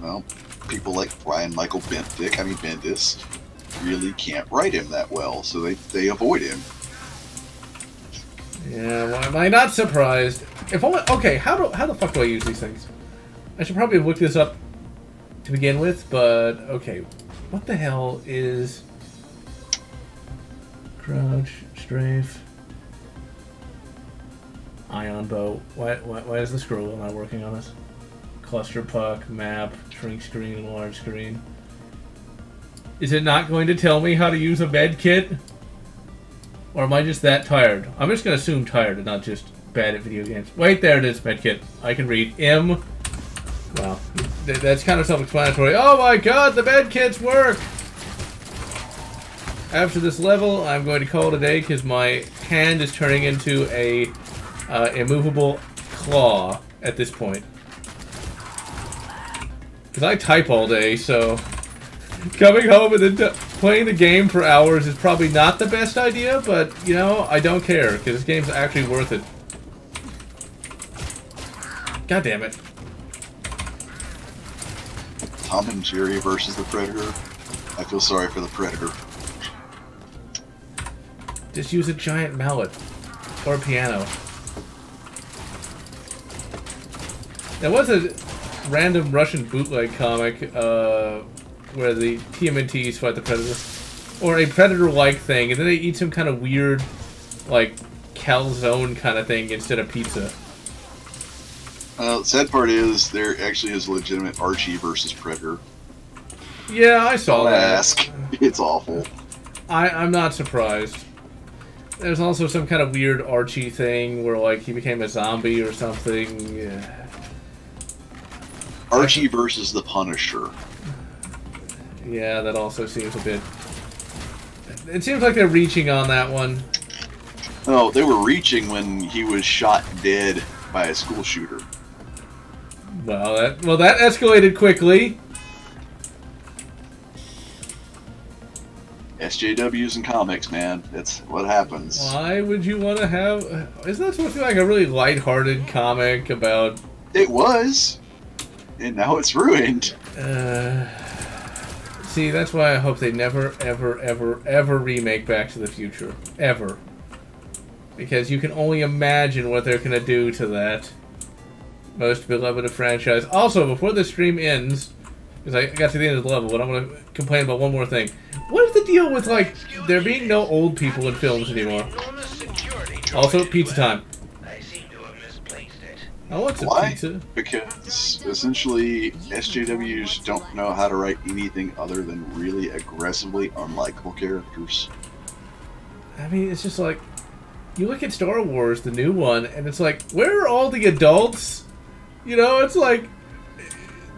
well, people like Michael Bendis really can't write him that well, so they avoid him. Yeah, well, am I not surprised? If only, okay, how the fuck do I use these things? I should probably have looked this up to begin with, but okay. What the hell is crouch, strafe, ion bow? Why is the scroll not working on this? Cluster puck, map, shrink screen, and large screen. Is it not going to tell me how to use a med kit? Or am I just that tired? I'm just going to assume tired and not just bad at video games. Wait, there it is, medkit. I can read. M. Wow. That's kind of self-explanatory. Oh my god, the medkits work! After this level, I'm going to call it a day because my hand is turning into a immovable claw at this point. Because I type all day, so... Coming home and then playing the game for hours is probably not the best idea, but, you know, I don't care, because this game's actually worth it. God damn it. Tom and Jerry versus the Predator. I feel sorry for the Predator. Just use a giant mallet. Or a piano. There was a random Russian bootleg comic, where the TMNTs fight the Predator. Or a Predator-like thing, and then they eat some kind of weird, like, calzone kind of thing instead of pizza. The sad part is, there actually is a legitimate Archie versus Predator. Yeah, I saw Don't that. ask. It's awful. I'm not surprised. There's also some kind of weird Archie thing where, like, he became a zombie or something. Yeah. Archie versus the Punisher. Yeah, that also seems a bit... It seems like they're reaching on that one. No, they were reaching when he was shot dead by a school shooter. Well, that escalated quickly. SJWs and comics, man. That's what happens. Why would you want to have... Isn't that supposed to be like a really lighthearted comic about... It was. And now it's ruined. See, that's why I hope they never, ever, ever, ever remake Back to the Future. Ever. Because you can only imagine what they're going to do to that most beloved franchise. Also, before the stream ends, because I got to the end of the level, but I'm going to complain about one more thing. What is the deal with, like, there being no old people in films anymore? Also, pizza time. I want some pizza. Because, essentially, SJWs don't know how to write anything other than really aggressively unlikable characters. I mean, it's just like... You look at Star Wars, the new one, and it's like, where are all the adults? You know, it's like...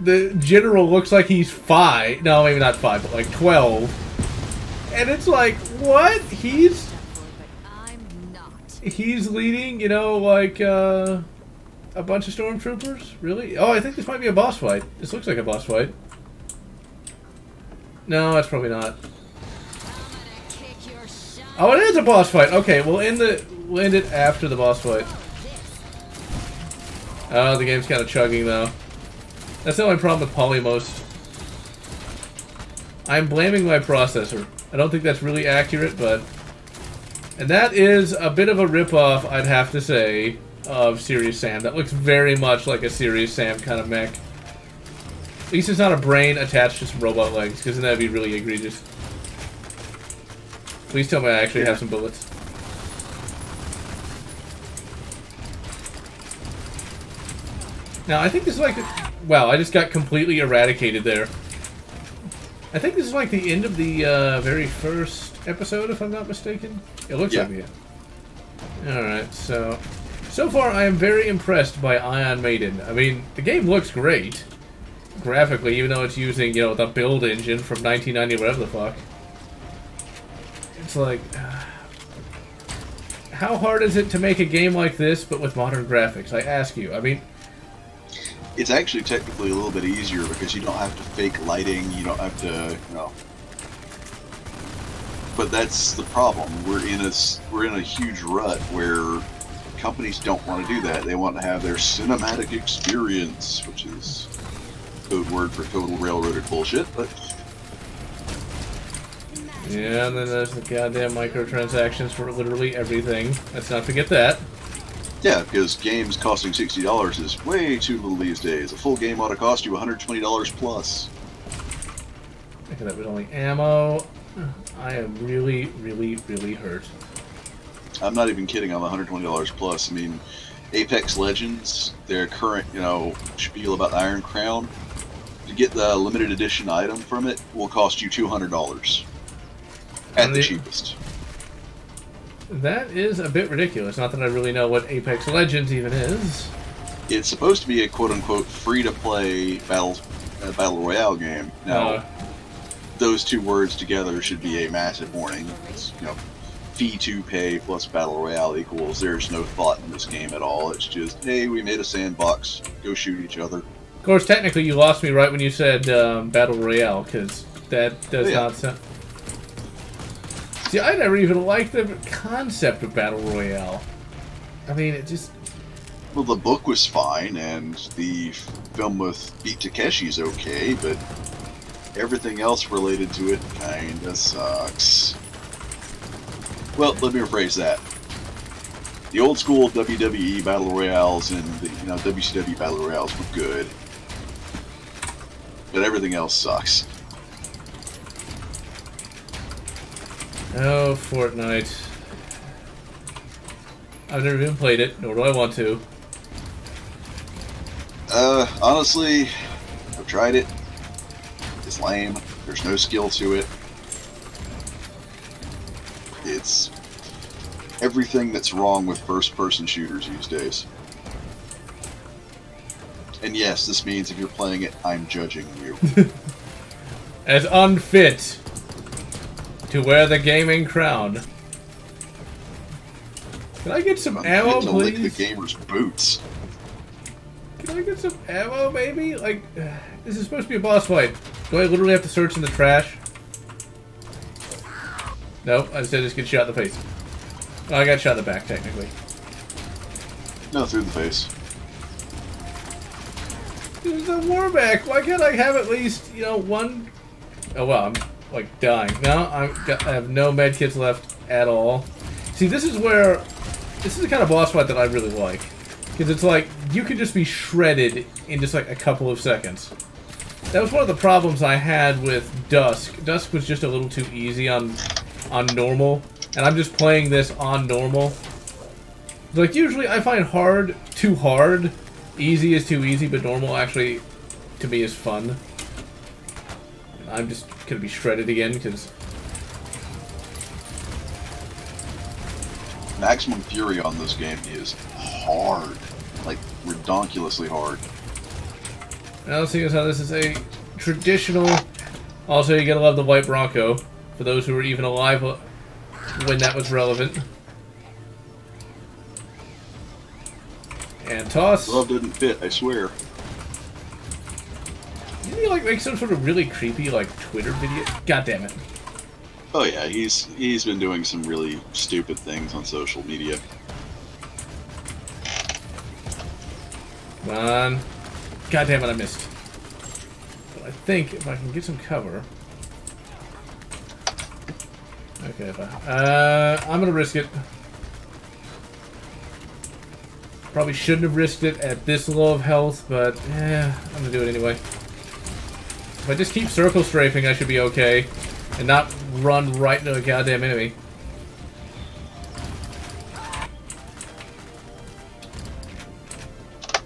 The general looks like he's 5. No, maybe not 5, but like 12. And it's like, what? He's leading, you know, like, a bunch of stormtroopers? Really? Oh, I think this might be a boss fight. This looks like a boss fight. No, that's probably not. Oh, it is a boss fight. Okay, we'll end it after the boss fight. Oh, the game's kind of chugging though. That's the only problem with Polymost. I'm blaming my processor. I don't think that's really accurate, but... And that is a bit of a rip-off, I'd have to say, of Serious Sam. That looks very much like a Serious Sam kind of mech. At least it's not a brain attached to some robot legs, because then that'd be really egregious. Please tell me I actually have some bullets. Now, I think this is like... Wow, I just got completely eradicated there. I think this is like the end of the very first episode, if I'm not mistaken. It looks like it. Alright, so far I am very impressed by Ion Maiden. I mean, the game looks great. Graphically, even though it's using, you know, the build engine from 1990, whatever the fuck. It's like... how hard is it to make a game like this, but with modern graphics? I ask you. I mean... It's actually technically a little bit easier because you don't have to fake lighting, you don't have to, you know... But that's the problem. We're in a huge rut where companies don't want to do that. They want to have their cinematic experience, which is code word for total railroaded bullshit, but... Yeah, and then there's the goddamn microtransactions for literally everything. Let's not forget that. Yeah, because games costing $60 is way too little these days. A full game ought to cost you $120 plus. Okay, that was only ammo. I am really, really, really hurt. I'm not even kidding on the $120 plus. I mean, Apex Legends, their current, you know, spiel about Iron Crown, to get the limited edition item from it will cost you $200 at the cheapest. That is a bit ridiculous. Not that I really know what Apex Legends even is. It's supposed to be a quote-unquote free-to-play battle royale game. Now, those two words together should be a massive warning. It's, you know, fee to pay plus battle royale equals there's no thought in this game at all. It's just, hey, we made a sandbox, go shoot each other. Of course, technically, you lost me right when you said battle royale, because that does not sound... See, I never even liked the concept of battle royale. I mean, it just... Well, the book was fine, and the film with Beat Takeshi is okay, but everything else related to it kinda sucks. Well, let me rephrase that. The old school WWE battle royales and the, you know, WCW battle royales were good, but everything else sucks. Oh, Fortnite. I've never even played it, nor do I want to. Honestly, I've tried it. It's lame. There's no skill to it. It's everything that's wrong with first-person shooters these days. And yes, this means if you're playing it, I'm judging you. As unfit to wear the gaming crown. Can I get some ammo, to please? lick the gamer's boots. Can I get some ammo, maybe? Like, this is supposed to be a boss fight. Do I literally have to search in the trash? Nope, I said just get shot in the face. Oh, I got shot in the back, technically. No, through the face. This is a warback. Why can't I have at least, you know, one... Oh, well, I'm, like, dying. No, I have no medkits left at all. See, this is where... This is the kind of boss fight that I really like. Because it's like, you can just be shredded in just, like, a couple of seconds. That was one of the problems I had with Dusk. Dusk was just a little too easy on normal. And I'm just playing this on normal. Like, usually I find hard too hard. Easy is too easy, but normal actually, to me, is fun. And I'm just gonna be shredded again, because... Maximum Fury on this game is hard. Like, redonkulously hard. Now, seeing as how this is a traditional... Also, you gotta love the White Bronco, for those who were even alive when that was relevant. And toss. Love didn't fit, I swear. Didn't he, like, make some sort of really creepy, like, Twitter video? God damn it. Oh yeah, he's been doing some really stupid things on social media. Come on. God damn it, I missed. But I think if I can get some cover... Okay, if I'm gonna risk it. Probably shouldn't have risked it at this low of health, but I'm gonna do it anyway. If I just keep circle strafing, I should be okay. And not run right into a goddamn enemy.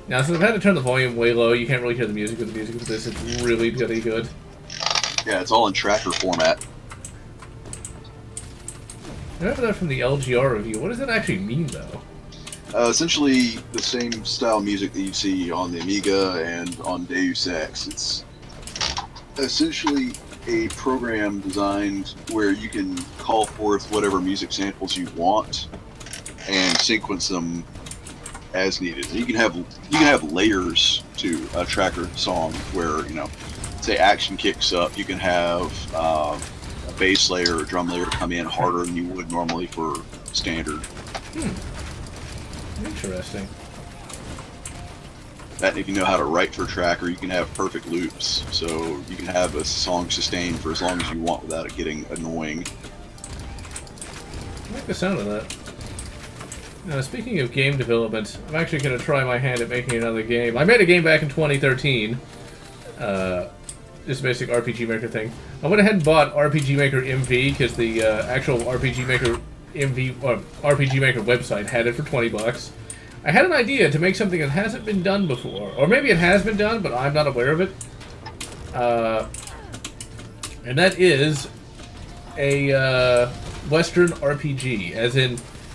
Now, since I've had to turn the volume way low, you can't really hear the music with the music with this. It's really, really good. Yeah, it's all in tracker format. I remember that from the LGR review. What does that actually mean, though? Essentially the same style music that you see on the Amiga and on Deus Ex. It's essentially a program designed where you can call forth whatever music samples you want and sequence them as needed. You can have layers to a tracker song where, you know, say action kicks up, you can have a bass layer or drum layer come in harder than you would normally for standard. Interesting. That if you know how to write for a tracker, you can have perfect loops, so you can have a song sustained for as long as you want without it getting annoying. I like the sound of that. Now, speaking of game development, I'm actually going to try my hand at making another game. I made a game back in 2013. This basic RPG Maker thing. I went ahead and bought RPG Maker MV because the actual RPG Maker MV or RPG Maker website had it for 20 bucks. I had an idea to make something that hasn't been done before, or maybe it has been done, but I'm not aware of it. And that is a Western RPG, as in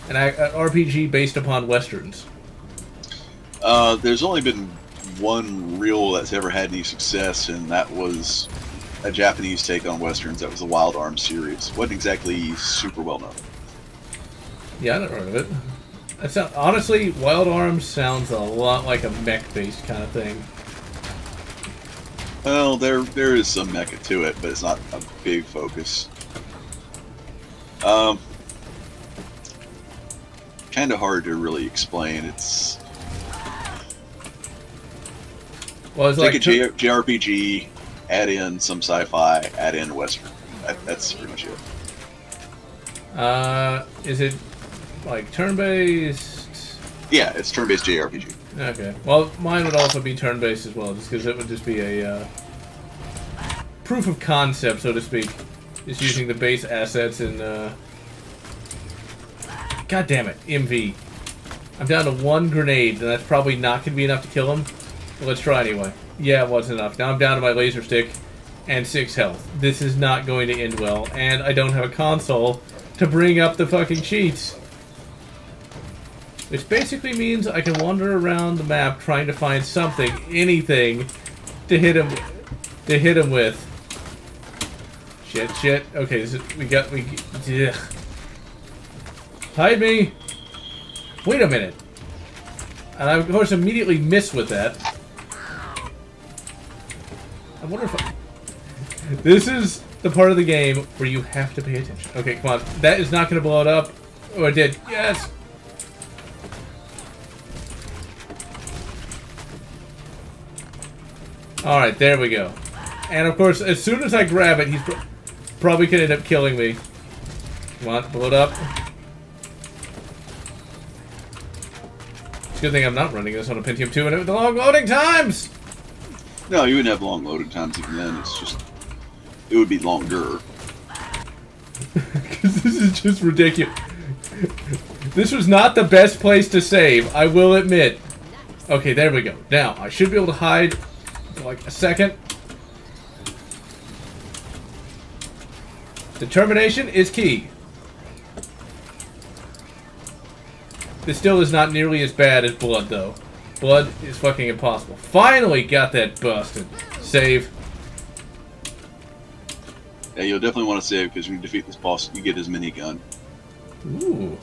an RPG based upon Westerns. There's only been one reel that's ever had any success, and that was a Japanese take on Westerns. That was the Wild Arms series. Wasn't exactly super well known. Yeah, I never heard of it. That sound, honestly, Wild Arms sounds a lot like a mech-based kind of thing. Well, there is some mecha to it, but it's not a big focus. Kind of hard to really explain. It's Well, it's take like a JRPG, add in some sci-fi, add in Western. That's pretty much it. Is it like turn-based? Yeah, it's turn-based JRPG. Okay. Well, mine would also be turn-based as well, just because it would just be a proof of concept, so to speak. Just using the base assets in. God damn it, MV. I'm down to one grenade, and that's probably not going to be enough to kill him. But let's try anyway. Yeah, it wasn't enough. Now I'm down to my laser stick and 6 health. This is not going to end well, and I don't have a console to bring up the fucking cheats. Which basically means I can wander around the map trying to find something, anything, to hit him with. Shit. Okay, ugh. Hide me! Wait a minute. And I, of course, immediately miss with that. I wonder if this is the part of the game where you have to pay attention. Okay, come on. That is not going to blow it up. Oh, it did. Yes! Alright, there we go. And of course, as soon as I grab it, he's probably going to end up killing me. Come on, blow it up. It's a good thing I'm not running this on a Pentium 2 and with the long loading times! No, you wouldn't have long loading times even then. It's just... It would be longer. Because this is just ridiculous. This was not the best place to save, I will admit. Okay, there we go. Now, I should be able to hide for like a second. Determination is key. This still is not nearly as bad as blood, though. Blood is fucking impossible. Finally got that busted. Save. Yeah, you'll definitely want to save because when you defeat this boss, you get his minigun. Ooh.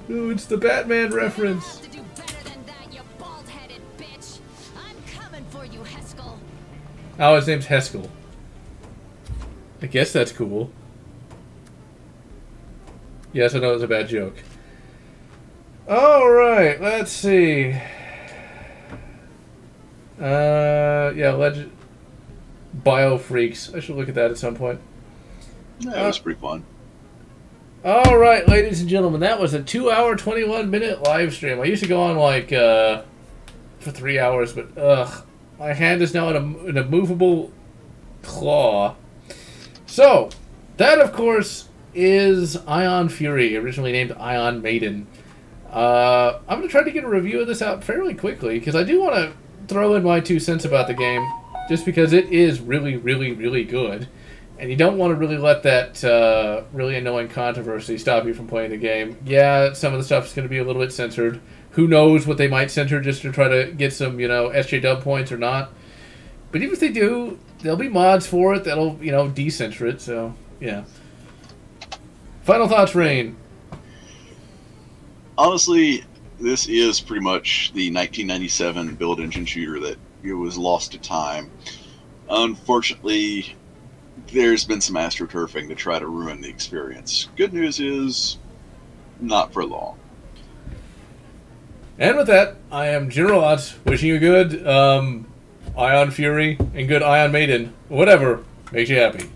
Oh, it's the Batman reference. To do better than that, you bald-headed bitch. I'm coming for you, Heskel. Oh, his name's Heskel. I guess that's cool. Yes, I know it was a bad joke. Alright, let's see. Yeah, Bio Freaks. I should look at that at some point. Yeah, that was pretty fun. Alright, ladies and gentlemen, that was a 2-hour, 21-minute live stream. I used to go on, like, for 3 hours, but, my hand is now in a movable claw. So, that, of course, is Ion Fury, originally named Ion Maiden. I'm going to try to get a review of this out fairly quickly, because I do want to throw in my 2 cents about the game, just because it is really, really, really good. And you don't want to really let that really annoying controversy stop you from playing the game. Yeah, some of the stuff is going to be a little bit censored. Who knows what they might censor just to try to get some, you know, SJW points or not. But even if they do, there'll be mods for it that'll, you know, decensor it. So, yeah. Final thoughts, Rain. Honestly, this is pretty much the 1997 build engine shooter that it was lost to time. Unfortunately, there's been some astroturfing to try to ruin the experience. Good news is, not for long. And with that, I am General Lotz, wishing you good Ion Fury and good Ion Maiden. Whatever makes you happy.